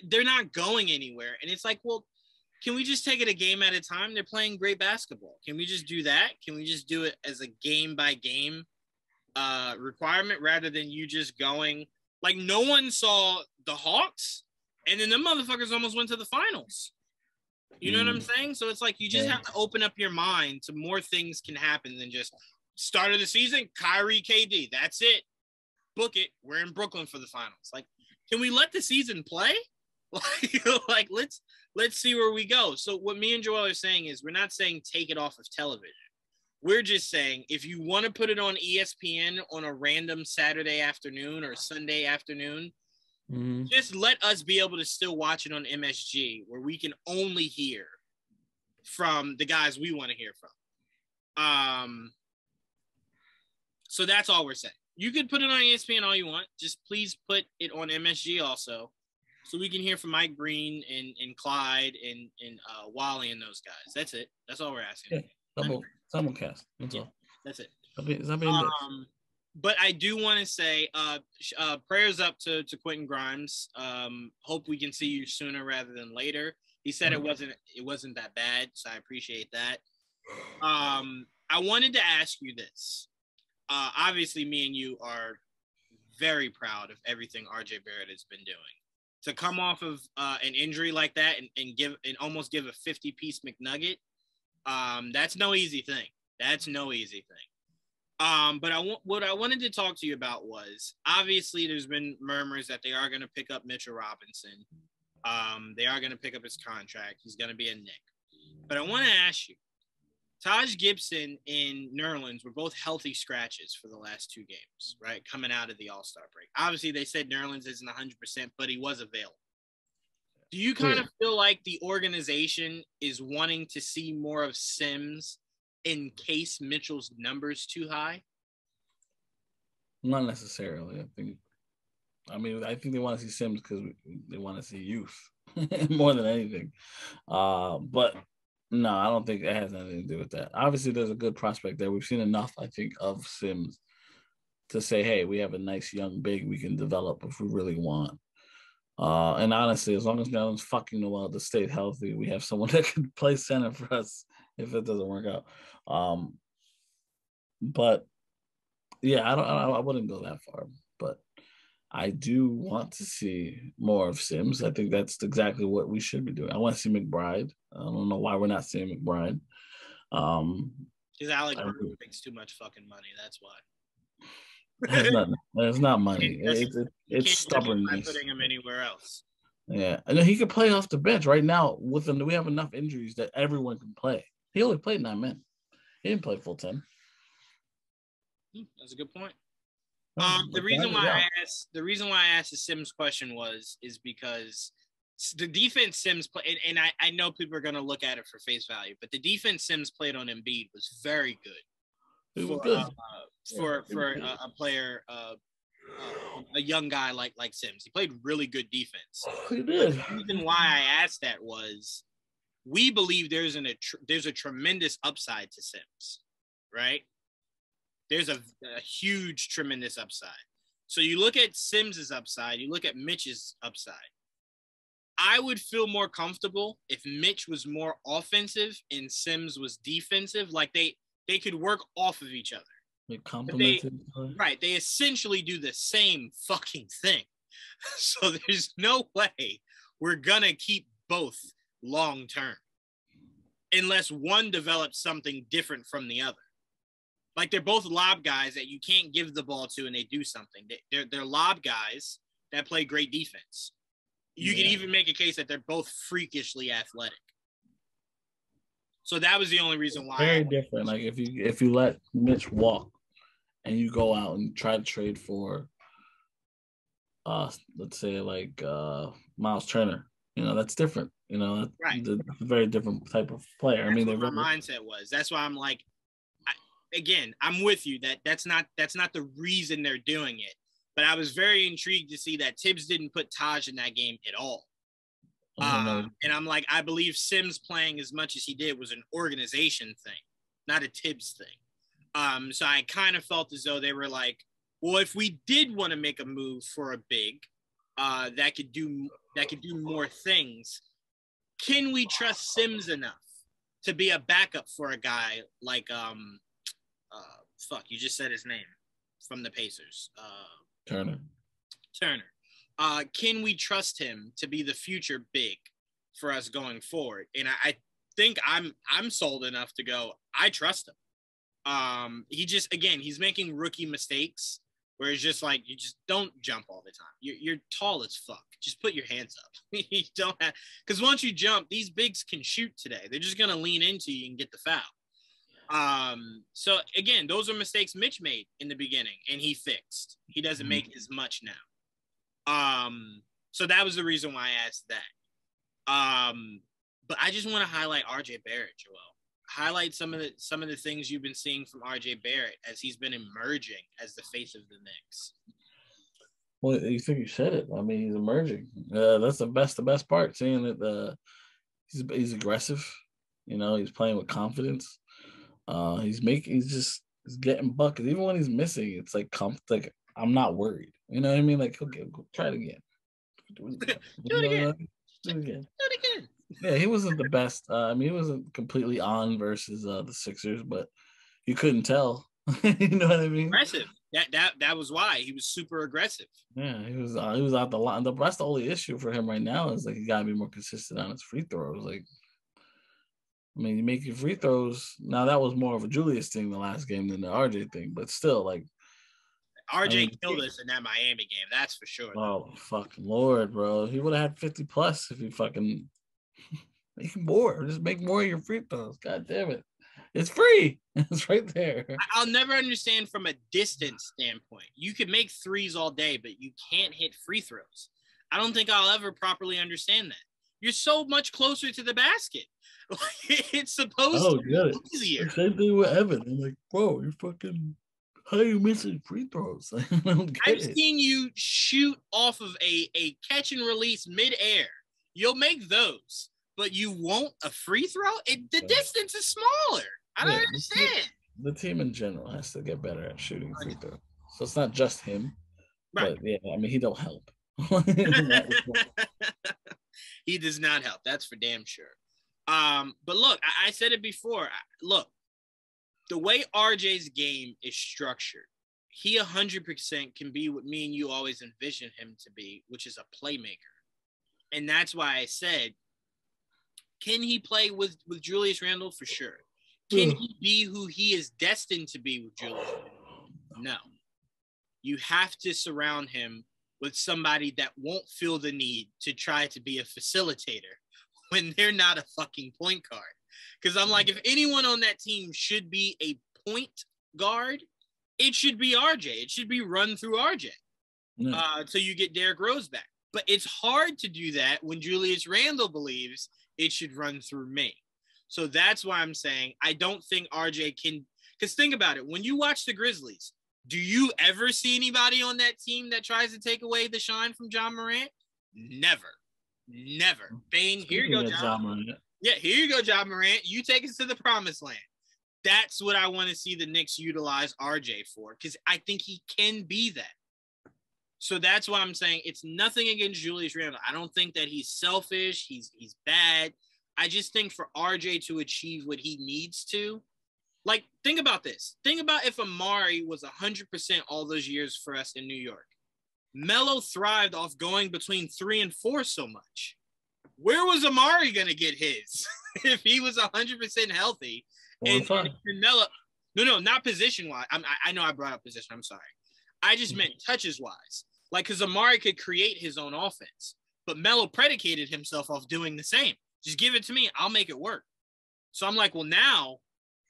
they're not going anywhere. And it's like, well, can we just take it a game at a time? They're playing great basketball. Can we just do that? Can we just do it as a game by game requirement rather than you just going like no one saw the Hawks and then the motherfuckers almost went to the finals. You know what I'm saying? So it's like you just have to open up your mind to more things can happen than just start of the season, Kyrie, KD. That's it. Book it. We're in Brooklyn for the finals. Like, can we let the season play? Like let's see where we go. So what me and Joel are saying is we're not saying take it off of television. We're just saying if you want to put it on ESPN on a random Saturday afternoon or Sunday afternoon, just let us be able to still watch it on MSG where we can only hear from the guys we want to hear from. So that's all we're saying. You could put it on ESPN all you want. Just please put it on MSG also so we can hear from Mike Breen and Clyde and Wally and those guys. That's it. That's all we're asking. Yeah, simulcast. That's all. That's it. But I do want to say prayers up to Quentin Grimes. Hope we can see you sooner rather than later. He said it wasn't that bad, so I appreciate that. I wanted to ask you this. Obviously, me and you are very proud of everything RJ Barrett has been doing. To come off of an injury like that and almost give a 50-piece McNugget, that's no easy thing. That's no easy thing. But what I wanted to talk to you about was obviously there's been murmurs that they are going to pick up Mitchell Robinson. They are going to pick up his contract. He's going to be a Knick. But I want to ask you, Taj Gibson and Nerlens were both healthy scratches for the last 2 games, right? Coming out of the All-Star break. Obviously, they said Nerlens isn't 100%, but he was available. Do you kind of feel like the organization is wanting to see more of Sims in case Mitchell's number's too high? Not necessarily. I think they want to see Sims because they want to see youth more than anything. But no, I don't think it has anything to do with that. Obviously, there's a good prospect there. We've seen enough, I think, of Sims to say, hey, we have a nice young big we can develop if we really want. And honestly, as long as no one's fucking Noel to stay healthy, we have someone that can play center for us if it doesn't work out. But yeah, I wouldn't go that far. But I do want to see more of Sims. I think that's exactly what we should be doing. I want to see McBride. I don't know why we're not seeing McBride. Because Alec Burks makes too much fucking money. That's why. It's not money. It's stubbornness. Putting him anywhere else. Yeah, and he could play off the bench right now. With him, we have enough injuries that everyone can play. He only played 9 minutes. He didn't play full 10. That's a good point. The reason why I asked the Sims question is because the defense Sims play, and I know people are going to look at it for face value, but the defense Sims played on Embiid was very good. It was good for a player, a young guy like Sims. He played really good defense. He did. The reason why I asked that was we believe there's a tremendous upside to Sims, right? There's a huge, tremendous upside. So you look at Sims's upside, you look at Mitch's upside. I would feel more comfortable if Mitch was more offensive and Sims was defensive. Like they could work off of each other. They complemented. Right. They essentially do the same fucking thing. So there's no way we're going to keep both long term unless one develops something different from the other. Like they're both lob guys that you can't give the ball to and they do something. They're lob guys that play great defense. You can even make a case that they're both freakishly athletic. So that was the only reason why. Very different. Like if you let Mitch walk and you go out and try to trade for, let's say like Miles Turner. That's different. Right. That's a very different type of player. That's what my mindset was. That's why I'm like, again, I'm with you that's not the reason they're doing it. But I was very intrigued to see that Tibbs didn't put Taj in that game at all. And I'm like, I believe Sims playing as much as he did was an organization thing, not a Tibbs thing. So I kind of felt as though they were like, well, if we did want to make a move for a big that could do more things, can we trust Sims enough to be a backup for a guy like you just said his name from the Pacers, Turner. Can we trust him to be the future big for us going forward? And I think I'm sold enough to go, I trust him. He's making rookie mistakes where it's just like, you just don't jump all the time. You're tall as fuck. Just put your hands up. You don't have, because once you jump, these bigs can shoot today. They're just going to lean into you and get the foul. So again, those are mistakes Mitch made in the beginning and he fixed. He doesn't make as much now. So that was the reason why I asked that. But I just want to highlight RJ Barrett, Joel. Highlight some of the things you've been seeing from RJ Barrett as he's been emerging as the face of the Knicks. Well, you think you said it. I mean, he's emerging. That's the best part, seeing that he's aggressive. He's playing with confidence. He's getting buckets. Even when he's missing, it's like I'm not worried. You know what I mean? Like, okay, go try it again. Do it again. Yeah, he wasn't the best. He wasn't completely on versus the Sixers, but you couldn't tell. You know what I mean? Aggressive. That was why he was super aggressive. Yeah, he was out the line. That's the only issue for him right now is like he gotta be more consistent on his free throws. Like, you make your free throws. Now that was more of a Julius thing the last game than the RJ thing, but still, like, RJ killed us in that Miami game. That's for sure. Oh, fucking Lord, bro. He would have had 50 plus if he fucking make more. Just make more of your free throws. God damn it. It's free. It's right there. I'll never understand from a distance standpoint. You can make threes all day, but you can't hit free throws. I don't think I'll ever properly understand that. You're so much closer to the basket. It's supposed to be easier. Same thing with Evan. I'm like, bro, you're fucking... How are you missing free throws? I've seen you shoot off of a catch and release midair. You'll make those, but you won't a free throw? The distance is smaller. I don't understand. The team in general has to get better at shooting free throws. So it's not just him. Right. But yeah, he don't help. He does not help. That's for damn sure. But look, I said it before. Look, the way RJ's game is structured, he 100% can be what me and you always envisioned him to be, which is a playmaker. And that's why I said, can he play with Julius Randle? For sure. Can he be who he is destined to be with Julius Randle? No. You have to surround him with somebody that won't feel the need to try to be a facilitator when they're not a fucking point guard. Because I'm like, if anyone on that team should be a point guard, it should be RJ. It should be run through RJ till you get Derrick Rose back. But it's hard to do that when Julius Randle believes it should run through me. So that's why I'm saying I don't think RJ can. Because think about it. When you watch the Grizzlies, do you ever see anybody on that team that tries to take away the shine from John Morant? Never. Bane, here you go, John Morant. Yeah, here you go, John Morant. You take us to the promised land. That's what I want to see the Knicks utilize RJ for, because I think he can be that. So that's why I'm saying it's nothing against Julius Randle. I don't think that he's selfish. He's bad. I just think for RJ to achieve what he needs to, like, think about this. Think about if Amari was 100% all those years for us in New York. Melo thrived off going between 3 and 4 so much. Where was Amari going to get his if he was 100% healthy? And Melo, no, not position-wise. I know I brought up position. I'm sorry. I just meant touches-wise. Like, because Amari could create his own offense, but Melo predicated himself off doing the same. Just give it to me. I'll make it work. So I'm like, well, now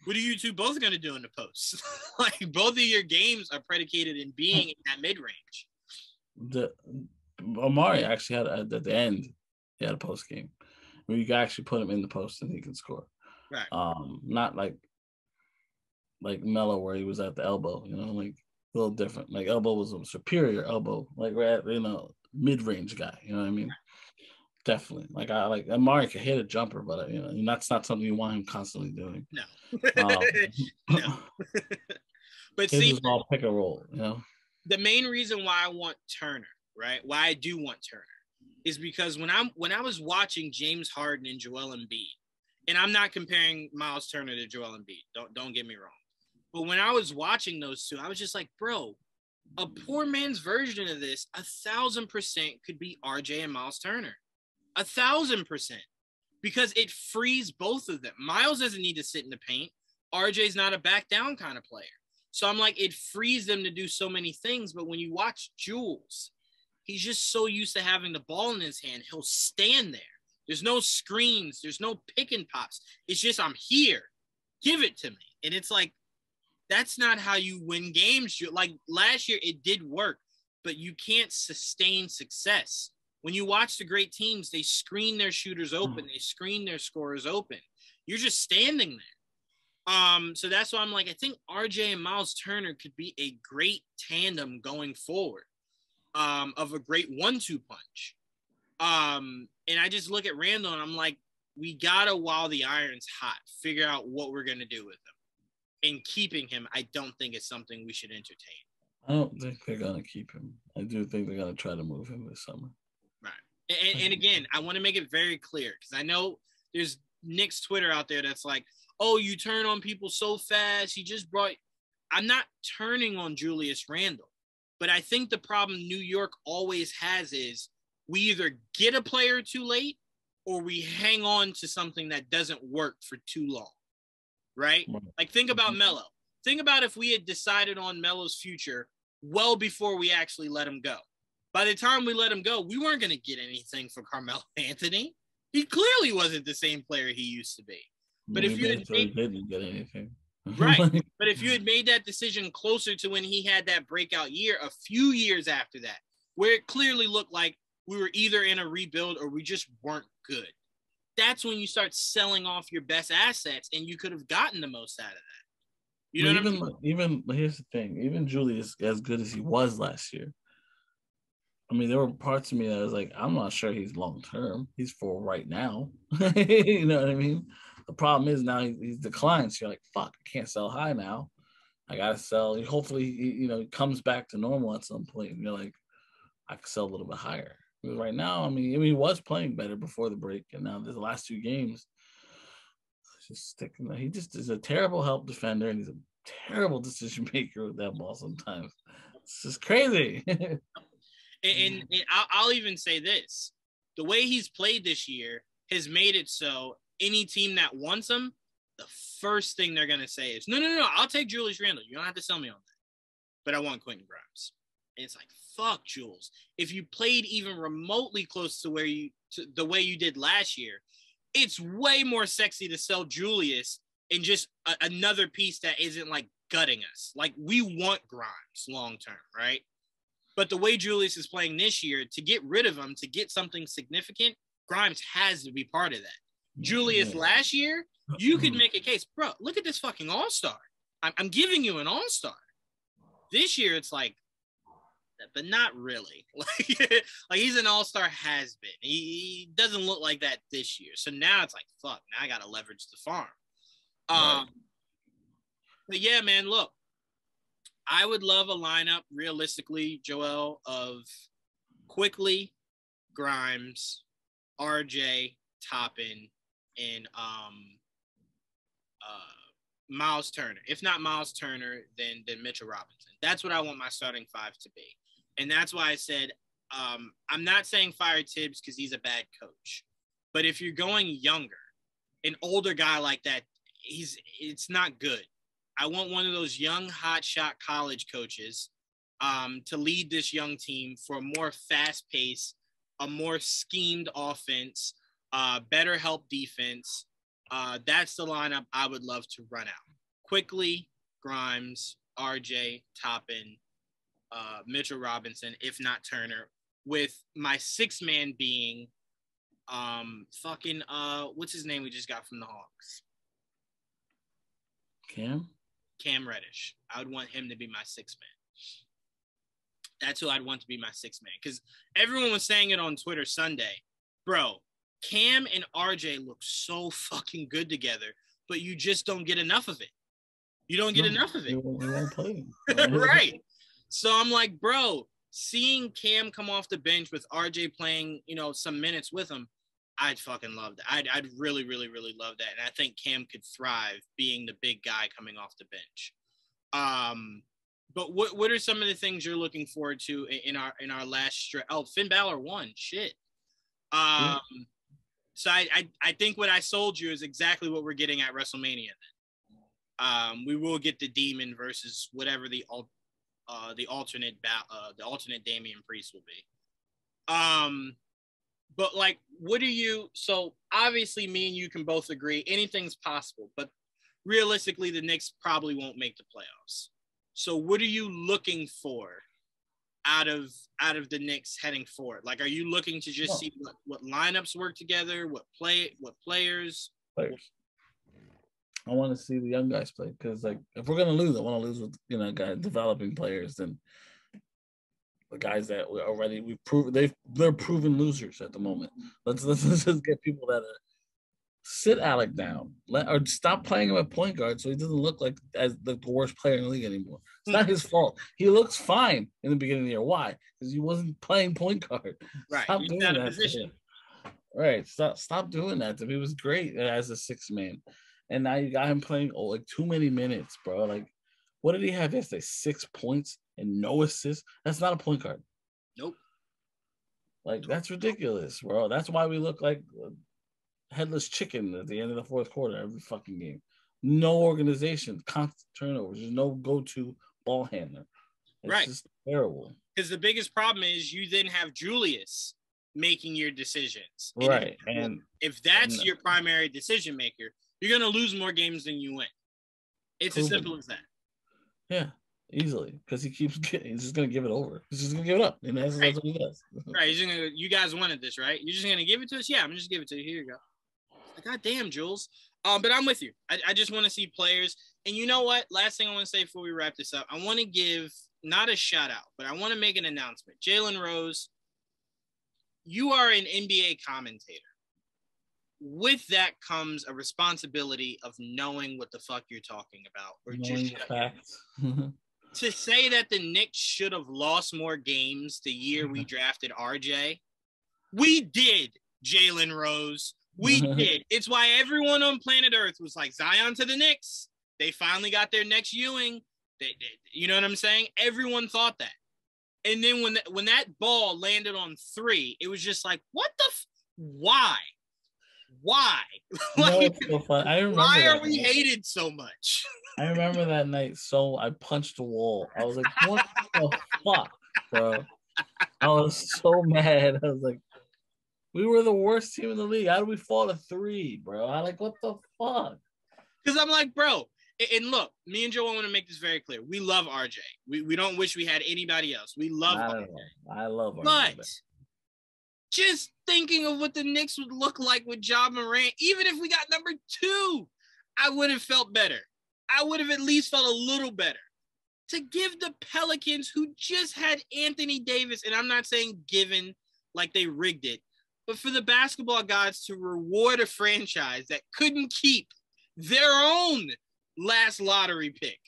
what are you two both going to do in the post? Like, both of your games are predicated in being in that mid-range. Amari actually had, at the end, he had a post game where you can actually put him in the post and he can score. Right. Not like Melo where he was at the elbow, like a little different. Like elbow was a superior elbow, like mid-range guy. You know what I mean? Definitely. Like Amari can hit a jumper, but that's not something you want him constantly doing. No. No. But his is all pick and roll. The main reason why I want Turner, right? Why I do want Turner is because when I was watching James Harden and Joel Embiid, and I'm not comparing Miles Turner to Joel Embiid. Don't get me wrong. But when I was watching those two, I was just like, bro, a poor man's version of this, 1,000% could be RJ and Miles Turner. 1,000%. Because it frees both of them. Miles doesn't need to sit in the paint. RJ's not a back down kind of player. So I'm like, it frees them to do so many things. But when you watch Jules, he's just so used to having the ball in his hand. He'll stand there. There's no screens. There's no pick and pops. It's just, I'm here. Give it to me. And it's like, that's not how you win games. Like last year, it did work, but you can't sustain success. When you watch the great teams, they screen their shooters open. They screen their scorers open. You're just standing there. So that's why I'm like, I think RJ and Miles Turner could be a great tandem going forward, of a great 1-2 punch. And I just look at Randall and I'm like, we gotta, while the iron's hot, figure out what we're gonna do with him. And keeping him, I don't think it's something we should entertain. I don't think they're gonna keep him. I do think they're gonna try to move him this summer. Right. And again, I want to make it very clear because I know there's Knicks Twitter out there that's like, oh, you turn on people so fast. He just brought. I'm not turning on Julius Randle, but I think the problem New York always has is we either get a player too late or we hang on to something that doesn't work for too long. Right? Like, think about Melo. Think about if we had decided on Melo's future well before we actually let him go. By the time we let him go, we weren't going to get anything for Carmelo Anthony. He clearly wasn't the same player he used to be. But if you had didn't get anything. Right. But if you had made that decision closer to when he had that breakout year, a few years after that, where it clearly looked like we were either in a rebuild or we just weren't good, that's when you start selling off your best assets and you could have gotten the most out of that. You know what I mean? Even here's the thing. Even Julius, as good as he was last year, I mean, there were parts of me that was like, I'm not sure he's long term. He's for right now. You know what I mean? The problem is now he's declined. So you're like, fuck, I can't sell high now. I gotta sell. Hopefully, he comes back to normal at some point. And you're like, I can sell a little bit higher. Because right now, I mean, he was playing better before the break, and now the last 2 games, just sticking. He just is a terrible help defender, and he's a terrible decision maker with that ball sometimes. It's just crazy. And I'll even say this. The way he's played this year has made it so any team that wants him, the first thing they're going to say is, no, I'll take Julius Randle. You don't have to sell me on that. But I want Quentin Grimes. And it's like, fuck, Jules. If you played even remotely close to the way you did last year, it's way more sexy to sell Julius and just another piece that isn't like gutting us. Like, we want Grimes long term, right? But the way Julius is playing this year, to get rid of him, to get something significant, Grimes has to be part of that. Julius last year, you could make a case, bro, look at this fucking all-star. I'm giving you an all-star. This year, it's like, but not really. Like he's an all-star has been. He doesn't look like that this year. So now it's like, fuck, now I got to leverage the farm. Right. But yeah, man, look. I would love a lineup, realistically, Joel, of Quickly, Grimes, RJ, Toppin, and Miles Turner. If not Miles Turner, then Mitchell Robinson. That's what I want my starting 5 to be. And that's why I said I'm not saying fire Tibbs because he's a bad coach. But if you're going younger, an older guy like that, it's not good. I want one of those young hotshot college coaches to lead this young team for a more fast-paced, a more schemed offense, better help defense. That's the lineup I would love to run out. Quickly, Grimes, RJ, Toppin, Mitchell Robinson, if not Turner, with my sixth man being what's his name we just got from the Hawks? Cam Reddish. I would want him to be my sixth man. That's who I'd want to be my sixth man. Because everyone was saying it on Twitter Sunday. Bro, Cam and RJ look so fucking good together, but you just don't get enough of it. You don't get enough of it. You won't play. Right. So I'm like, bro, seeing Cam come off the bench with RJ playing, some minutes with him, I'd fucking love that. I'd really, really, really love that. And I think Cam could thrive being the big guy coming off the bench. But what are some of the things you're looking forward to in our last stretch? Oh, Finn Balor won. Shit. So I think what I sold you is exactly what we're getting at WrestleMania. We will get the Demon versus whatever the alternate Damian Priest will be. But like, so obviously me and you can both agree anything's possible, but realistically the Knicks probably won't make the playoffs. So what are you looking for out of the Knicks heading forward? Like, are you looking to just see what lineups work together, what players? I want to see the young guys play, because like if we're gonna lose, I want to lose with guys developing players and the guys that they're proven losers at the moment. Let's just get people that sit Alec down, or stop playing him at point guard so he doesn't look like as the worst player in the league anymore. It's not his fault. He looks fine in the beginning of the year. Why? Because he wasn't playing point guard. Right. Stop doing that. Right. Stop doing that. He was great as a sixth man, and now you got him playing like too many minutes, bro. Like, what did he have yesterday? 6 points and no assists. That's not a point guard. Nope. Like, that's ridiculous, bro. That's why we look like headless chicken at the end of the fourth quarter every fucking game. No organization, constant turnovers. There's no go-to ball handler. It's just terrible. Because the biggest problem is you then have Julius making your decisions. Right. And if that's your primary decision maker, you're going to lose more games than you win. It's as simple as that. Yeah, easily. Because he's just going to give it over. He's just going to give it up. And that's what he does. Right. You guys wanted this, right? You're just going to give it to us? Yeah, I'm going to just give it to you. Here you go. God damn, Jules. But I'm with you. I just want to see players. And you know what? Last thing I want to say before we wrap this up, I want to give not a shout out, but I want to make an announcement. Jalen Rose, you are an NBA commentator. With that comes a responsibility of knowing what the fuck you're talking about. Or just facts. To say that the Knicks should have lost more games the year we drafted RJ, we did, Jalen Rose. We did. It's why everyone on planet Earth was like, Zion to the Knicks. They finally got their next Ewing. You know what I'm saying? Everyone thought that. And then when that ball landed on 3, it was just like, what the why? Why? Like, so fun. I remember why are we hated so much? I remember that night. So I punched the wall. I was like, what the fuck, bro? I was so mad. I was like, we were the worst team in the league. How did we fall to 3, bro? I like, what the fuck? Because I'm like, bro, and look, me and Joe want to make this very clear. We love RJ. We don't wish we had anybody else. We love RJ. I love RJ. But just thinking of what the Knicks would look like with Ja Morant, even if we got number 2, I would have felt better. I would have at least felt a little better. To give the Pelicans, who just had Anthony Davis, and I'm not saying given like they rigged it, but for the basketball gods to reward a franchise that couldn't keep their own last lottery pick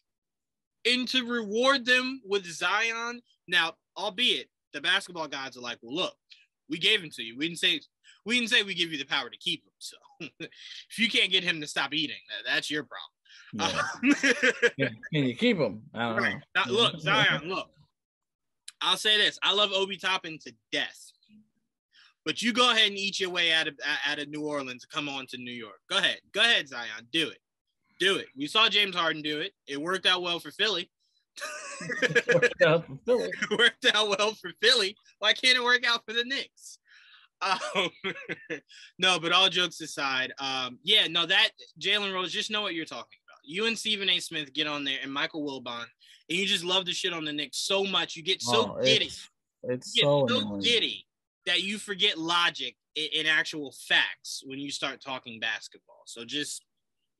and to reward them with Zion. Now, albeit the basketball gods are like, well, look, we gave him to you. We didn't say we give you the power to keep him. So if you can't get him to stop eating, that's your problem. Yeah. Can you keep him? I don't know. Now, look, Zion, look. I'll say this. I love Obi Toppin to death. But you go ahead and eat your way out of New Orleans and come on to New York. Go ahead, Zion. Do it. We saw James Harden do it. It worked out well for Philly. It worked out well for Philly. Why can't it work out for the Knicks? No, but all jokes aside, that Jalen Rose, just know what you're talking about. You and Stephen A. Smith get on there and Michael Wilbon, and you just love the shit on the Knicks so much. You get so giddy. It's so giddy that you forget logic in actual facts when you start talking basketball. So just,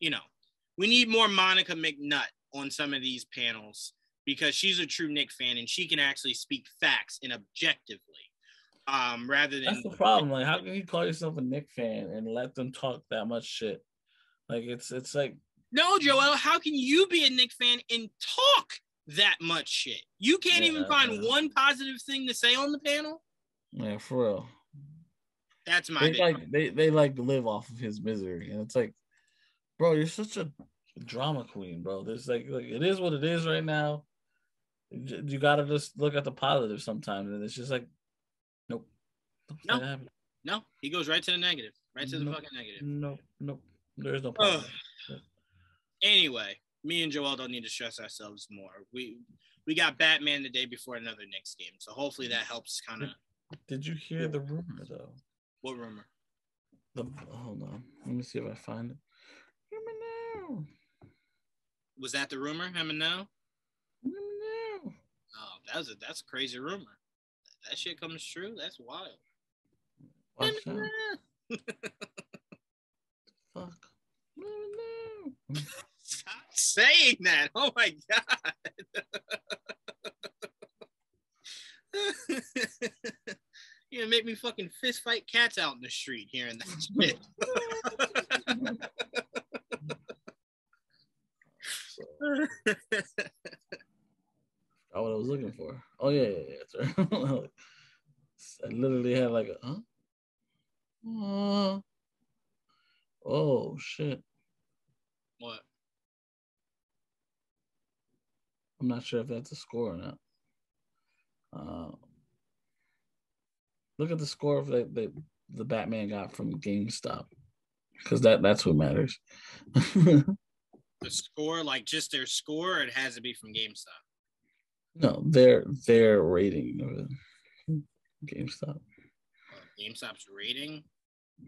we need more Monica McNutt on some of these panels because she's a true Knicks fan and she can actually speak facts and objectively. Rather than that's the problem. Like, how can you call yourself a Knicks fan and let them talk that much shit? Like, it's like, no, Joel. How can you be a Knicks fan and talk that much shit? You can't even find one positive thing to say on the panel. Yeah, for real. That's my. They like live off of his misery, and it's like, bro, you're such a drama queen, bro. There's like it is what it is right now. You gotta just look at the positive sometimes, and it's just like, nope. No, he goes right to the negative, right to the fucking negative. Nope. There's no problem. Anyway, me and Joel don't need to stress ourselves more. We got Batman the day before another Knicks game, so hopefully that helps kind of. Did you hear the rumor though? What rumor? Hold on, let me see if I find it. Hear me now. Was that the rumor? Hear me now. Hear me now. Oh, that's a crazy rumor. That shit comes true. That's wild. Watch out. Fuck. Stop saying that. Oh my god. You're gonna make me fucking fist fight cats out in the street hearing that shit. What I was looking for. Oh yeah. That's right. I literally had like a oh shit. What? I'm not sure if that's a score or not. Look at the score of the Batman got from GameStop, because that's what matters. The score, like just their score, or it has to be from GameStop? No, their rating of GameStop. GameStop's rating?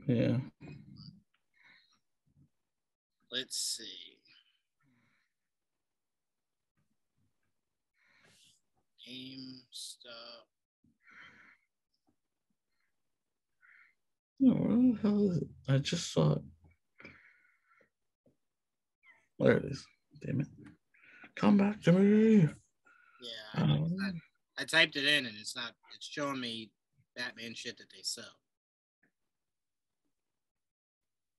Yeah. Let's see. GameStop. No, where the hell is it? I just saw it. There it is. Damn it. Come back to me. Yeah, I typed it in and it's showing me Batman shit that they sell.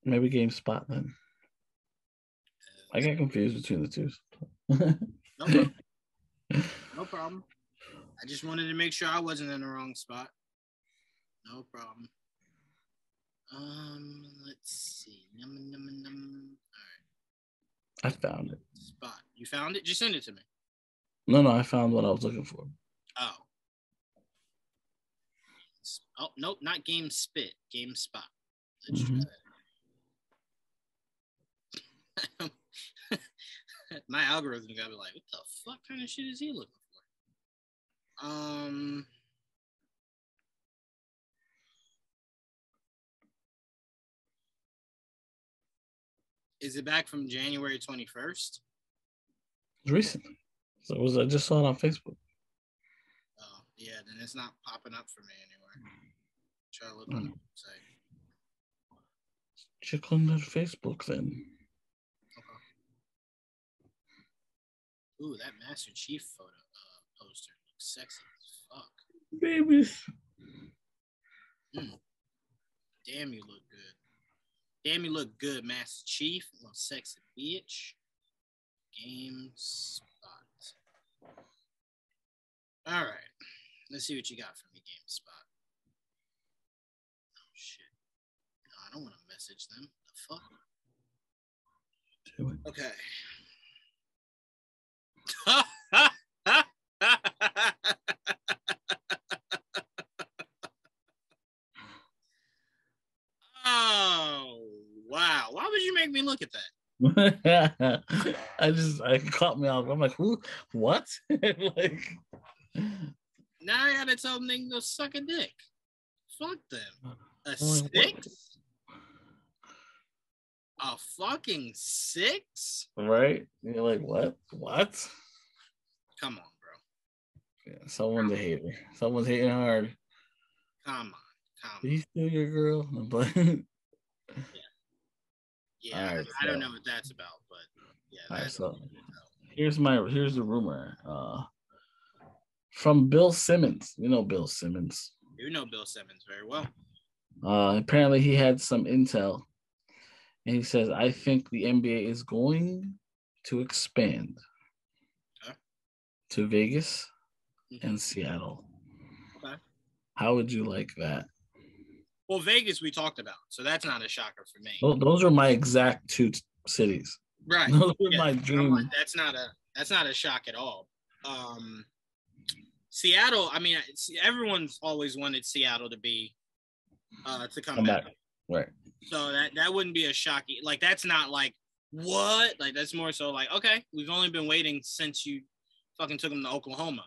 Maybe GameSpot then. I get confused between the two. No problem. No problem. I just wanted to make sure I wasn't in the wrong spot. No problem. Let's see. All right. I found it. Spot. You found it? Just send it to me. No, I found what I was looking for. Oh, nope, not GameSpot. GameSpot. Mm-hmm. My algorithm gotta be like, what the fuck kind of shit is he looking for? Is it back from January 21st? It's recent. So I just saw it on Facebook. Oh, yeah, then it's not popping up for me anywhere. Try to look on the website. Check on that Facebook then. Okay. Ooh, that Master Chief photo poster looks sexy as fuck. Babies. Damn, you look good. Damn, you look good, Master Chief. Little sexy bitch. GameSpot. All right. Let's see what you got for me, GameSpot. Oh, shit. No, I don't want to message them. The fuck? Okay. Oh, wow. Why would you make me look at that? I caught me off. I'm like, who? What? Like, now I gotta tell them they can go suck a dick. Fuck them. A 6? A fucking 6? Right? You're like, what? What? Come on, bro. Yeah, someone's a hater. Someone's hating hard. Come on. Did he steal your girl? Yeah. Right, I don't know what that's about, but yeah. Right, so here's the rumor. From Bill Simmons. You know Bill Simmons. You know Bill Simmons very well. Apparently he had some intel. And he says, I think the NBA is going to expand to Vegas and Seattle. Okay. How would you like that? Well, Vegas we talked about, so that's not a shocker for me. Those are my exact two cities. Right. Those are my dream. Like, that's not a shock at all. Seattle, I mean, everyone's always wanted Seattle to be to come back. Right. So that wouldn't be a shock. Like, that's not like, what? Like, that's more so like, okay, we've only been waiting since you fucking took them to Oklahoma.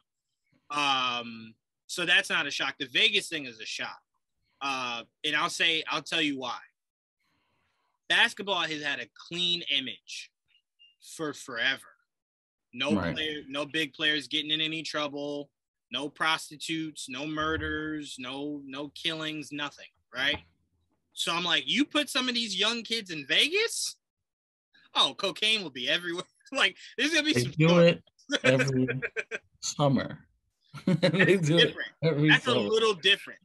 So that's not a shock. The Vegas thing is a shock. And I'll tell you why. Basketball has had a clean image for forever. No big players getting in any trouble, no prostitutes, no murders, no killings, nothing, right? So I'm like, you put some of these young kids in Vegas? Oh, cocaine will be everywhere. Like, there's gonna be they some do it every summer. They do it every That's summer. a little different.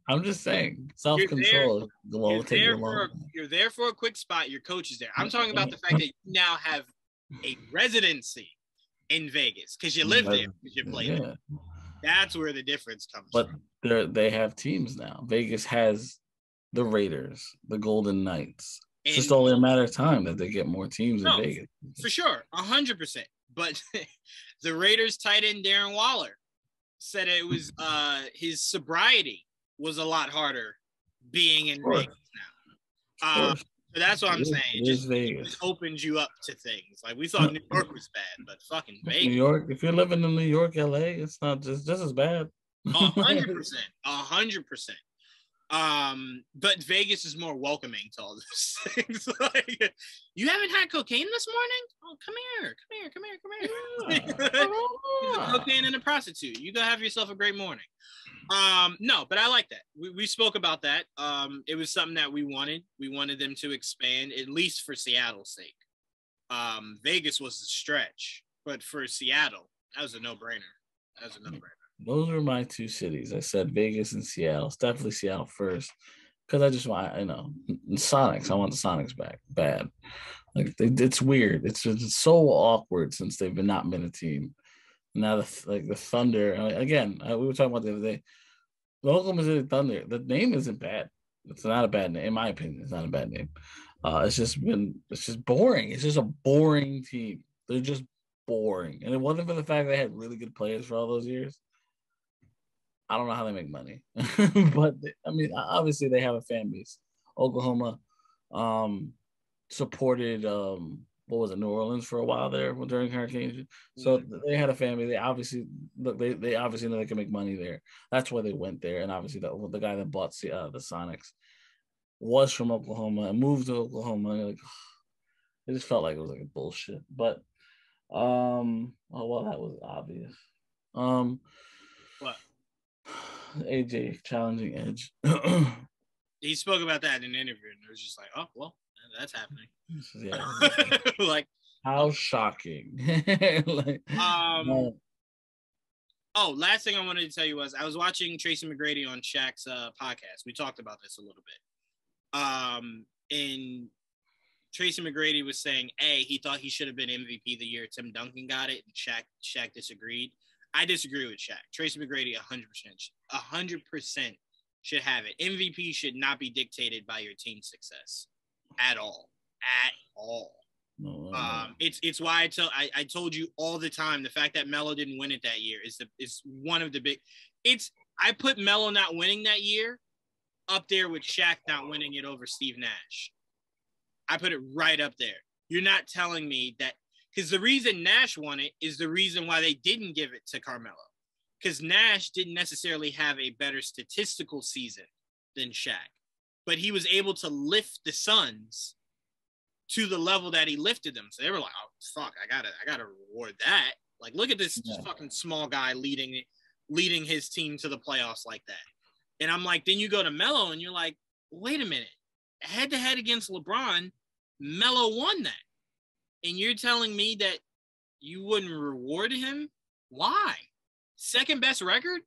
I'm just saying, self-control. You're there for a quick spot. Your coach is there. I'm talking about the fact that you now have a residency in Vegas because you live there because you play there. That's where the difference comes from. But they have teams now. Vegas has the Raiders, the Golden Knights. It's just only a matter of time that they get more teams in Vegas. For sure, 100%. But the Raiders tight end Darren Waller said it was his sobriety was a lot harder being in Vegas now. So that's what I'm saying. It just opens you up to things. Like, we thought New York was bad, but fucking Vegas. New York, if you're living in New York, LA, it's not just as bad. 100%. 100%. But Vegas is more welcoming to all those things. Like, you haven't had cocaine this morning? Oh, come here. Cocaine and a prostitute. You go have yourself a great morning. No, but I like that. We spoke about that. It was something that we wanted. We wanted them to expand, at least for Seattle's sake. Vegas was a stretch, but for Seattle, that was a no-brainer. Those are my two cities. I said Vegas and Seattle. It's definitely Seattle first because I just want, Sonics. I want the Sonics back bad. Like, it's weird. It's just so awkward since they've not been a team. Now the Thunder again. We were talking about the other day. The Oklahoma City Thunder. The name isn't bad. It's not a bad name, in my opinion. It's not a bad name. It's just boring. It's just a boring team. They're just boring. And it wasn't for the fact they had really good players for all those years. I don't know how they make money, but obviously they have a fan base. Oklahoma supported New Orleans for a while there during hurricanes. So they had a fan base. They obviously know they can make money there. That's why they went there. And obviously the guy that bought the Sonics was from Oklahoma and moved to Oklahoma. And it just felt like it was like a bullshit. But that was obvious. What? AJ challenging Edge. He spoke about that in an interview, and it was just like, oh, well, that's happening. Yeah. Like, how shocking. Last thing I wanted to tell you was I was watching Tracy McGrady on Shaq's podcast. We talked about this a little bit. And Tracy McGrady was saying, he thought he should have been MVP the year Tim Duncan got it, and Shaq disagreed. I disagree with Shaq. Tracy McGrady 100% should have it. MVP should not be dictated by your team's success at all. No. It's why I told you all the time, the fact that Melo didn't win it that year is one of the big. I put Melo not winning that year up there with Shaq not winning it over Steve Nash. I put it right up there. You're not telling me that. Because the reason Nash won it is the reason why they didn't give it to Carmelo. Because Nash didn't necessarily have a better statistical season than Shaq. But he was able to lift the Suns to the level that he lifted them. So they were like, oh fuck, I gotta reward that. Like, look at this fucking small guy leading his team to the playoffs like that. And I'm like, then you go to Melo and you're like, wait a minute, head to head against LeBron, Melo won that. And you're telling me that you wouldn't reward him? Why? Second best record?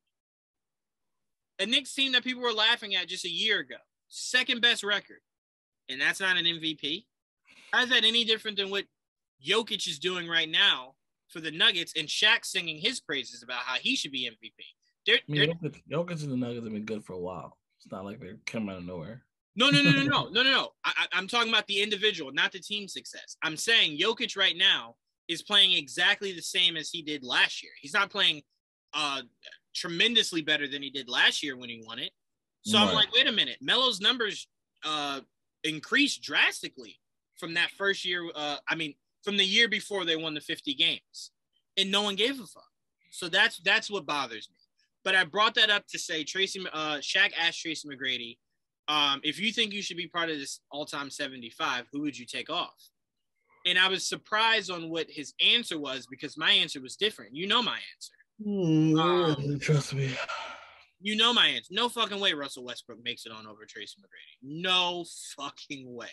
A Knicks team that people were laughing at just a year ago. Second best record. And that's not an MVP? How is that any different than what Jokic is doing right now for the Nuggets and Shaq singing his praises about how he should be MVP? Jokic and the Nuggets have been good for a while. It's not like they're coming out of nowhere. No. I'm talking about the individual, not the team success. I'm saying Jokic right now is playing exactly the same as he did last year. He's not playing tremendously better than he did last year when he won it. So I'm like, wait a minute. Melo's numbers increased drastically from that first year. From the year before they won the 50 games, and no one gave a fuck. So that's what bothers me. But I brought that up to say Shaq asked Tracy McGrady, if you think you should be part of this all-time 75, who would you take off? And I was surprised on what his answer was, because my answer was different. You know my answer. Trust me. You know my answer. No fucking way Russell Westbrook makes it on over Tracy McGrady. No fucking way.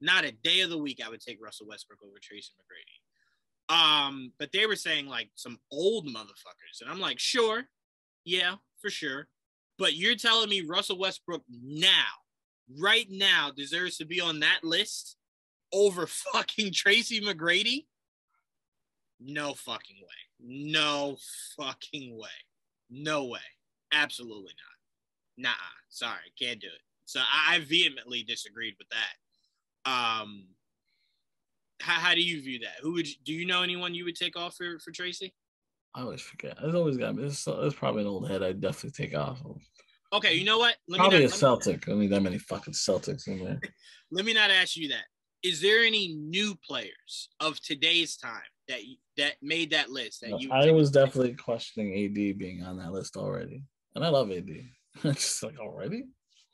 Not a day of the week I would take Russell Westbrook over Tracy McGrady. But they were saying like some old motherfuckers. And I'm like, sure. Yeah, for sure. But you're telling me Russell Westbrook right now, deserves to be on that list over fucking Tracy McGrady? No fucking way. No fucking way. No way. Absolutely not. Nah, sorry, can't do it. So I vehemently disagreed with that. How do you view that? Do you know anyone you would take off for Tracy? I always forget. It's always got me. It's probably an old head I'd definitely take off. Okay, you know what? Probably a Celtic. I don't need that many fucking Celtics in there. Let me not ask you that. Is there any new players of today's time that made that list? I was definitely questioning AD being on that list already. And I love AD. It's just like, already?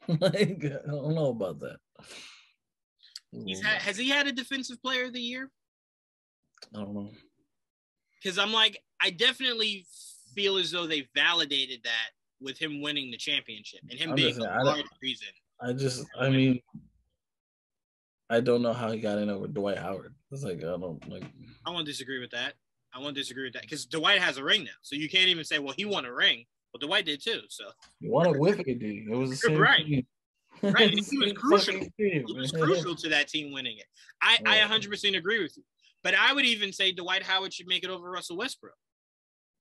Like, I don't know about that. Has he had a defensive player of the year? I don't know. Because I'm like, I definitely feel as though they validated that with him winning the championship and him being a large reason. I don't know how he got in over Dwight Howard. It's like, I won't disagree with that. Because Dwight has a ring now. So you can't even say, well, he won a ring. Well, Dwight did too. So he won it with AD. It was the same right. Team. Right. He was crucial. He was crucial to that team winning it. I 100% agree with you. But I would even say Dwight Howard should make it over Russell Westbrook.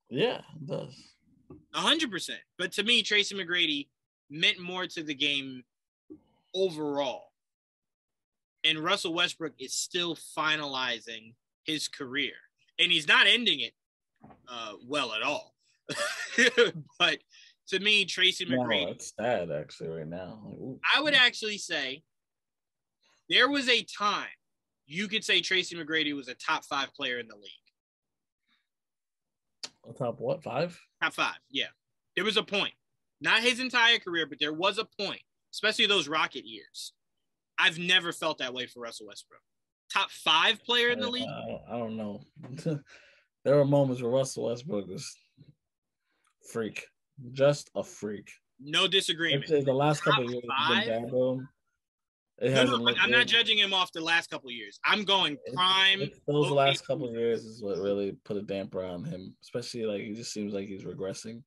Yeah, it does. 100%. But to me, Tracy McGrady meant more to the game overall. And Russell Westbrook is still finalizing his career. And he's not ending it well at all. But to me, Tracy McGrady... No, it's sad, actually, right now. I would actually say there was a time you could say Tracy McGrady was a top 5 player in the league. A top what, 5? Top 5, yeah. There was a point. Not his entire career, but there was a point, especially those Rocket years. I've never felt that way for Russell Westbrook. Top 5 player in the league? I don't know. There were moments where Russell Westbrook was freak. Just a freak. No disagreement. The last couple of years have been bad, though. I'm not judging him off the last couple of years. I'm going prime. Those last couple of years is what really put a damper on him, especially like he just seems like he's regressing.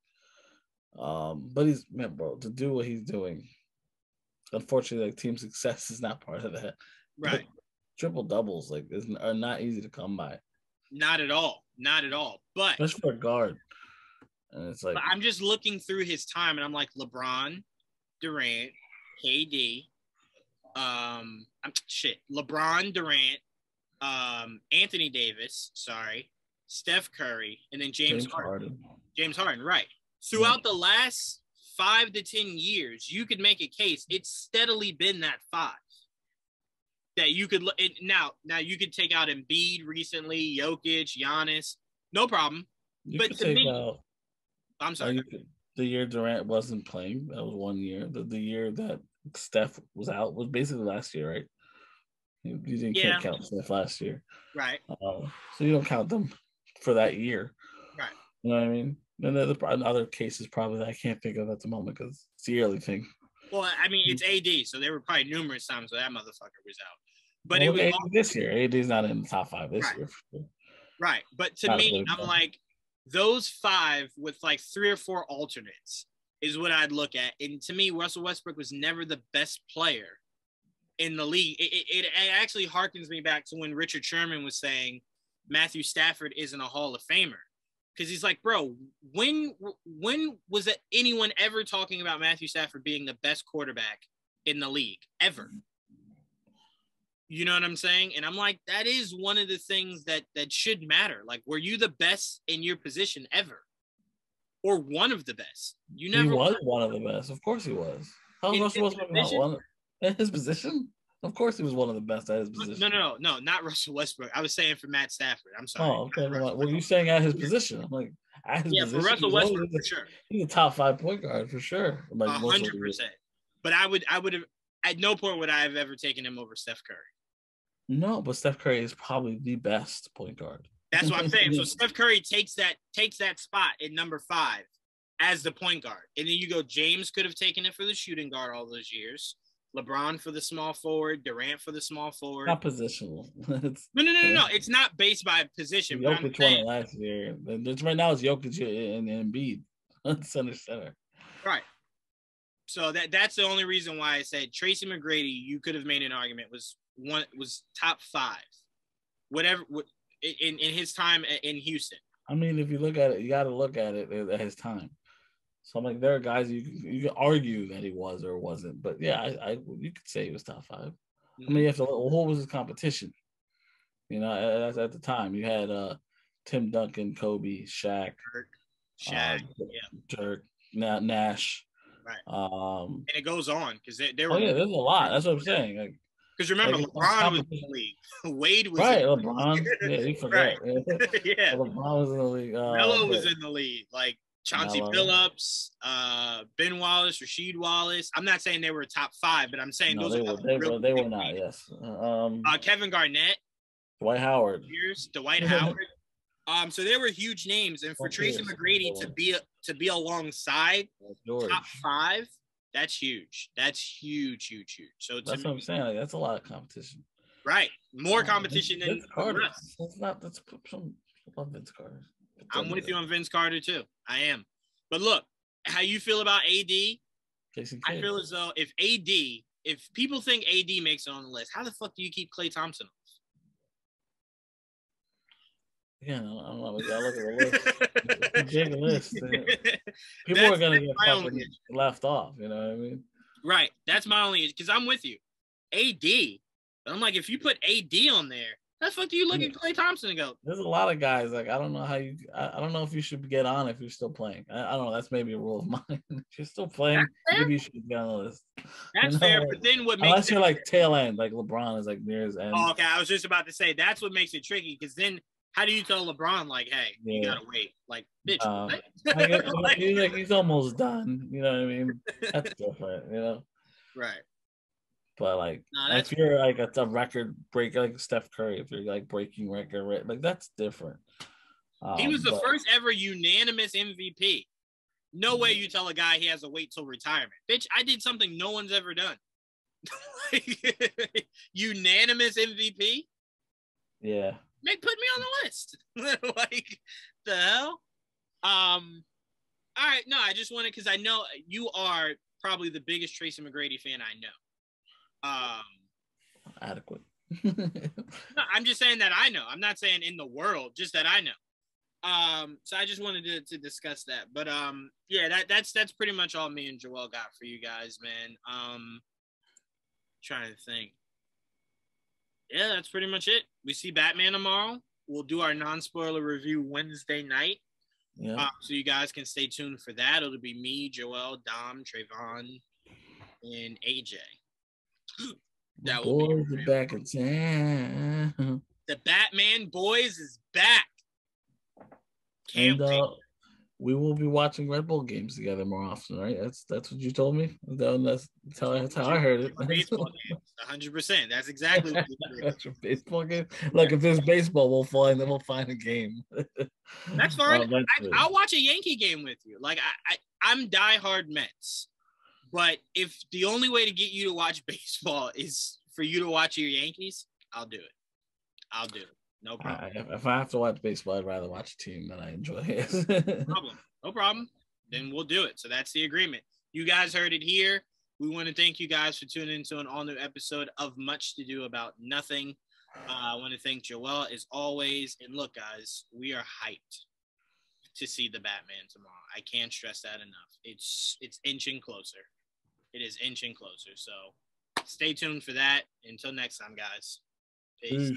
But bro, to do what he's doing, unfortunately, like team success is not part of that. Right. Triple doubles are not easy to come by. Not at all. But especially for a guard. And it's like I'm just looking through his time, and I'm like LeBron, Durant, KD. LeBron, Durant, Anthony Davis, Steph Curry, and then James Harden. James Harden, right. Throughout the last 5 to 10 years, you could make a case. It's steadily been that 5. That you could now you could take out Embiid recently, Jokic, Giannis, no problem. But to me, I'm sorry. The year Durant wasn't playing, that was one year. The year that Steph was out was basically last year, right? You can't count Smith last year. Right. So you don't count them for that year. Right. You know what I mean? And the other cases probably that I can't think of at the moment because it's a yearly thing. Well, I mean, it's AD, so there were probably numerous times where that motherfucker was out. But well, it was this year. AD's not in the top 5 this year. Right. But to me, I'm like, those 5 with like 3 or 4 alternates is what I'd look at. And to me, Russell Westbrook was never the best player in the league. It actually harkens me back to when Richard Sherman was saying Matthew Stafford isn't a Hall of Famer. Because he's like, bro, when was anyone ever talking about Matthew Stafford being the best quarterback in the league ever? You know what I'm saying? And I'm like, that is one of the things that should matter. Like, were you the best in your position ever? Or one of the best? You never. He was one of the best. Of course he was. How Russell Westbrook not one in his position? Of course he was one of the best at his position. No, not Russell Westbrook. I was saying for Matt Stafford. I'm sorry. Oh, okay. Well, you're saying at his position. I'm like, at his position. For Russell Westbrook, for sure. He's a top 5 point guard for sure. Like 100%. But I would have, at no point would I have ever taken him over Steph Curry. No, but Steph Curry is probably the best point guard. That's what I'm saying. So Steph Curry takes that spot in number 5 as the point guard. And then you go, James could have taken it for the shooting guard all those years. LeBron for the small forward, Durant for the small forward. Not positional. No. It's not based by position. Jokic won it last year. Right now it's Jokic and Embiid. Center. Right. So that's the only reason why I said Tracy McGrady, you could have made an argument, was top 5. Whatever in his time in Houston. I mean, if you look at it, you got to look at it at his time. So I'm like, there are guys you can argue that he was or wasn't, but yeah, you could say he was top 5. Mm-hmm. I mean, you have to look, what was his competition? You know, at the time you had Tim Duncan, Kobe, Shaq, Dirk, Nash, right? And it goes on because they were. Oh yeah, there's a lot. That's what I'm saying. Like, because remember, LeBron was in the league. Wade was right. LeBron, yeah, you forgot. Right. Yeah, LeBron was in the league. Melo was in the league. Like. Chauncey Billups, Ben Wallace, Rasheed Wallace. I'm not saying they were top 5, but I'm saying those they were not. Yes. Kevin Garnett, Dwight Howard. Dwight Howard. So they were huge names, and for Tracy McGrady to be alongside top 5, that's huge. That's huge. So that's what I'm saying. Like, that's a lot of competition. Right, more competition than Vince Carter. That's some Vince Carter. I'm with you on Vince Carter too. I am. But look, how you feel about AD? I feel as though if people think AD makes it on the list, how the fuck do you keep Klay Thompson off? Yeah, I don't know. We gotta look at the list. It's a big list. People are gonna get fucking left off. You know what I mean? Right. That's my only, because I'm with you. AD. But I'm like, if you put AD on there, how the fuck do you look at Klay Thompson and go? There's a lot of guys, like, I don't know how you, I don't know if you should get on if you're still playing. I don't know. That's maybe a rule of mine. If you're still playing, maybe you should get on the list. That's fair, but then what makes unless you're like tail end, like LeBron is like near his end. Oh, okay. I was just about to say, that's what makes it tricky, because then how do you tell LeBron, like, hey, you gotta wait? Like, bitch. He's almost done. You know what I mean? That's different, you know? Right. But like, if you're like a record breaker, like Steph Curry, if you're like breaking record, like that's different. He was the first ever unanimous MVP. No way you tell a guy he has to wait till retirement. Bitch, I did something no one's ever done. Unanimous MVP? Yeah. Put me on the list. Like, the hell? All right, no, I just wanted, because I know you are probably the biggest Tracy McGrady fan I know. Adequate. No, I'm just saying that I know. I'm not saying in the world, just that I know. So I just wanted to discuss that. But yeah, that's pretty much all me and Joel got for you guys, man. Trying to think. Yeah, that's pretty much it. We see Batman tomorrow. We'll do our non-spoiler review Wednesday night. Yeah. So you guys can stay tuned for that. It'll be me, Joel, Dom, Trayvon, and AJ. That boys are back in town. The Batman boys is back. Can't wait. we will be watching Red Bull games together more often, right? That's what you told me. That's how I heard it. Baseball games, 100%. That's exactly what you did. That's your baseball game. Like if there's baseball, we'll find a game. That's fine. I'll watch a Yankee game with you. Like I'm diehard Mets, but if the only way to get you to watch baseball is for you to watch your Yankees, I'll do it. No problem. If I have to watch baseball, I'd rather watch a team that I enjoy. No problem. Then we'll do it. So that's the agreement. You guys heard it here. We want to thank you guys for tuning into an all-new episode of Much to Do About Nothing. I want to thank Joel as always. And look, guys, we are hyped to see the Batman tomorrow. I can't stress that enough. It's inching closer. It is inching closer. So stay tuned for that. Until next time, guys. Peace.